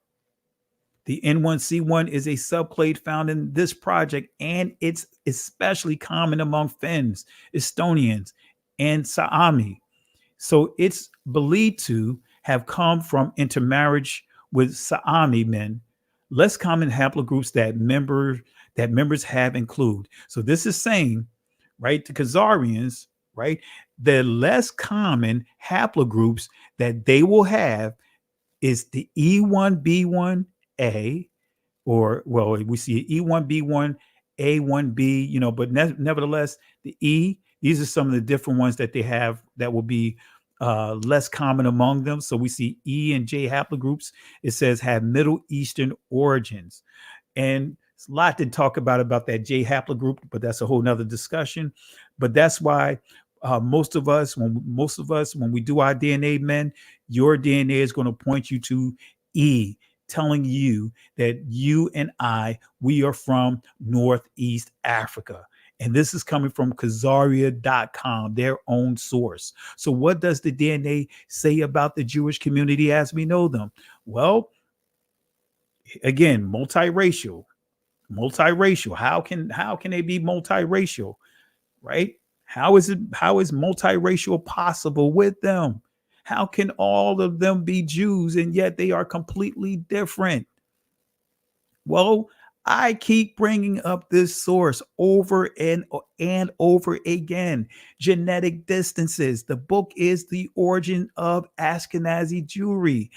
The N1C1 is a subclade found in this project, and it's especially common among Finns, Estonians, and Saami. So it's believed to have come from intermarriage with Saami men. Less common haplogroups that members have include. So this is saying, right, the Khazarians, right, the less common haplogroups that they will have is the E1B1A, or well, we see E1B1, A1B, you know, but nevertheless, the E, these are some of the different ones that they have that will be less common among them. So we see E and J haplogroups, it says have Middle Eastern origins. And it's a lot to talk about that J haplogroup, but that's a whole nother discussion. But that's why most of us, when we do our DNA, men, your DNA is going to point you to E, telling you that you and we are from Northeast Africa. And this is coming from Khazaria.com, their own source. So what does the DNA say about the Jewish community as we know them? Well, again, multiracial. How can they be multiracial, right? How is multiracial possible with them? How can all of them be Jews and yet they are completely different? Well, I keep bringing up this source over and over again. Genetic Distances. The book is The Origin of Ashkenazi Jewry.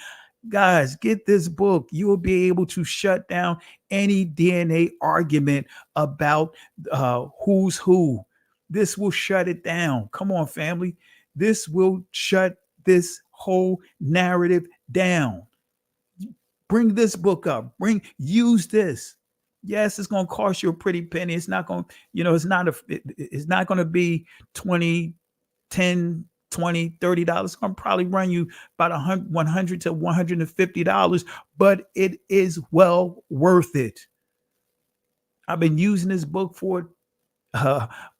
Guys, get this book. You will be able to shut down any DNA argument about who's who. This will shut it down. Come on, family. This will shut this whole narrative down. Bring this book up. Use this. Yes, it's going to cost you a pretty penny. It's not going, it's not going to be 20, 10, 20, $30. It's going to probably run you about $100 to $150, but it is well worth it. I've been using this book for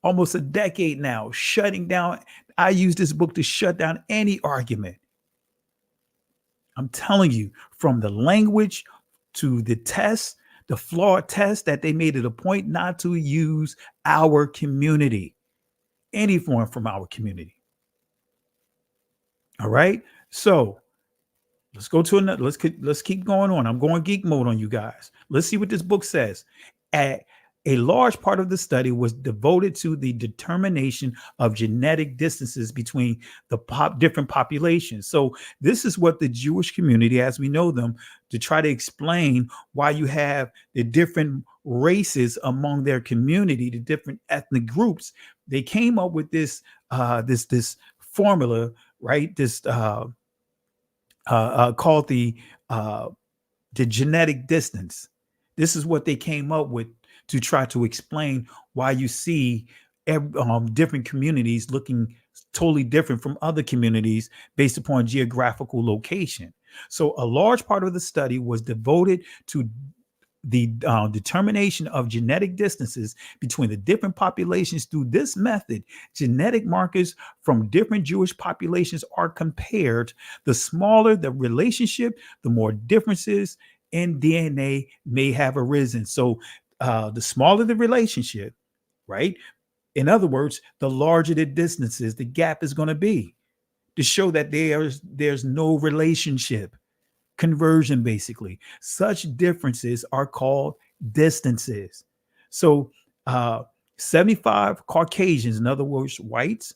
almost a decade now, shutting down. I use this book to shut down any argument. I'm telling you, from the language to the test, the flawed test that they made it a point not to use our community, any form from our community. All right. So let's go to another. Let's keep going on. I'm going geek mode on you guys. Let's see what this book says. A large part of the study was devoted to the determination of genetic distances between the different populations. So this is what the Jewish community, as we know them, to try to explain why you have the different races among their community, the different ethnic groups. They came up with this this formula, right? This called the genetic distance. This is what they came up with to try to explain why you see different communities looking totally different from other communities based upon geographical location. So a large part of the study was devoted to the determination of genetic distances between the different populations. Through this method, genetic markers from different Jewish populations are compared. The smaller the relationship, the more differences in DNA may have arisen. So the smaller the relationship, right? In other words, the larger the distances, the gap is going to be, to show that there's no relationship. Conversion, basically. Such differences are called distances. So 75 Caucasians, in other words, whites,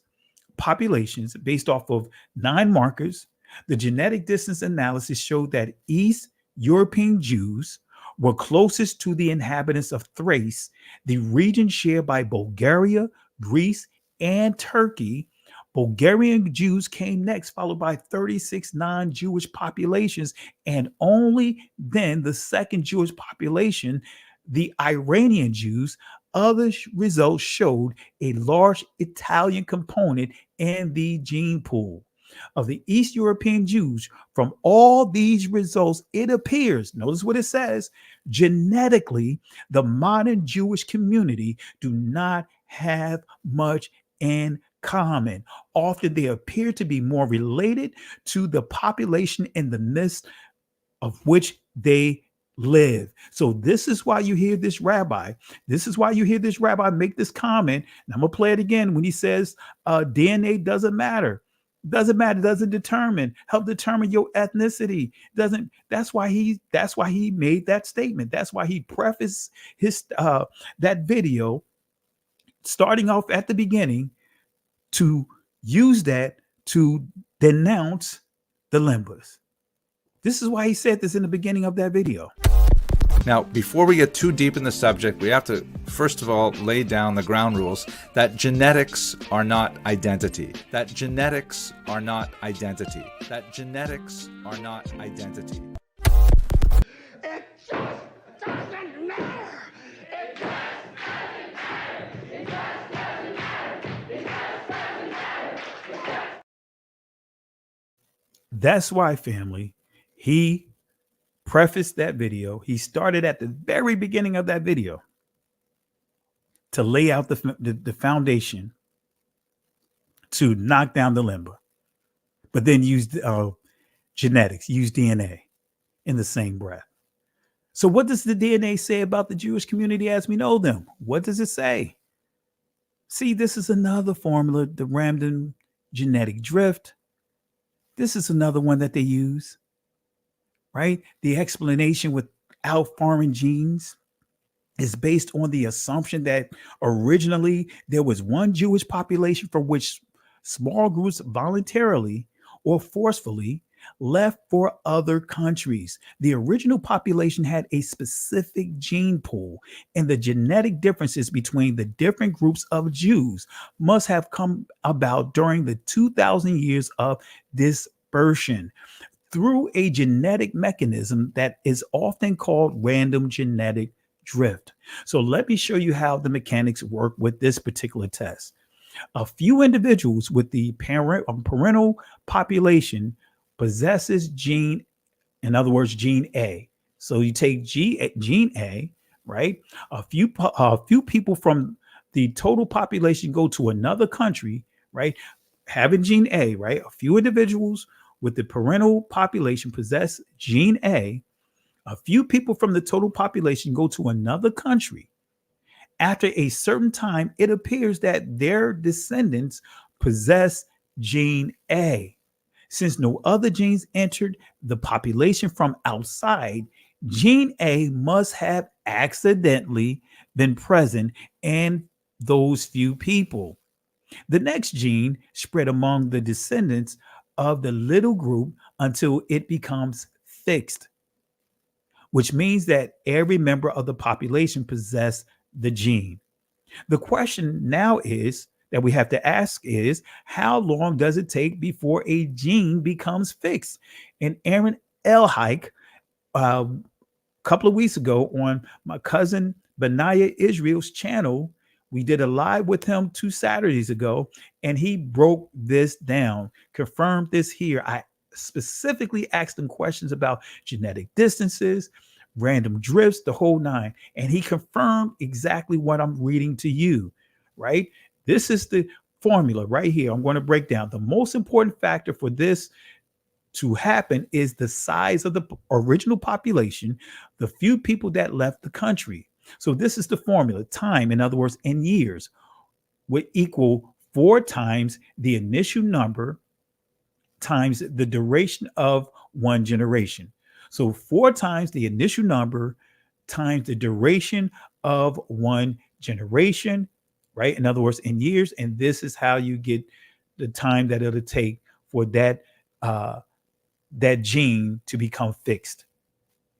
populations based off of 9 markers. The genetic distance analysis showed that East European Jews were closest to the inhabitants of Thrace, the region shared by Bulgaria, Greece, and Turkey. Bulgarian Jews came next, followed by 36 non-Jewish populations, and only then the second Jewish population, the Iranian Jews. Other results showed a large Italian component in the gene pool of the East European Jews. From all these results, it appears, notice what it says, genetically, the modern Jewish community do not have much in common. Often they appear to be more related to the population in the midst of which they live. So this is why you hear this rabbi. This is why you hear this rabbi make this comment. And I'm gonna play it again when he says DNA doesn't matter. Doesn't matter, doesn't help determine your ethnicity. Doesn't, that's why he made that statement. That's why he prefaced his that video, starting off at the beginning, to use that to denounce the Lembas. This is why he said this in the beginning of that video. Now, before we get too deep in the subject, we have to, first of all, lay down the ground rules that genetics are not identity. That genetics are not identity. That genetics are not identity. It just doesn't matter. It just doesn't matter. It just doesn't matter. It just doesn't matter. That's why, family, he prefaced that video. He started at the very beginning of that video to lay out the foundation to knock down the Lemba, but then used genetics, used DNA in the same breath. So what does the DNA say about the Jewish community as we know them? What does it say? See, this is another formula, the random genetic drift. This is another one that they use, right? The explanation without foreign genes is based on the assumption that originally there was one Jewish population for which small groups voluntarily or forcefully left for other countries. The original population had a specific gene pool, and the genetic differences between the different groups of Jews must have come about during the 2,000 years of dispersion through a genetic mechanism that is often called random genetic drift. So let me show you how the mechanics work with this particular test. A few individuals with the parental population possesses gene, in other words, gene A. So you take gene A, right? A few people from the total population go to another country, right? Having gene A, right? A few individuals with the parental population possess gene A. A few people from the total population go to another country. After a certain time, it appears that their descendants possess gene A. Since no other genes entered the population from outside, gene A must have accidentally been present in those few people. The next gene spread among the descendants of the little group until it becomes fixed, which means that every member of the population possesses the gene. The question now is that we have to ask is, how long does it take before a gene becomes fixed? And Aaron Elhike, a couple of weeks ago on my cousin Benaiah Israel's channel, we did a live with him 2 Saturdays ago, and he broke this down, confirmed this here. I specifically asked him questions about genetic distances, random drifts, the whole 9. And he confirmed exactly what I'm reading to you, right? This is the formula right here. I'm going to break down. The most important factor for this to happen is the size of the original population, the few people that left the country. So this is the formula. Time, in other words, in years, would equal 4 times the initial number times the duration of 1 generation. So 4 times the initial number times the duration of 1 generation, right? In other words, in years. And this is how you get the time that it'll take for that gene to become fixed.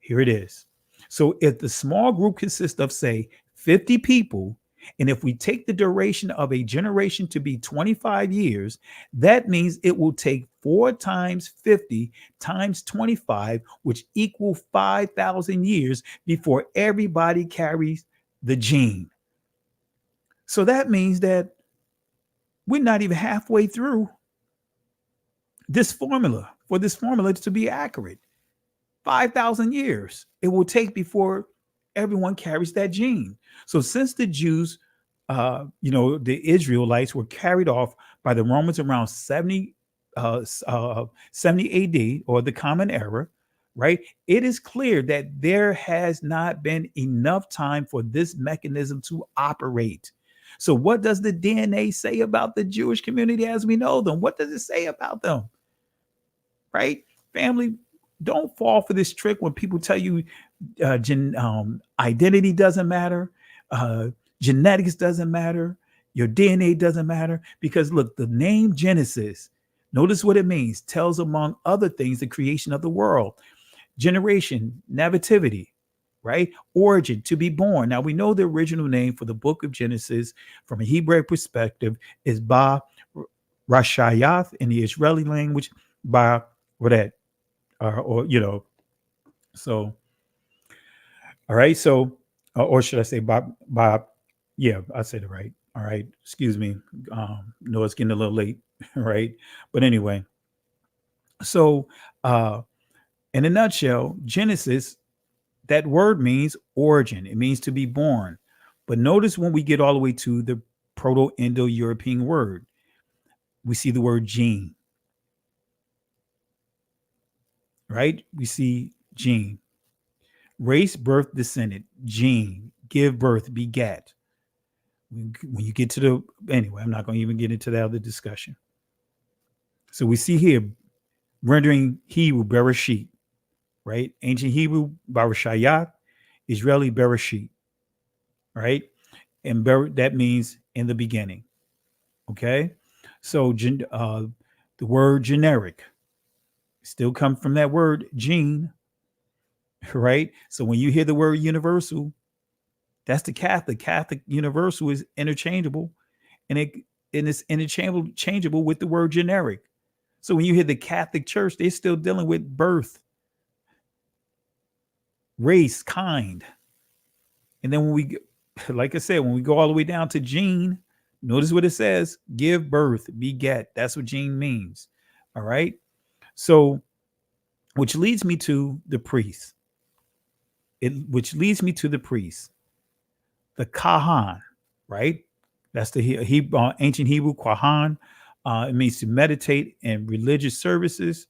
Here it is. So if the small group consists of, say, 50 people, and if we take the duration of a generation to be 25 years, that means it will take 4 times 50 times 25, which equal 5,000 years before everybody carries the gene. So that means that we're not even halfway through this formula, for this formula to be accurate. 5,000 years it will take before everyone carries that gene. So since the Jews, the Israelites were carried off by the Romans around 70 AD, or the Common Era, right? It is clear that there has not been enough time for this mechanism to operate. So what does the DNA say about the Jewish community as we know them? What does it say about them? Right? Family, don't fall for this trick when people tell you identity doesn't matter, genetics doesn't matter, your DNA doesn't matter. Because look, the name Genesis, notice what it means, tells among other things the creation of the world, generation, nativity, right? Origin, to be born. Now we know the original name for the book of Genesis from a Hebrew perspective is Ba Rashayath, in the Israeli language, Ba Rodet. So, all right. So, or should I say Bob? Yeah, I said it right. All right. Excuse me. No, it's getting a little late. Right. But anyway, so in a nutshell, Genesis, that word means origin. It means to be born. But notice when we get all the way to the Proto-Indo-European word, we see the word gene. Right? We see gene. Race, birth, descendant, gene, give birth, begat. When you get to anyway, I'm not going to even get into that other discussion. So we see here, rendering Hebrew, Bereshit, right? Ancient Hebrew, Barashayat, Israeli, Bereshit, right? And that means in the beginning, okay? So the word generic still comes from that word gene, right? So when you hear the word universal, that's the Catholic. Catholic universal is interchangeable, and it's interchangeable with the word generic. So when you hear the Catholic Church, they're still dealing with birth, race, kind. And then when we, like I said, when we go all the way down to gene, notice what it says: give birth, beget. That's what gene means. All right. So, which leads me to the priest. Which leads me to the priest, the Kahan, right? That's the ancient Hebrew Kahan. It means to meditate in religious services,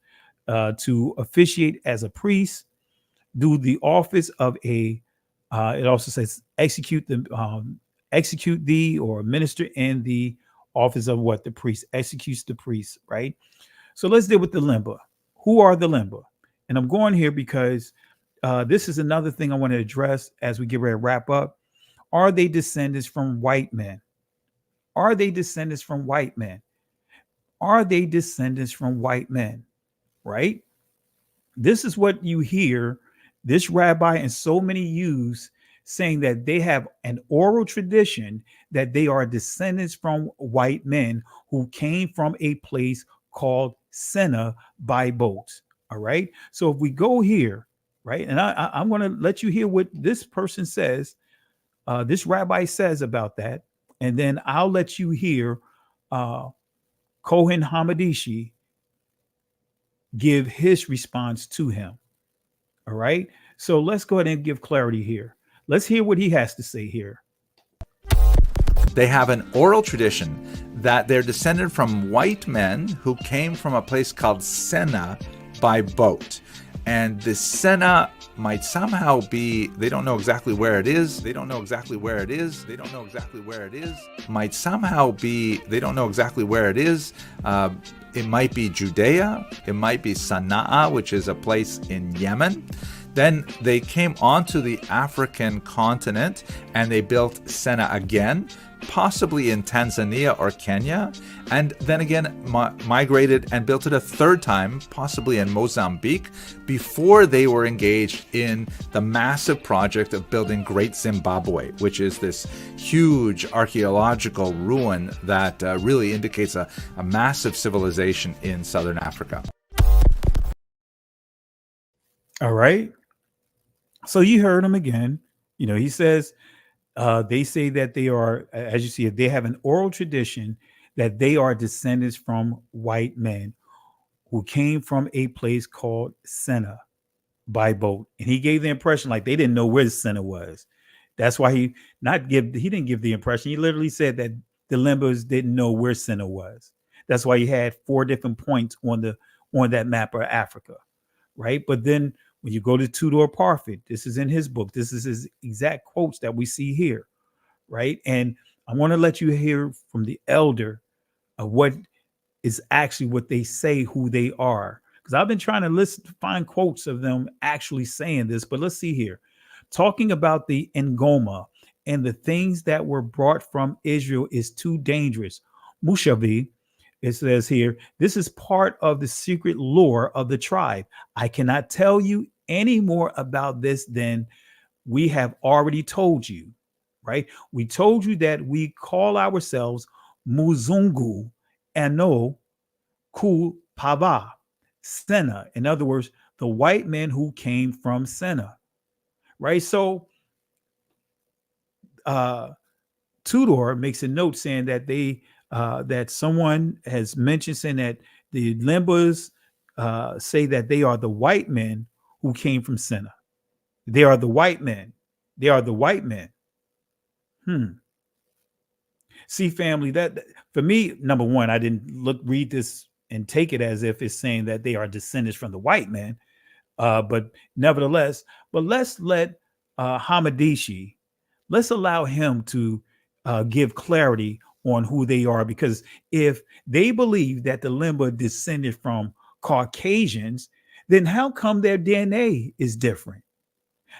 to officiate as a priest, do the office of a. It also says execute thee or minister in the office of what? The priest executes the priest, right? So let's deal with the Lemba. Who are the Lemba? And I'm going here because this is another thing I want to address as we get ready to wrap up. Are they descendants from white men? Are they descendants from white men? Are they descendants from white men? Right? This is what you hear this rabbi and so many use, saying that they have an oral tradition that they are descendants from white men who came from a place called Senna by boat. All right. So if we go here, right, and I'm going to let you hear what this person says, this rabbi says about that, and then I'll let you hear Kohen Hamadishi give his response to him. All right. So let's go ahead and give clarity here. Let's hear what he has to say here. They have an oral tradition that they're descended from white men who came from a place called Senna by boat. And the Senna might somehow be, they don't know exactly where it is. They don't know exactly where it is. They don't know exactly where it is. Might somehow be, they don't know exactly where it is. It might be Judea. It might be Sana'a, which is a place in Yemen. Then they came onto the African continent and they built Senna again, possibly in Tanzania or Kenya, and then again migrated and built it a third time, possibly in Mozambique, before they were engaged in the massive project of building Great Zimbabwe, which is this huge archaeological ruin that really indicates a massive civilization in southern Africa. All right. So you heard him again. You know, he says, they say that they are, as you see, they have an oral tradition that they are descendants from white men who came from a place called Senna by boat. And he gave the impression like they didn't know where Senna was. That's why he didn't give the impression. He literally said that the Lembas didn't know where Senna was. That's why he had 4 different points on that map of Africa, right? But then when you go to Tudor Parfit, this is in his book. This is his exact quotes that we see here, right? And I want to let you hear from the elder of what is actually what they say, who they are. Because I've been trying to find quotes of them actually saying this, but let's see here. Talking about the Ngoma and the things that were brought from Israel is too dangerous. Mushavi, it says here, this is part of the secret lore of the tribe. I cannot tell you any more about this than we have already told you, right? We told you that we call ourselves Muzungu Ano Ku Pava Senna. In other words, the white men who came from Senna, right? So Tudor makes a note saying that that someone has mentioned saying that the Lembas say that they are the white men who came from Senna. They are the white men. They are the white men. See, family, that for me, number one, I didn't read this and take it as if it's saying that they are descendants from the white man. But nevertheless, let's let Hamadishi, let's allow him to give clarity on who they are, because if they believe that the Lemba descended from Caucasians, then how come their DNA is different?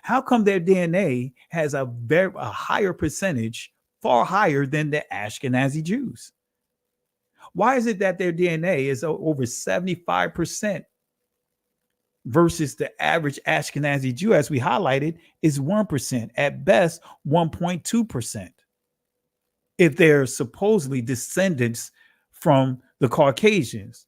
How come their DNA has a higher percentage, far higher than the Ashkenazi Jews? Why is it that their DNA is over 75% versus the average Ashkenazi Jew, as we highlighted, is 1%, at best 1.2%? If they're supposedly descendants from the Caucasians.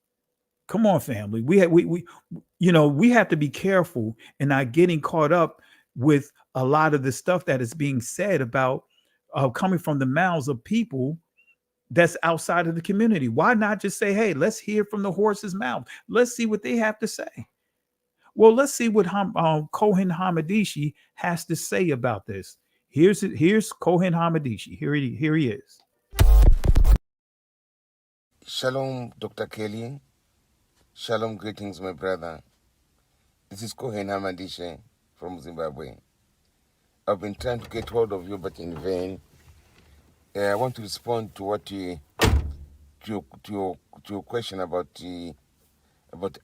Come on, family. We have to be careful and not getting caught up with a lot of the stuff that is being said about coming from the mouths of people that's outside of the community. Why not just say, hey, let's hear from the horse's mouth. Let's see what they have to say. Well, let's see what Kohen Hamadishi has to say about this. Here's Kohen Hamadishi. Here he is. Shalom, Dr. Kelly. Shalom, greetings, my brother. This is Kohen Hamadishi. from Zimbabwe. I've been trying to get hold of you, but in vain. I want to respond to what to your question about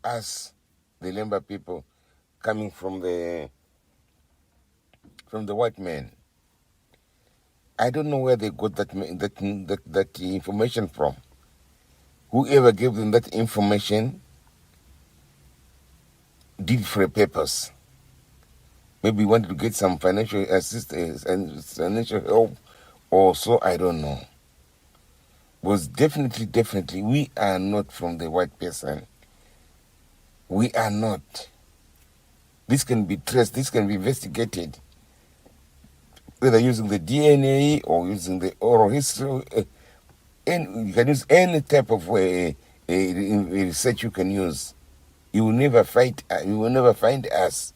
us, the Lemba people, coming from the white man. I don't know where they got that information from. Whoever gave them that information did for a purpose. Maybe wanted to get some financial assistance and financial help, or so, I don't know. Was definitely, we are not from the white person. We are not. This can be traced, this can be investigated, whether using the DNA or using the oral history. And you can use any type of research you can use. You will never find us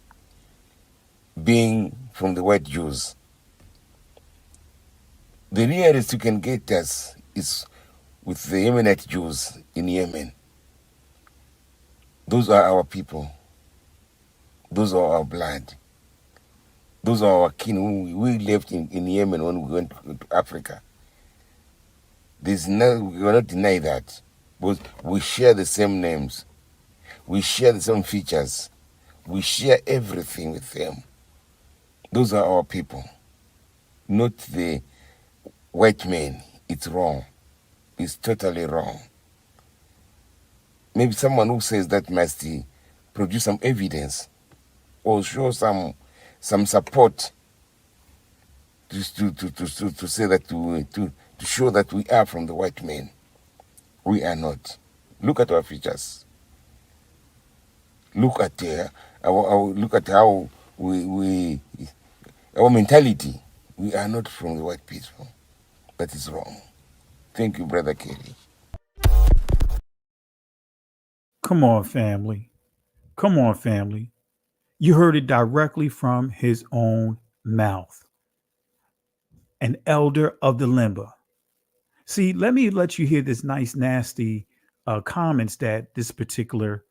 being from the white Jews. The nearest you can get us is with the Yemenite Jews in Yemen. Those are our people. Those are our blood. Those are our kin who we left in Yemen when we went to Africa. We will not deny that. But we share the same names. We share the same features. We share everything with them. Those are our people. Not the white men. It's wrong. It's totally wrong. Maybe someone who says that must produce some evidence or show some support to say that to show that we are from the white men. We are not. Look at our features. Look at how we our mentality. We are not from the white people. That is wrong. Thank you, Brother Kelly. Come on, family. Come on, family. You heard it directly from his own mouth. An elder of the Lemba. See, let you hear this nice, nasty comments that this particular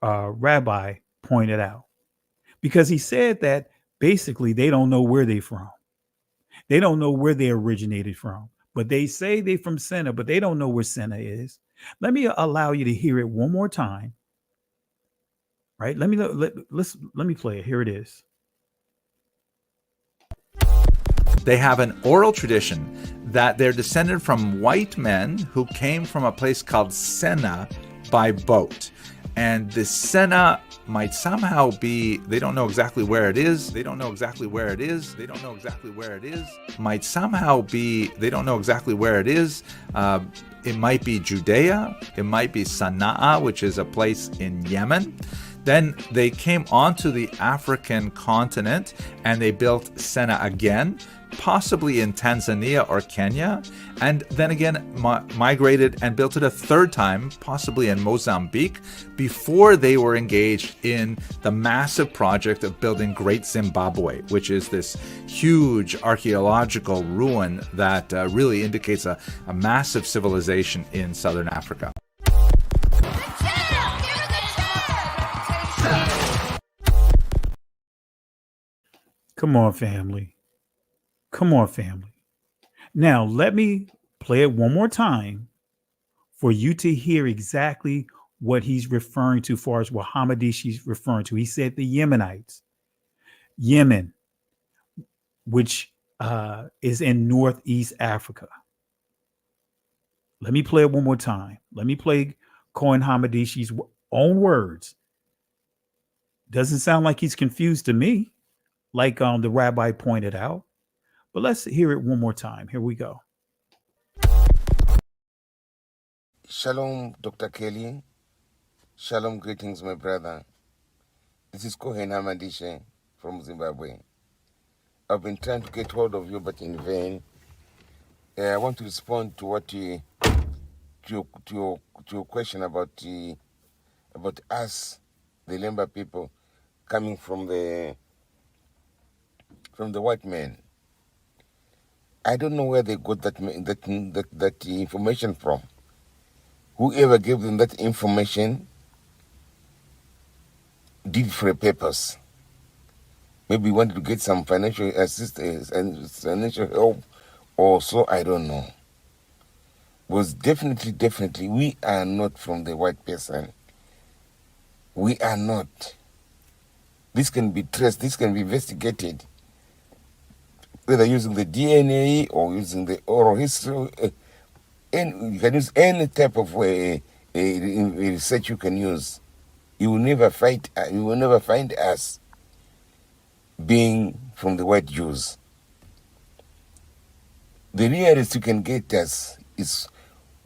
rabbi pointed out. Because he said that basically they don't know where they're from. They don't know where they originated from. But they say they're from Senna, but they don't know where Senna is. Let me allow you to hear it one more time. Right? Let me play it. Here it is. They have an oral tradition that they're descended from white men who came from a place called Senna by boat. And the Senna might somehow be, they don't know exactly where it is. They don't know exactly where it is. They don't know exactly where it is. Might somehow be, they don't know exactly where it is. It might be Judea. It might be Sana'a, which is a place in Yemen. Then they came onto the African continent and they built Senna again, possibly in Tanzania or Kenya, and then again migrated and built it a third time, possibly in Mozambique, before they were engaged in the massive project of building Great Zimbabwe, which is this huge archaeological ruin that really indicates a massive civilization in southern Africa. Come on, family. Come on, family. Now, let me play it one more time for you to hear exactly what he's referring to as far as what Hamadishi's referring to. He said the Yemenites. Yemen, which is in Northeast Africa. Let me play it one more time. Let me play Cohen Hamadishi's own words. Doesn't sound like he's confused to me, like the rabbi pointed out. But let's hear it one more time. Here we go. Shalom, Dr. Kelly. Shalom, greetings, my brother. This is Cohen Hamadishe from Zimbabwe. I've been trying to get hold of you, but in vain. I want to respond to what to your question about us, the Lemba people, coming from the white man. I don't know where they got that information from. Whoever gave them that information did for a purpose. maybe wanted to get some financial assistance and financial help or so, I don't know. Was definitely, we are not from the white person. We are not. This can be traced, this can be investigated, whether using the DNA or using the oral history. And you can use any type of research you can use. You will never find us being from the white Jews. The nearest you can get us is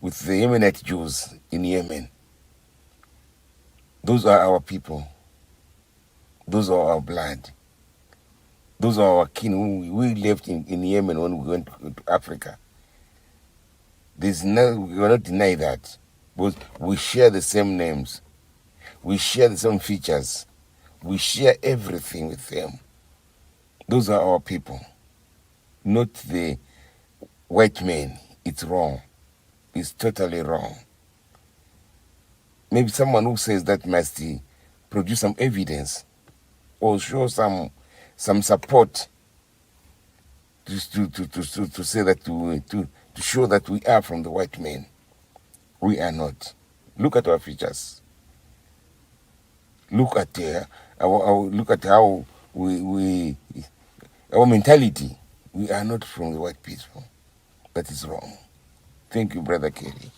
with the Yemenite Jews in Yemen. Those are our people. Those are our blood. Those are our kin who we left in Yemen when we went to Africa. We will not deny that. But we share the same names. We share the same features. We share everything with them. Those are our people. Not the white men. It's wrong. It's totally wrong. Maybe someone who says that must produce some evidence or show some support to say that to show that we are from the white men. We are not. Look at our features. Look at how we our mentality. We are not from the white people. That is wrong. Thank you, Brother Kelly.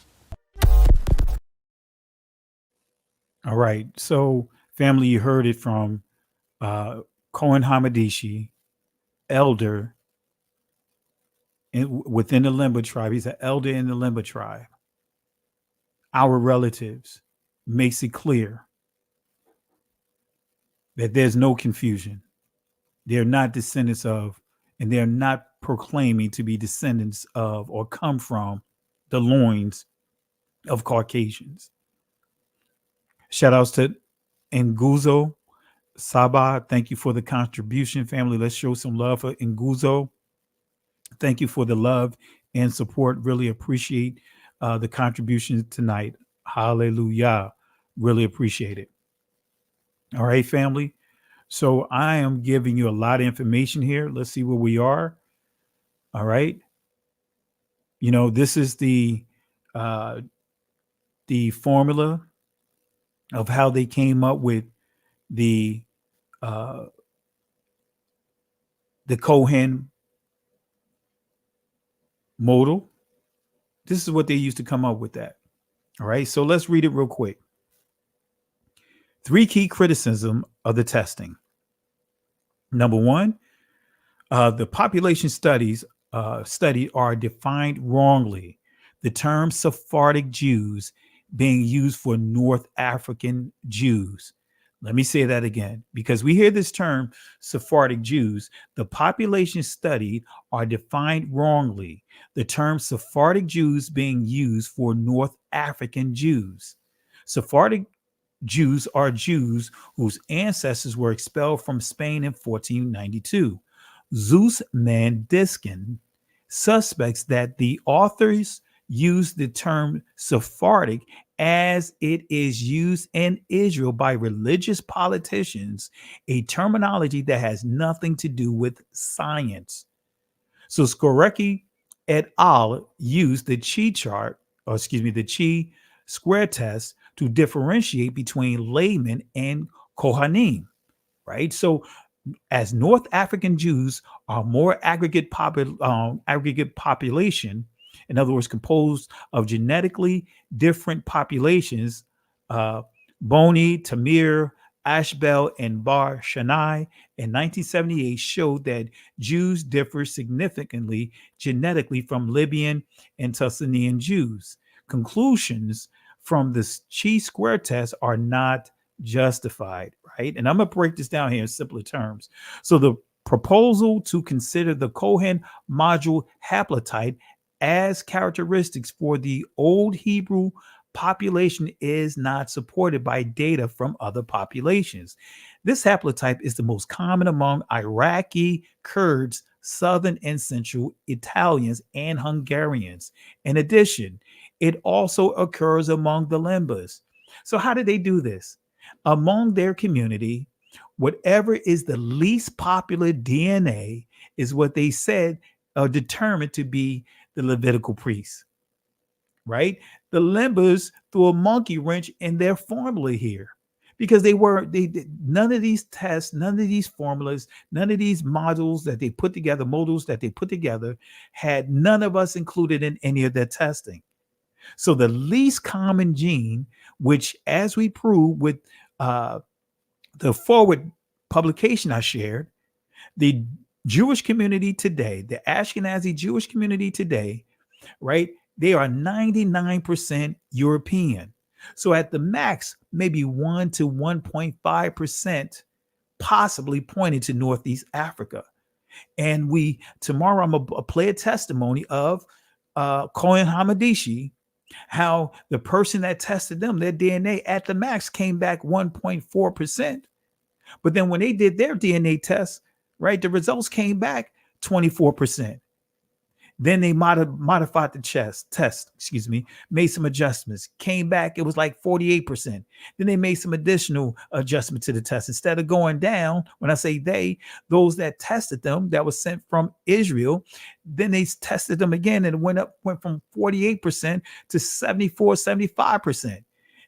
All right. So, family, you heard it from Cohen Hamadishi, elder within the Lemba tribe. He's an elder in the Lemba tribe. Our relatives makes it clear that there's no confusion. They're not descendants of, and they're not proclaiming to be descendants of or come from the loins of Caucasians. Shout outs to Nguzo Saba. Thank you for the contribution, family. Let's show some love for Nguzo. Thank you for the love and support. Really appreciate the contribution tonight. Hallelujah. Really appreciate it. All right, family. So I am giving you a lot of information here. Let's see where we are. All right. You know, this is the formula of how they came up with the Cohen modal. This is what they used to come up with that. All right. So let's read it real quick. 3 key criticism of the testing. Number 1, the population studied are defined wrongly. The term Sephardic Jews being used for North African Jews. Let me say that again, because we hear this term Sephardic Jews. The population studied are defined wrongly. The term Sephardic Jews being used for North African Jews. Sephardic Jews are Jews whose ancestors were expelled from Spain in 1492. Zeus Mandiskin suspects that the authors used the term Sephardic as it is used in Israel by religious politicians, a terminology that has nothing to do with science. So Skorecki et al. Used the the Chi square test to differentiate between laymen and Kohanim, right? So as North African Jews are more aggregate population, in other words, composed of genetically different populations, Boni, Tamir, Ashbel, and Bar Shanai in 1978 showed that Jews differ significantly genetically from Libyan and Tussanian Jews. Conclusions from the chi-square test are not justified, right? And I'm going to break this down here in simpler terms. So the proposal to consider the Cohen module haplotype as characteristics for the Old Hebrew population is not supported by data from other populations. This haplotype is the most common among Iraqi Kurds, Southern and Central Italians, and Hungarians. In addition, it also occurs among the Lembas. So how did they do this? Among their community, whatever is the least popular DNA is what they said are determined to be the Levitical priests, right? The Lembas threw a monkey wrench in their formula here because none of these tests, none of these formulas, none of these models that they put together had none of us included in any of their testing. So the least common gene, which as we prove with the forward publication I shared, the Jewish community today, the Ashkenazi Jewish community today, right? They are 99% European. So at the max, maybe 1 to 1.5% possibly pointing to Northeast Africa. And tomorrow I'm going to play a testimony of Cohen Hamadishi, how the person that tested them, their DNA at the max came back 1.4%. But then when they did their DNA test, right, the results came back 24%. Then they modified the test, made some adjustments, came back, it was like 48%. Then they made some additional adjustment to the test. Instead of going down, when I say those that tested them, that was sent from Israel, then they tested them again and it went from 48% to 74, 75%.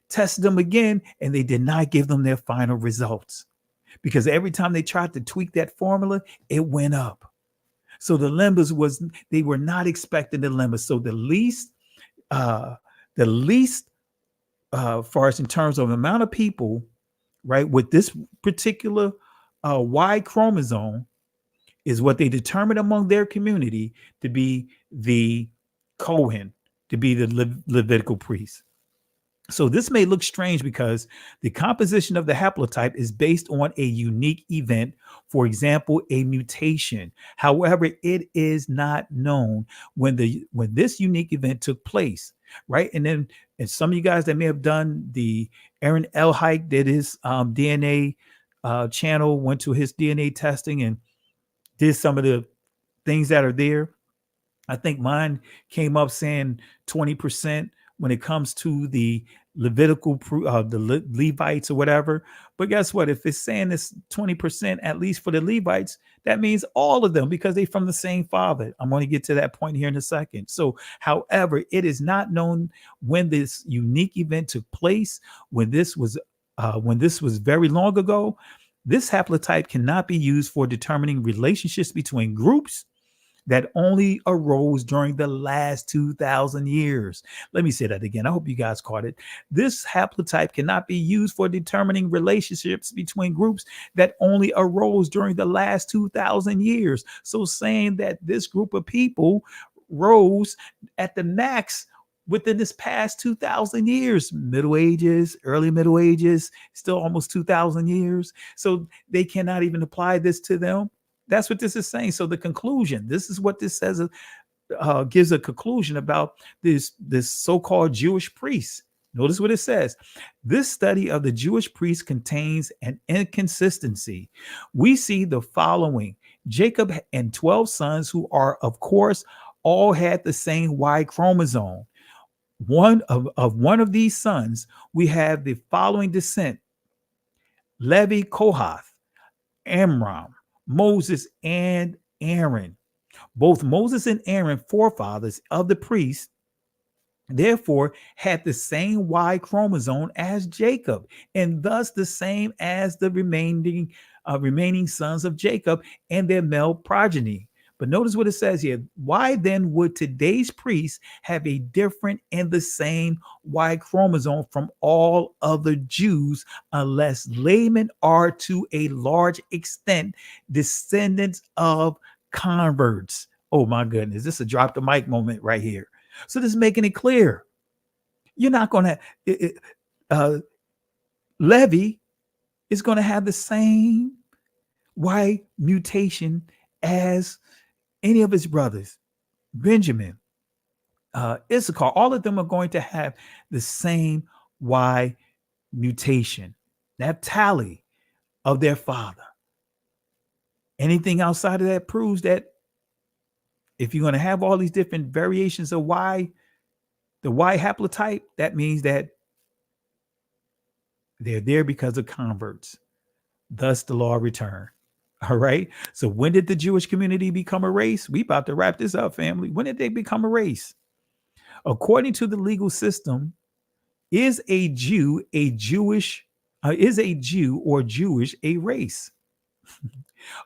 Tested them again, and they did not give them their final results because every time they tried to tweak that formula, it went up. So the Lembas they were not expecting the Lembas. So the least far as in terms of amount of people, right, with this particular Y chromosome is what they determined among their community to be the Cohen, to be the Levitical priest. So this may look strange because the composition of the haplotype is based on a unique event, for example, a mutation. However, it is not known when this unique event took place, right? And some of you guys that may have done the Aaron L. Hike did his DNA channel, went to his DNA testing and did some of the things that are there. I think mine came up saying 20% when it comes to the Levitical, the Levites or whatever. But guess what? If it's saying this 20%, at least for the Levites, that means all of them because they're from the same father. I'm going to get to that point here in a second. So, however, it is not known when this unique event took place, when this was very long ago. This haplotype cannot be used for determining relationships between groups that only arose during the last 2,000 years. Let me say that again. I hope you guys caught it. This haplotype cannot be used for determining relationships between groups that only arose during the last 2,000 years. So saying that this group of people rose at the max within this past 2,000 years, Middle Ages, early Middle Ages, still almost 2,000 years. So they cannot even apply this to them. That's what this is saying. So the conclusion, this is what this says, gives a conclusion about this so-called Jewish priest. Notice what it says. This study of the Jewish priest contains an inconsistency. We see the following. Jacob and 12 sons who are, of course, all had the same Y chromosome. One of these sons, we have the following descent. Levi, Kohath, Amram, Moses, and Aaron. Both Moses and Aaron, forefathers of the priest, therefore had the same Y chromosome as Jacob, and thus the same as the remaining sons of Jacob and their male progeny. But notice what it says here. Why then would today's priests have a different and the same Y chromosome from all other Jews unless laymen are to a large extent descendants of converts? Oh my goodness, this is a drop the mic moment right here. So this is making it clear. You're not going to, Levi is going to have the same Y mutation as any of his brothers, Benjamin, Issachar, all of them are going to have the same Y mutation, Naphtali of their father. Anything outside of that proves that if you're going to have all these different variations of Y, the Y haplotype, that means that they're there because of converts. thus the law returned. All right. So when did the Jewish community become a race? We about to wrap this up, family. When did they become a race? According to the legal system, is a Jew a Jewish is a Jew or Jewish a race?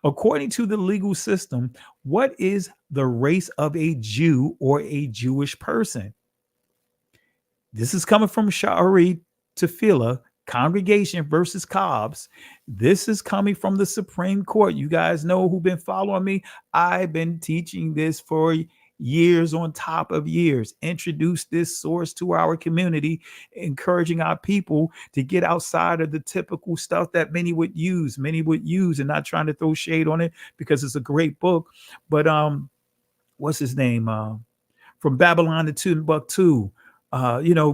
According to the legal system, what is the race of a Jew or a Jewish person? This is coming from Sha'ari Tefillah, Congregation versus Cobbs. This is coming from the Supreme Court. You guys know who've been following me. I've been teaching this for years on top of years. Introduce this source to our community, encouraging our people to get outside of the typical stuff that many would use, and not trying to throw shade on it because it's a great book. But what's his name? From Babylon to Timbuktu.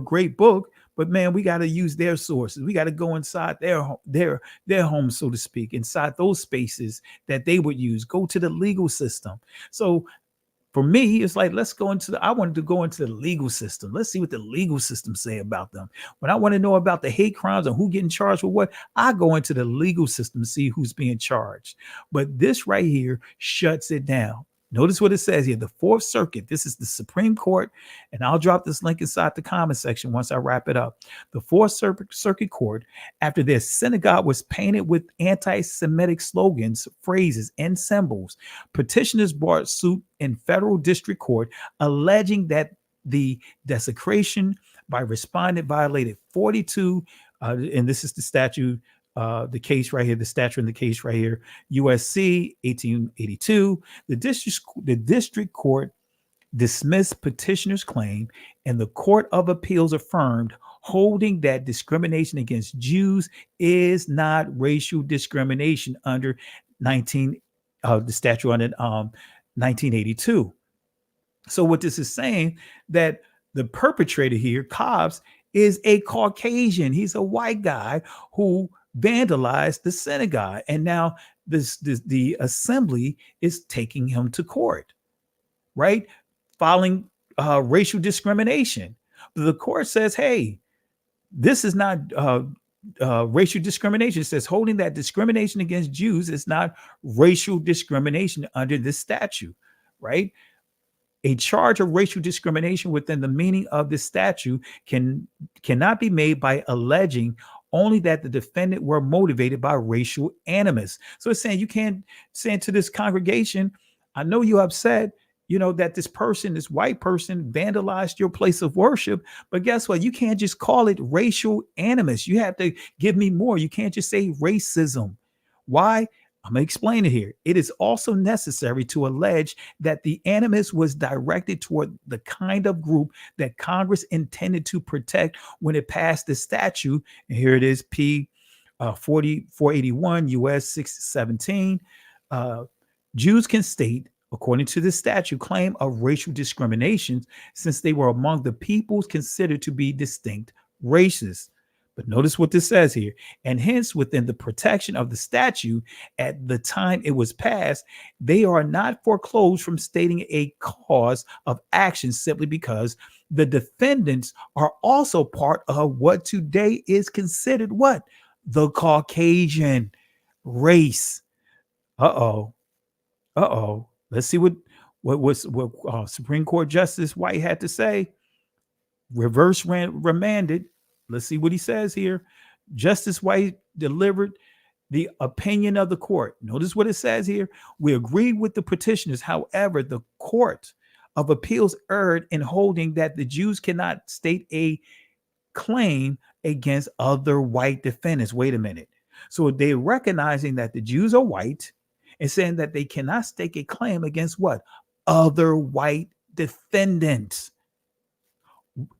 Great book, but man, we got to use their sources. We got to go inside their home, so to speak, inside those spaces that they would use. Go to the legal system. So for me, it's like, I wanted to go into the legal system. Let's see what the legal system say about them. When I want to know about the hate crimes and who getting charged with what, I go into the legal system to see who's being charged. But this right here shuts it down. Notice what it says here. The Fourth Circuit, this is the Supreme Court, and I'll drop this link inside the comment section once I wrap it up. The Fourth Circuit Court, after their synagogue was painted with anti-Semitic slogans, phrases, and symbols, petitioners brought suit in federal district court alleging that the desecration by respondent violated 42, and this is the statute, the case right here, the statute in the case right here, USC 1882. The district court dismissed petitioner's claim, and the Court of Appeals affirmed, holding that discrimination against Jews is not racial discrimination under the statute under 1982. So what this is saying, that the perpetrator here, Cobbs, is a Caucasian. He's a white guy who vandalized the synagogue, and now the assembly is taking him to court, right? Filing racial discrimination. But the court says, hey, this is not racial discrimination. It says holding that discrimination against Jews is not racial discrimination under this statute, right? A charge of racial discrimination within the meaning of this statute cannot be made by alleging only that the defendant were motivated by racial animus. So it's saying you can't say to this congregation, I know you're upset, that this white person vandalized your place of worship, but guess what? You can't just call it racial animus. You have to give me more. You can't just say racism. Why? I'm going to explain it here. It is also necessary to allege that the animus was directed toward the kind of group that Congress intended to protect when it passed the statute. And here it is, P 481 U.S. 617. Jews can state, according to the statute, claim of racial discrimination since they were among the peoples considered to be distinct races. But notice what this says here. And hence, within the protection of the statute at the time it was passed, they are not foreclosed from stating a cause of action simply because the defendants are also part of what today is considered what? The Caucasian race. Uh-oh. Let's see what Supreme Court Justice White had to say. Reverse remanded. Let's see what he says here. Justice White delivered the opinion of the court. Notice what it says here. We agree with the petitioners. However, the Court of Appeals erred in holding that the Jews cannot state a claim against other white defendants. Wait a minute. So they're recognizing that the Jews are white and saying that they cannot stake a claim against what? Other white defendants.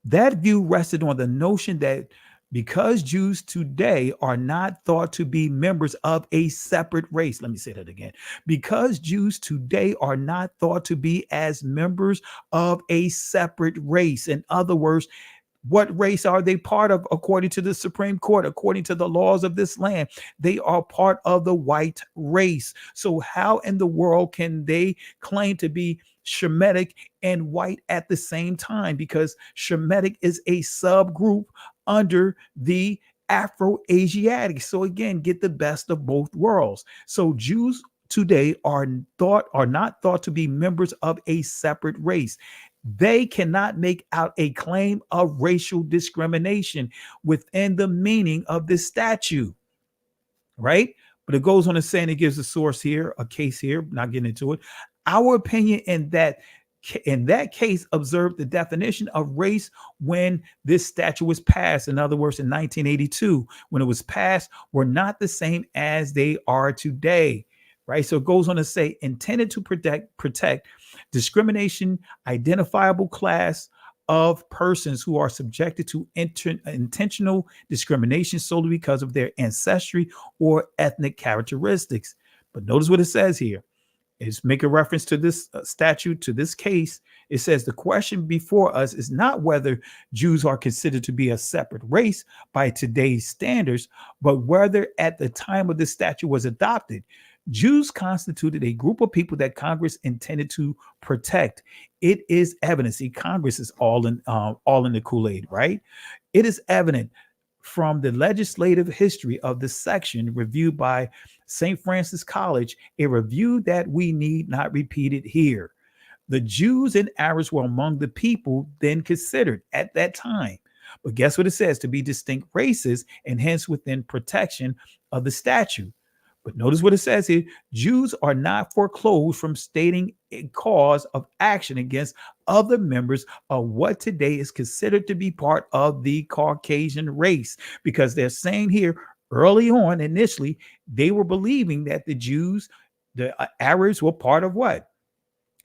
That view rested on the notion that because Jews today are not thought to be members of a separate race, let me say that again. Because Jews today are not thought to be as members of a separate race. In other words, what race are they part of according to the Supreme Court, according to the laws of this land? They are part of the white race. So how in the world can they claim to be Shemitic and white at the same time? Because Shemitic is a subgroup under the Afro-Asiatic. So again, get the best of both worlds. So Jews today are not thought to be members of a separate race. They cannot make out a claim of racial discrimination within the meaning of this statute, right? But it goes on to say, and it gives a source here, a case here, not getting into it. Our opinion in that case observed the definition of race when this statute was passed. In other words, in 1982, when it was passed, were not the same as they are today, right? So it goes on to say, intended to protect discrimination, identifiable class of persons who are subjected to intentional discrimination solely because of their ancestry or ethnic characteristics. But notice what it says here. Is make a reference to this statute, to this case. It says the question before us is not whether Jews are considered to be a separate race by today's standards, but whether at the time of the statute was adopted, Jews constituted a group of people that Congress intended to protect. It is evident. See, Congress is all in the Kool-Aid, right? It is evident from the legislative history of the section reviewed by St. Francis College, a review that we need not repeat it here. The Jews and Arabs were among the people then considered at that time. But guess what it says? To be distinct races and hence within protection of the statute. But notice what it says here. Jews are not foreclosed from stating a cause of action against other members of what today is considered to be part of the Caucasian race, because they're saying here early on, initially, they were believing that the Jews, the Arabs, were part of what?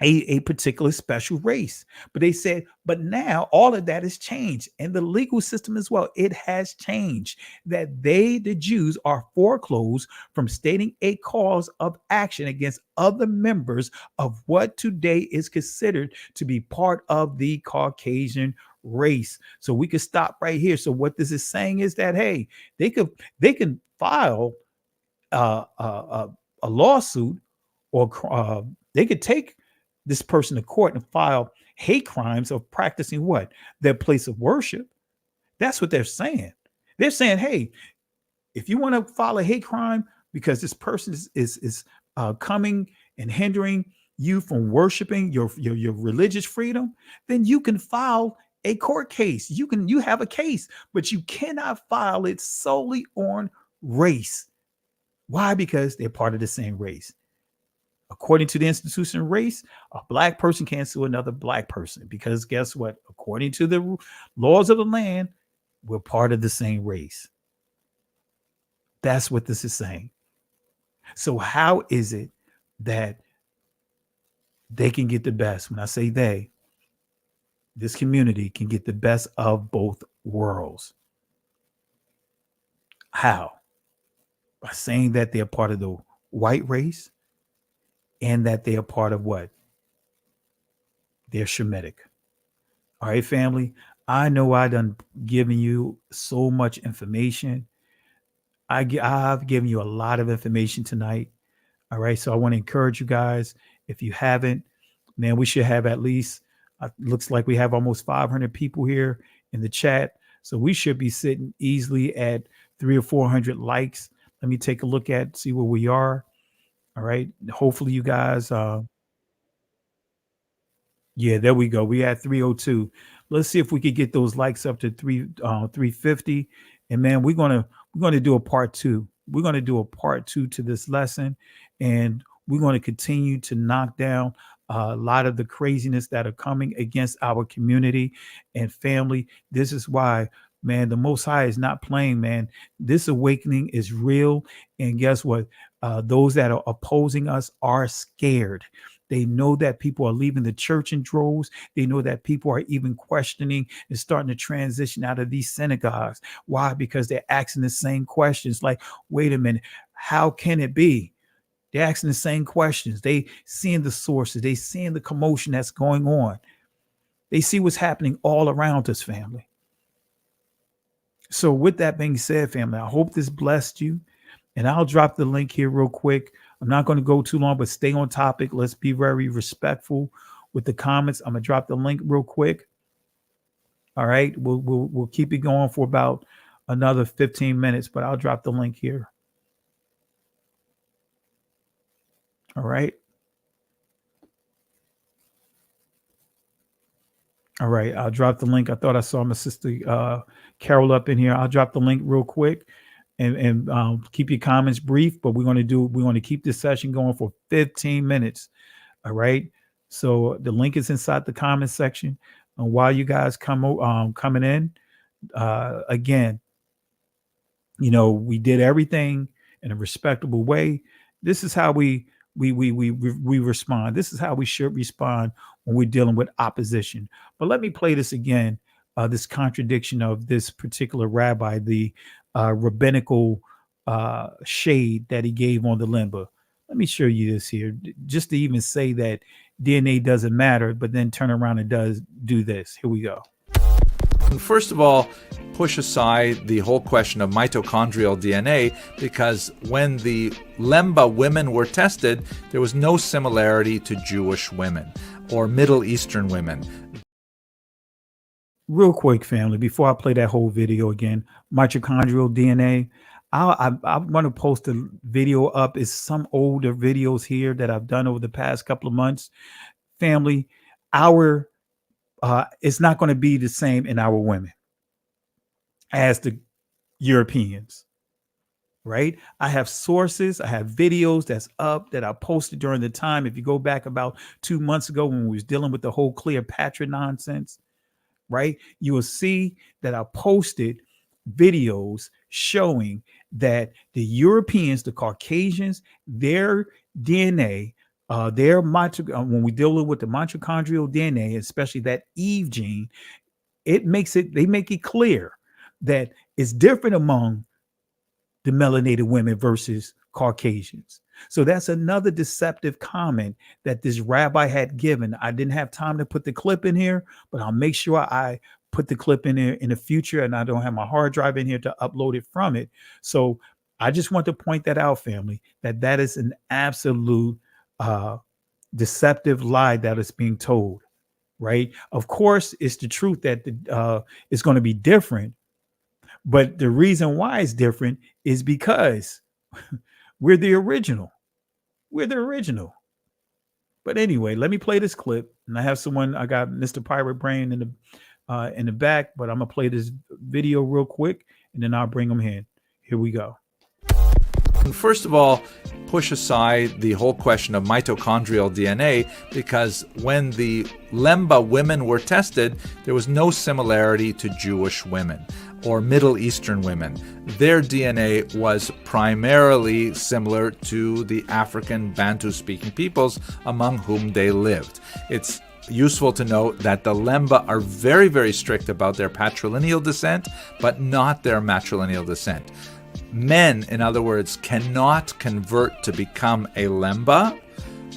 A particular special race. But they said, but now all of that has changed. And the legal system as well, it has changed. That the Jews, are foreclosed from stating a cause of action against other members of what today is considered to be part of the Caucasian race. So we could stop right here. So what this is saying is that, hey, they can file a lawsuit, or they could take this person to court and file hate crimes of practicing what? Their place of worship. That's what they're saying. They're saying, hey, if you want to file a hate crime because this person is coming and hindering you from worshiping your religious freedom, then you can file a court case. You have a case, but you cannot file it solely on race. Why? Because they're part of the same race. According to the institution of race, a black person can't sue another black person, because guess what? According to the laws of the land, we're part of the same race. That's what this is saying. So how is it that they can get the best? When I say they, this community can get the best of both worlds. How? By saying that they're part of the white race, and that they are part of what? They're Shemitic. All right, family. I know I done given you so much information. I've given you a lot of information tonight. All right. So I want to encourage you guys. If you haven't, man, we should have at least, looks like we have almost 500 people here in the chat. So we should be sitting easily at 300 or 400 likes. Let me take a look at, see where we are. All right. Hopefully you guys, yeah, there we go. We at 302. Let's see if we could get those likes up to 350. And man, we're gonna do a part 2. We're gonna do a part 2 to this lesson, and we're going to continue to knock down a lot of the craziness that are coming against our community and family. This is why, man, the Most High is not playing, man. This awakening is real. And guess what? Those that are opposing us are scared. They know that people are leaving the church in droves. They know that people are even questioning and starting to transition out of these synagogues. Why? Because they're asking the same questions like, wait a minute, how can it be? They're asking the same questions. They seeing the sources. They seeing the commotion that's going on. They see what's happening all around us, family. So with that being said, family, I hope this blessed you. And I'll drop the link here real quick. I'm not going to go too long, but stay on topic. Let's be very respectful with the comments. I'm going to drop the link real quick. All right. We'll keep it going for about another 15 minutes, but I'll drop the link here. All right. All right. I'll drop the link. I thought I saw my sister Carol up in here. I'll drop the link real quick and keep your comments brief, but we're going to keep this session going for 15 minutes. All right. So the link is inside the comment section. And while you guys coming in, again, we did everything in a respectable way. This is how we respond. This is how we should respond when we're dealing with opposition. But let me play this again, this contradiction of this particular rabbi, the rabbinical shade that he gave on the Lemba. Let me show you this here, just to even say that DNA doesn't matter, but then turn around and do this. Here we go. First of all, push aside the whole question of mitochondrial DNA, because when the Lemba women were tested, there was no similarity to Jewish women or Middle Eastern women. Real quick, family, before I play that whole video again, mitochondrial DNA, I'm going to post a video up. It's some older videos here that I've done over the past couple of months. Family, it's not going to be the same in our women as the Europeans, right? I have sources, I have videos that's up that I posted during the time. If you go back about 2 months ago when we was dealing with the whole Cleopatra nonsense, right? You will see that I posted videos showing that the Europeans, the Caucasians, their DNA, when we deal with the mitochondrial DNA, especially that Eve gene, they make it clear that it's different among the melanated women versus Caucasians. So that's another deceptive comment that this rabbi had given. I didn't have time to put the clip in here, but I'll make sure I put the clip in there in the future, and I don't have my hard drive in here to upload it from it. So I just want to point that out, family, that is an absolute deceptive lie that is being told, right? Of course, it's the truth that it's going to be different, but the reason why it's different is because we're the original. We're the original. But anyway, let me play this clip, and I have someone. I got Mr. Pirate Brain in the back, but I'm gonna play this video real quick, and then I'll bring them in. Here we go. First of all, push aside the whole question of mitochondrial DNA, because when the Lemba women were tested, there was no similarity to Jewish women or Middle Eastern women. Their DNA was primarily similar to the African Bantu-speaking peoples among whom they lived. It's useful to note that the Lemba are very, very strict about their patrilineal descent, but not their matrilineal descent. Men, in other words, cannot convert to become a Lemba,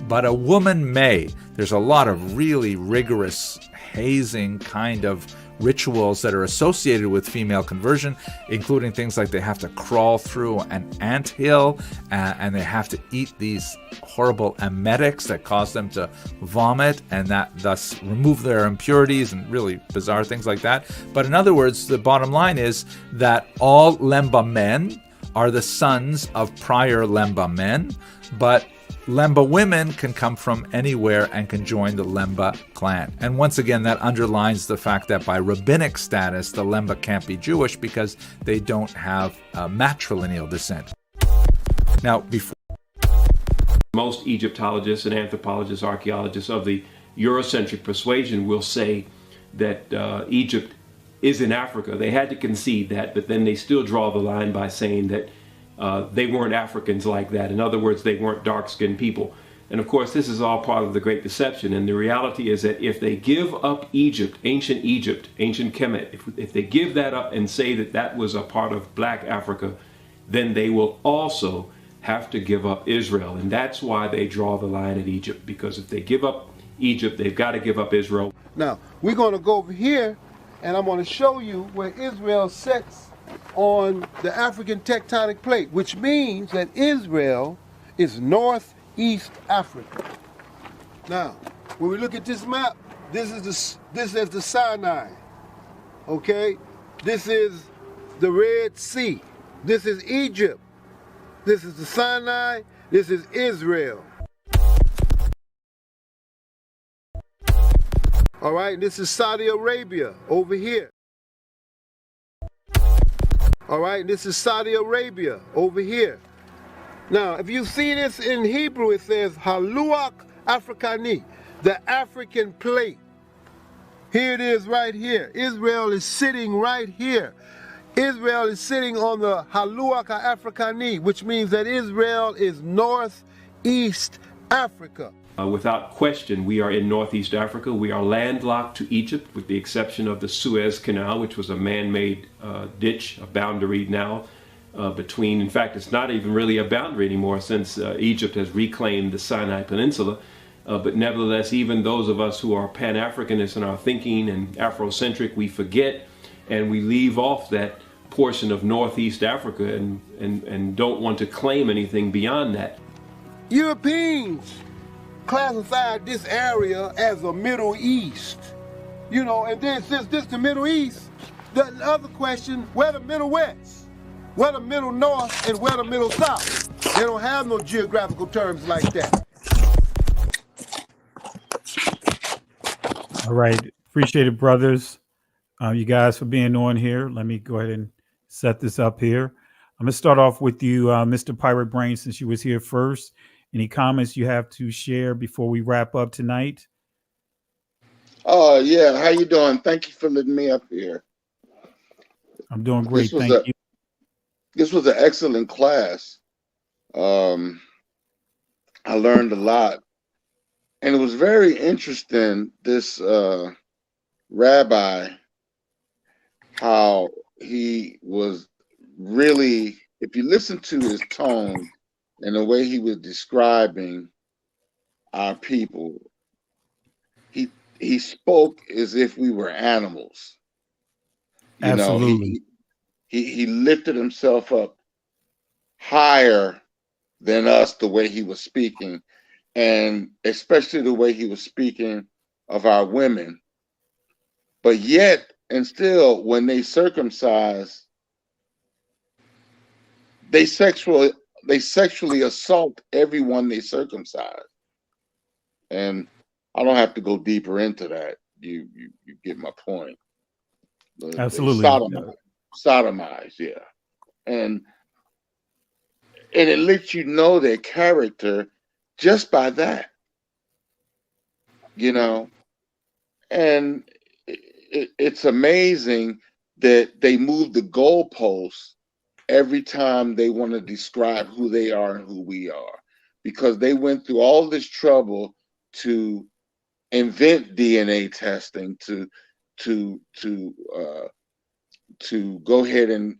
but a woman may. There's a lot of really rigorous hazing kind of rituals that are associated with female conversion, including things like they have to crawl through an anthill and they have to eat these horrible emetics that cause them to vomit and that thus remove their impurities and really bizarre things like that. But in other words, the bottom line is that all Lemba men are the sons of prior Lemba men, but Lemba women can come from anywhere and can join the Lemba clan. And once again, that underlines the fact that by rabbinic status, the Lemba can't be Jewish because they don't have matrilineal descent. Now, before most Egyptologists and anthropologists, archaeologists of the Eurocentric persuasion will say that Egypt is in Africa. They had to concede that, but then they still draw the line by saying that they weren't Africans like that. In other words, they weren't dark-skinned people. And of course, this is all part of the Great Deception. And the reality is that if they give up Egypt, ancient Kemet, if they give that up and say that that was a part of Black Africa, then they will also have to give up Israel. And that's why they draw the line at Egypt, because if they give up Egypt, they've got to give up Israel. Now, we're going to go over here, and I'm going to show you where Israel sits on the African tectonic plate, which means that Israel is northeast Africa. Now, when we look at this map, this is the Sinai. Okay, this is the Red Sea. This is Egypt. This is the Sinai. This is Israel. All right, this is Saudi Arabia over here. All right, this is Saudi Arabia over here. Now, if you see this in Hebrew, it says Haluach Africani, the African plate. Here it is right here. Israel is sitting right here. Israel is sitting on the Haluach Africani, which means that Israel is northeast Africa. Without question, we are in Northeast Africa. We are landlocked to Egypt, with the exception of the Suez Canal, which was a man-made ditch, a boundary now between, in fact, it's not even really a boundary anymore since Egypt has reclaimed the Sinai Peninsula. But nevertheless, even those of us who are Pan-Africanists in our thinking and Afrocentric, we forget and we leave off that portion of Northeast Africa and don't want to claim anything beyond that. Europeans classified this area as a Middle East. You know, and then since this the Middle East, the other question, where the Middle West? Where the Middle North and where the Middle South? They don't have no geographical terms like that. All right. Appreciate it, brothers. You guys for being on here. Let me go ahead and set this up here. I'm going to start off with you, Mr. Pirate Brain, since you was here first. Any comments you have to share before we wrap up tonight? Oh, yeah. How you doing? Thank you for letting me up here. I'm doing great. Thank you. This was an excellent class. I learned a lot. And it was very interesting, this rabbi, how he was really, if you listen to his tone and the way he was describing our people, he spoke as if we were animals. You Absolutely. know, he lifted himself up higher than us the way he was speaking, and especially the way he was speaking of our women. But yet, and still, when they circumcise, they sexually assault everyone they circumcise. And I don't have to go deeper into that. You get my point. Absolutely. Sodomize, yeah. And it lets you know their character just by that, you know. And it's amazing that they move the goalposts every time they want to describe who they are and who we are, because they went through all this trouble to invent DNA testing, to go ahead and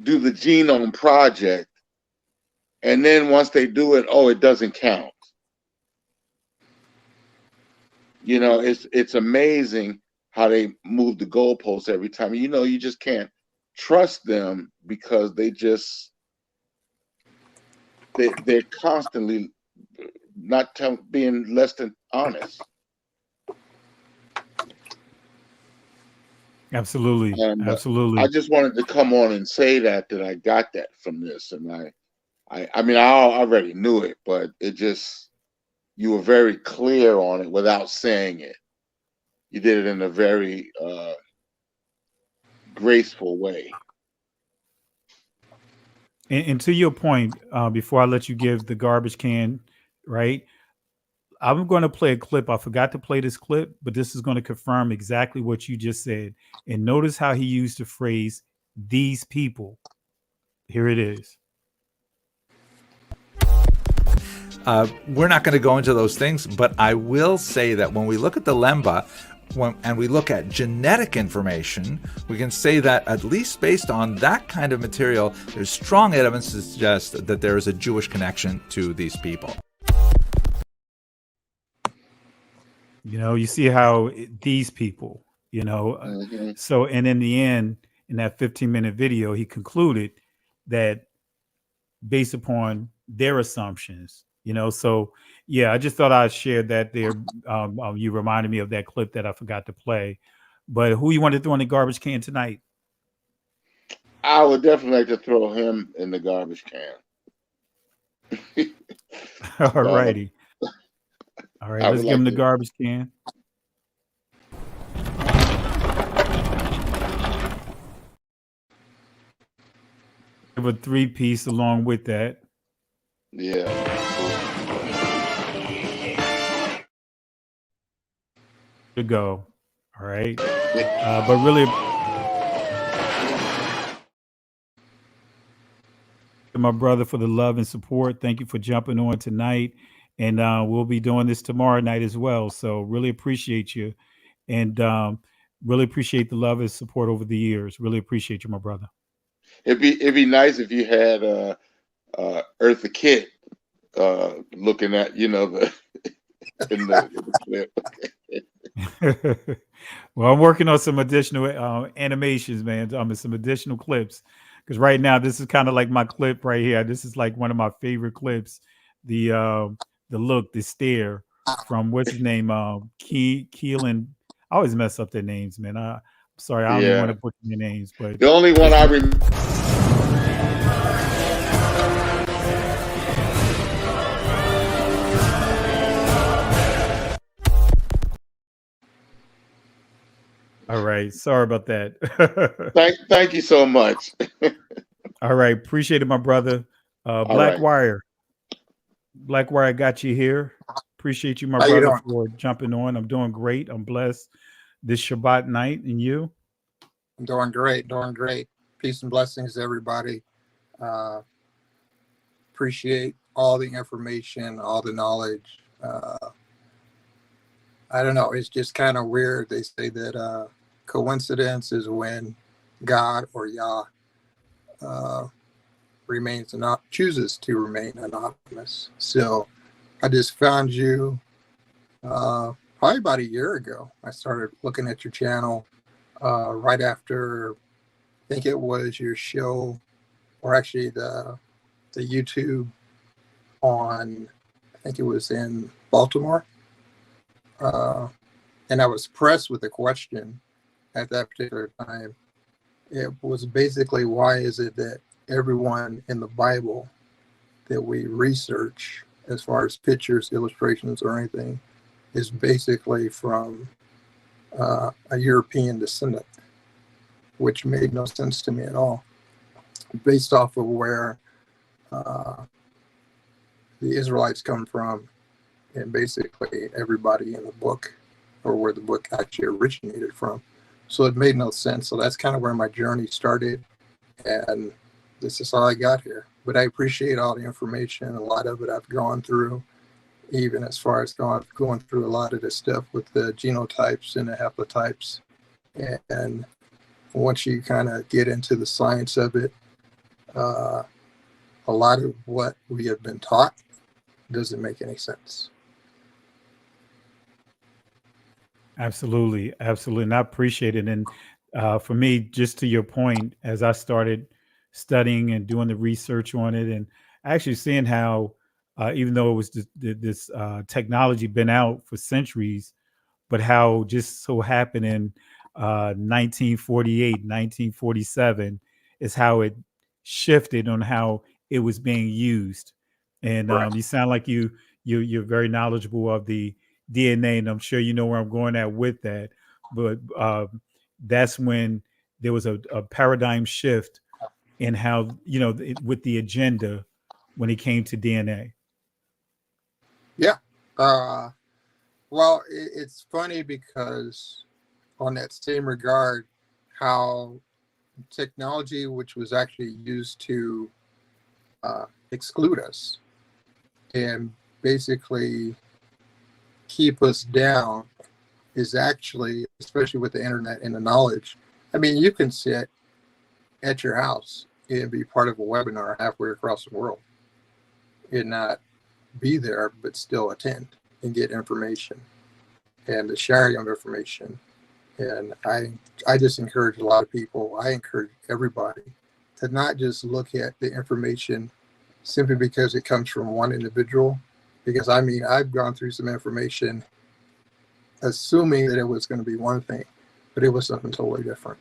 do the genome project, and then once they do it, oh, it doesn't count. You know, it's amazing how they move the goalposts every time. You know, you just can't trust them because they're constantly not being less than honest. Absolutely. And, absolutely. I just wanted to come on and say that I got that from this, and I mean, I already knew it, but it just, you were very clear on it without saying it. You did it in a very graceful way. And to your point, before I let you give the garbage can, right? I'm going to play a clip. I forgot to play this clip, but this is going to confirm exactly what you just said. And notice how he used the phrase, these people. Here it is. We're not going to go into those things, but I will say that when we look at the Lemba, and we look at genetic information, we can say that at least based on that kind of material, there's strong evidence to suggest that there is a Jewish connection to these people. You know, you see how these people, you know, so, and in the end, in that 15-minute video, he concluded that based upon their assumptions, you know, so yeah, I just thought I'd share that there. You reminded me of that clip that I forgot to play. But who you want to throw in the garbage can tonight? I would definitely like to throw him in the garbage can. All righty. All right, let's give him the garbage can. Give a 3-piece along with that. Yeah. To go. All right. But really, my brother, for the love and support. Thank you for jumping on tonight. And we'll be doing this tomorrow night as well. So really appreciate you. And really appreciate the love and support over the years. Really appreciate you, my brother. It'd be nice if you had Eartha Kitt looking at in the clip. Well, I'm working on some additional animations, man. Some additional clips, because right now this is kind of like my clip right here. This is like one of my favorite clips. The look, the stare from what's his name, Keelan. I always mess up their names, man. I'm sorry, I don't even want to put their names, but the only one I remember. All right. Sorry about that. Thank you so much. All right. Appreciate it, my brother. Blackwire. Blackwire got you here. Appreciate you, my brother, for jumping on. I'm doing great. I'm blessed this Shabbat night. And you? I'm doing great. Doing great. Peace and blessings, everybody. Appreciate all the information, all the knowledge. I don't know. It's just kind of weird. They say that coincidence is when God or Yah chooses to remain anonymous. So I just found you probably about a year ago. I started looking at your channel right after, I think it was your show, or actually the YouTube on, I think it was in Baltimore. And I was pressed with a question at that particular time. It was basically, why is it that everyone in the Bible that we research, as far as pictures, illustrations, or anything, is basically from a European descendant, which made no sense to me at all, based off of where the Israelites come from, and basically everybody in the book, or where the book actually originated from. So it made no sense. So that's kind of where my journey started, and this is all I got here. But I appreciate all the information. A lot of it I've gone through, even as far as going through a lot of this stuff with the genotypes and the haplotypes. And once you kind of get into the science of it, a lot of what we have been taught doesn't make any sense. Absolutely. Absolutely. And I appreciate it. And for me, just to your point, as I started studying and doing the research on it, and actually seeing how, even though it was this technology been out for centuries, but how just so happened in 1948, 1947 is how it shifted on how it was being used. And you sound like you're very knowledgeable of the DNA, and I'm sure you know where I'm going at with that. But that's when there was a paradigm shift in how, with the agenda when it came to DNA. Yeah. Well, it's funny because on that same regard, how technology, which was actually used to exclude us and basically keep us down, is actually, especially with the internet and the knowledge. I mean, you can sit at your house and be part of a webinar halfway across the world and not be there, but still attend and get information and the sharing of information. And I just encourage a lot of people, I encourage everybody to not just look at the information simply because it comes from one individual. Because I mean, I've gone through some information assuming that it was going to be one thing, but it was something totally different.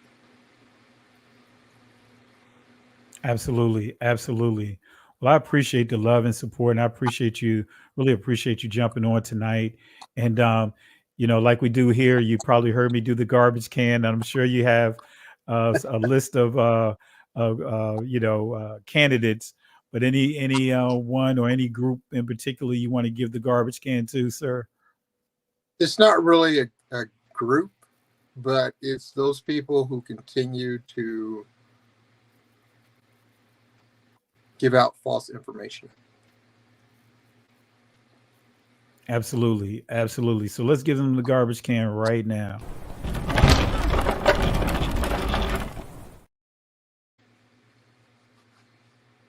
Absolutely, absolutely. Well, I appreciate the love and support, and I appreciate you. Really appreciate you jumping on tonight. And like we do here, you probably heard me do the garbage can. And I'm sure you have a list of candidates. But any one or any group in particular you want to give the garbage can to, sir? It's not really a group, but it's those people who continue to give out false information. Absolutely, absolutely. So let's give them the garbage can right now.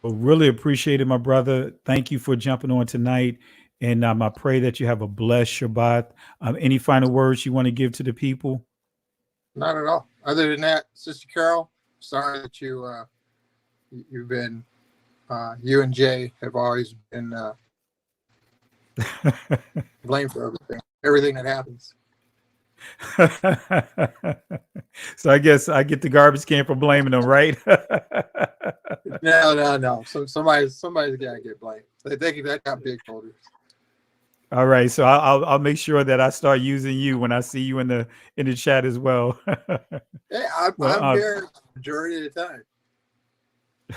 Well, really appreciate it, my brother. Thank you for jumping on tonight. And I pray that you have a blessed Shabbat. Any final words you want to give to the people? Not at all. Other than that, Sister Carol, sorry that you've been you and Jay have always been blamed for everything that happens. So I guess I get the garbage can for blaming them, right? No. Somebody's gotta get blamed. They got big shoulders. All right, so I'll make sure that I start using you when I see you in the chat as well. Hey, I'm here majority of the time.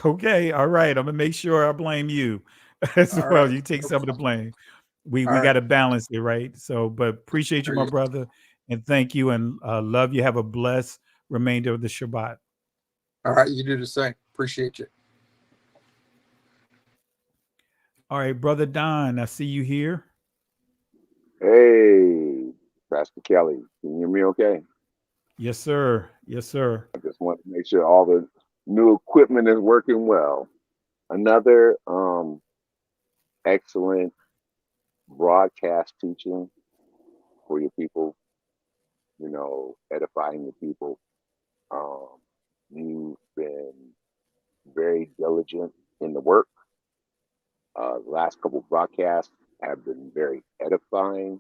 Okay, all right. I'm gonna make sure I blame you as All well. right. You take some of the blame. We All got right. to balance it, right? So, but appreciate you, There my you go. brother, and thank you, and love you. Have a blessed remainder of the Shabbat. All right, you do the same. Appreciate you. All right, brother Don, I see you here. Hey, Pastor Kelly, can you hear me okay? Yes, sir. Yes, sir. I just want to make sure all the new equipment is working well. Another excellent broadcast teaching for your people, edifying the people. You've been very diligent in the work. The last couple of broadcasts have been very edifying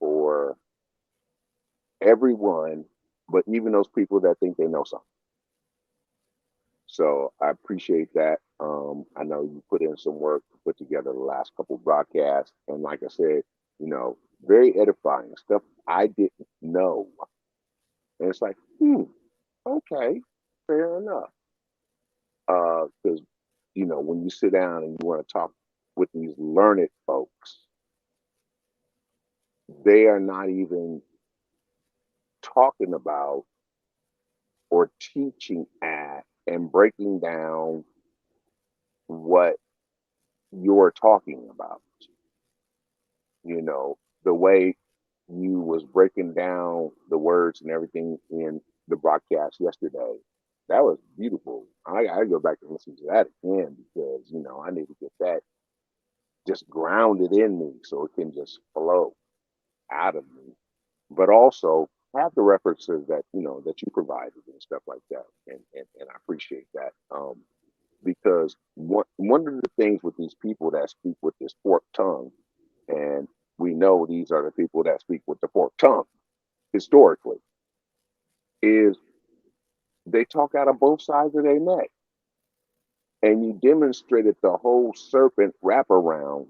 for everyone, but even those people that think they know something. So I appreciate that. I know you put in some work to put together the last couple of broadcasts. And like I said, very edifying stuff I didn't know. And it's like, okay, fair enough. Because, when you sit down and you want to talk with these learned folks, they are not even talking about or teaching at and breaking down what you're talking about. The way you was breaking down the words and everything in the broadcast yesterday, that was beautiful. I go back and listen to that again because, I need to get that just grounded in me so it can just flow out of me. But also have the references that, that you provided and stuff like that. And I appreciate that. Because one of the things with these people that speak with this forked tongue, and we know these are the people that speak with the forked tongue historically, is they talk out of both sides of their neck. And you demonstrated the whole serpent wraparound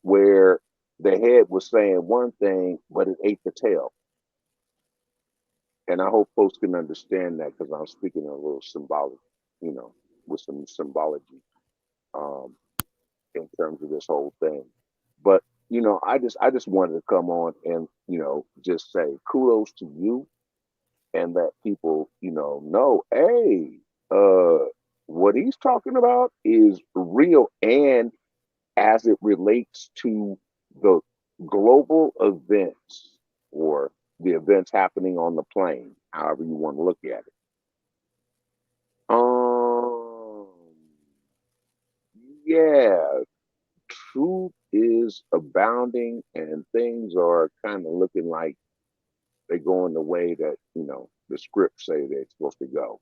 where the head was saying one thing, but it ate the tail. And I hope folks can understand that because I'm speaking a little symbolic, with some symbology in terms of this whole thing. But, I just wanted to come on and, just say kudos to you and let people, know, hey, what he's talking about is real. And as it relates to the global events or the events happening on the plane, however you want to look at it. Yeah, truth is abounding and things are kind of looking like they're going the way that, the scripts say they're supposed to go.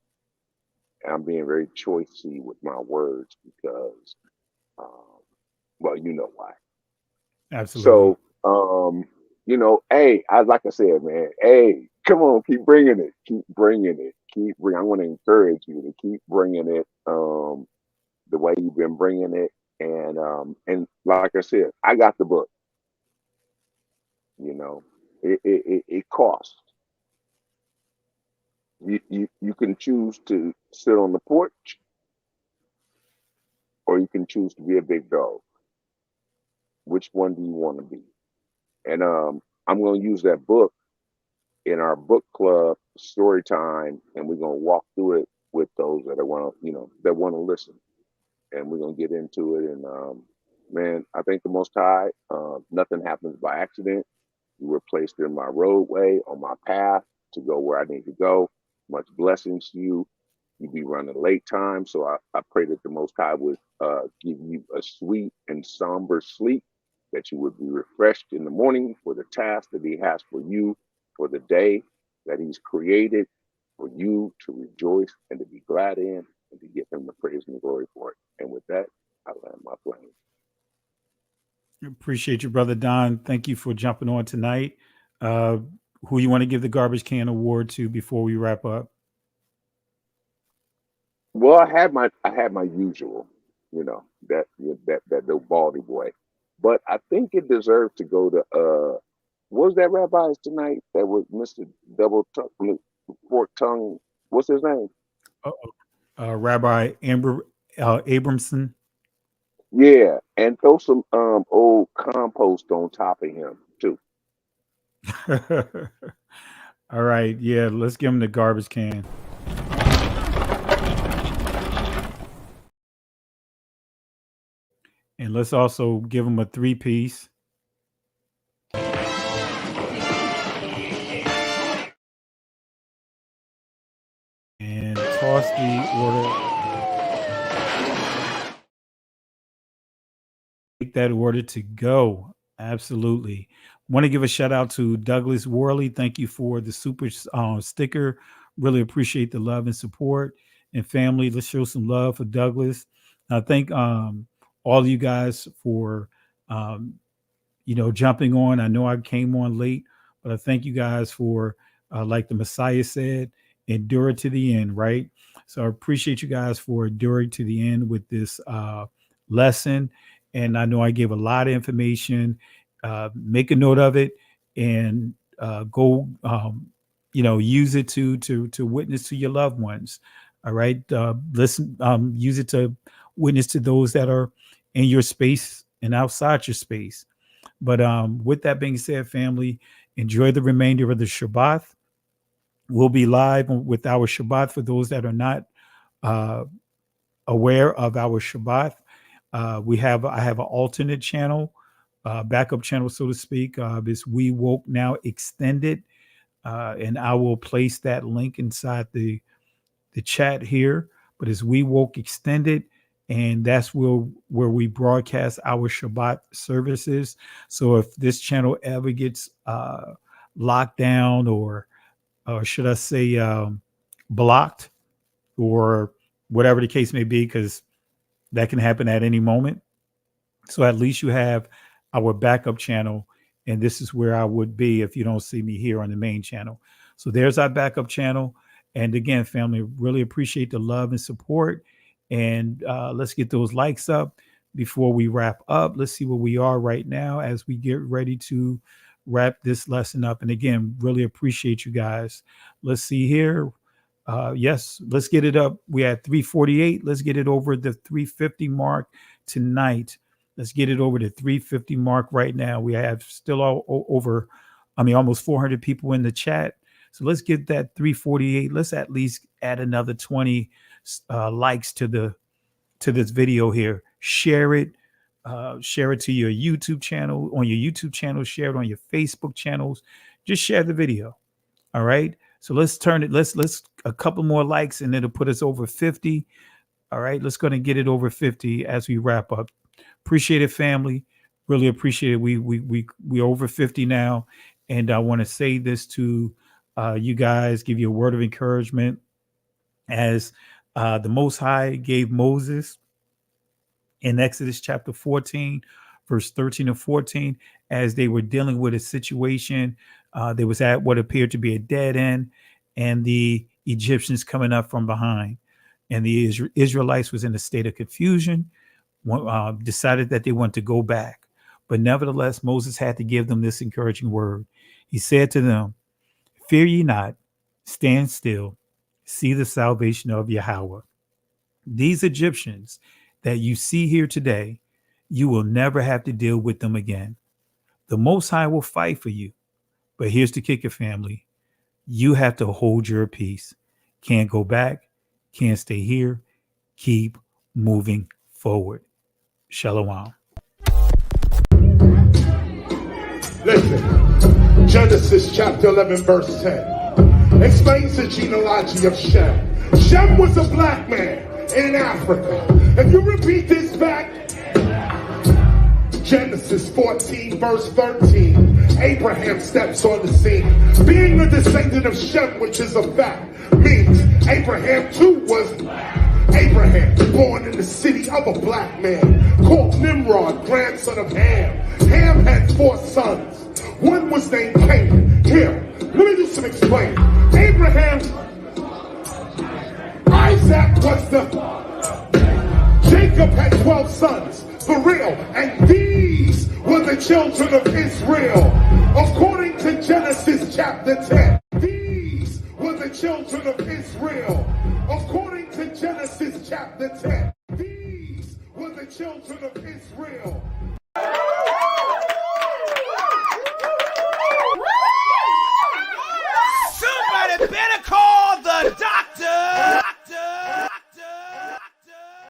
And I'm being very choicey with my words because, well, you know why. Absolutely. So, hey, like I said, man, hey, Come on, keep bringing it. Keep bringing it. I want to encourage you to keep bringing it the way you've been bringing it. And like I said, I got the book. You know, it costs. You can choose to sit on the porch, or you can choose to be a big dog. Which one do you want to be? And I'm going to use that book in our book club story time, and we're going to walk through it with those that want to, that want to listen. And we're going to get into it. And man, I think the Most High, nothing happens by accident. You were placed in my roadway, on my path to go where I need to go. Much blessings to you. You be running late time, so I pray that the Most High would give you a sweet and somber sleep, that you would be refreshed in the morning for the task that He has for you, for the day that He's created for you to rejoice and to be glad in, and to give Him the praise and the glory for it. And with that, I land my plane. Appreciate you, Brother Don. Thank you for jumping on tonight. Who you want to give the garbage can award to before we wrap up? Well, I had my usual, that little baldy boy, but I think it deserves to go to what was that rabbi's tonight? That was Mr. Double Tongue, Fork Tongue. What's his name? Rabbi Abramson. Yeah, and throw some old compost on top of him too. All right, yeah, let's give him the garbage can. And let's also give him a 3-piece. And toss the order. Take that order to go. Absolutely. Want to give a shout out to Douglas Worley. Thank you for the super sticker. Really appreciate the love and support. And family, let's show some love for Douglas. I thank all of you guys for jumping on. I know I came on late, but I thank you guys for like the Messiah said, endure to the end, right? So I appreciate you guys for enduring to the end with this lesson. And I know I gave a lot of information. Make a note of it and go use it to witness to your loved ones. All right. Listen, use it to witness to those that are in your space and outside your space. But with that being said, family, enjoy the remainder of the Shabbat. We'll be live with our Shabbat for those that are not aware of our Shabbat. I have an alternate channel, backup channel, so to speak. It's We Woke Now Extended. And I will place that link inside the chat here. But it's We Woke Extended. And that's where we broadcast our Shabbat services. So if this channel ever gets locked down, or should I say blocked, or whatever the case may be, because that can happen at any moment. So at least you have our backup channel, and this is where I would be if you don't see me here on the main channel. So there's our backup channel. And again, family, really appreciate the love and support. And let's get those likes up before we wrap up. Let's see where we are right now as we get ready to wrap this lesson up. And again, really appreciate you guys. Let's see here. Yes, let's get it up. We had 348. Let's get it over the 350 mark tonight. Let's get it over the 350 mark right now. We have still almost 400 people in the chat. So let's get that 348. Let's at least add another 20 likes to this video here. Share it. Share it to your YouTube channel. On your YouTube channel, share it on your Facebook channels. Just share the video. All right. So let's turn it. Let's a couple more likes, and it'll put us over 50. All right. Let's go and get it over 50 as we wrap up. Appreciate it, family. Really appreciate it. We over 50 now, and I want to say this to you guys. Give you a word of encouragement, as the Most High gave Moses in Exodus chapter 14, verse 13 and 14, as they were dealing with a situation. They was at what appeared to be a dead end, and the Egyptians coming up from behind. And the Israelites was in a state of confusion, decided that they want to go back. But nevertheless, Moses had to give them this encouraging word. He said to them, "Fear ye not, stand still, see the salvation of Yahweh." These Egyptians that you see here today, you will never have to deal with them again. The Most High will fight for you. But here's the kicker, family. You have to hold your peace. Can't go back, can't stay here. Keep moving forward. Shalom. Listen, Genesis chapter 11, verse 10 explains the genealogy of Shem. Shem was a black man in Africa. If you repeat this back, Genesis 14, verse 13, Abraham steps on the scene. Being a descendant of Shem, which is a fact, means Abraham too was black. Abraham, born in the city of a black man, called Nimrod, grandson of Ham. Ham had 4 sons. One was named Canaan. Here, let me do some explaining. Abraham, Isaac was Jacob had 12 sons, for real, and these were the children of Israel. According to Genesis chapter 10, these were the children of Israel. According to Genesis chapter 10, these were the children of Israel.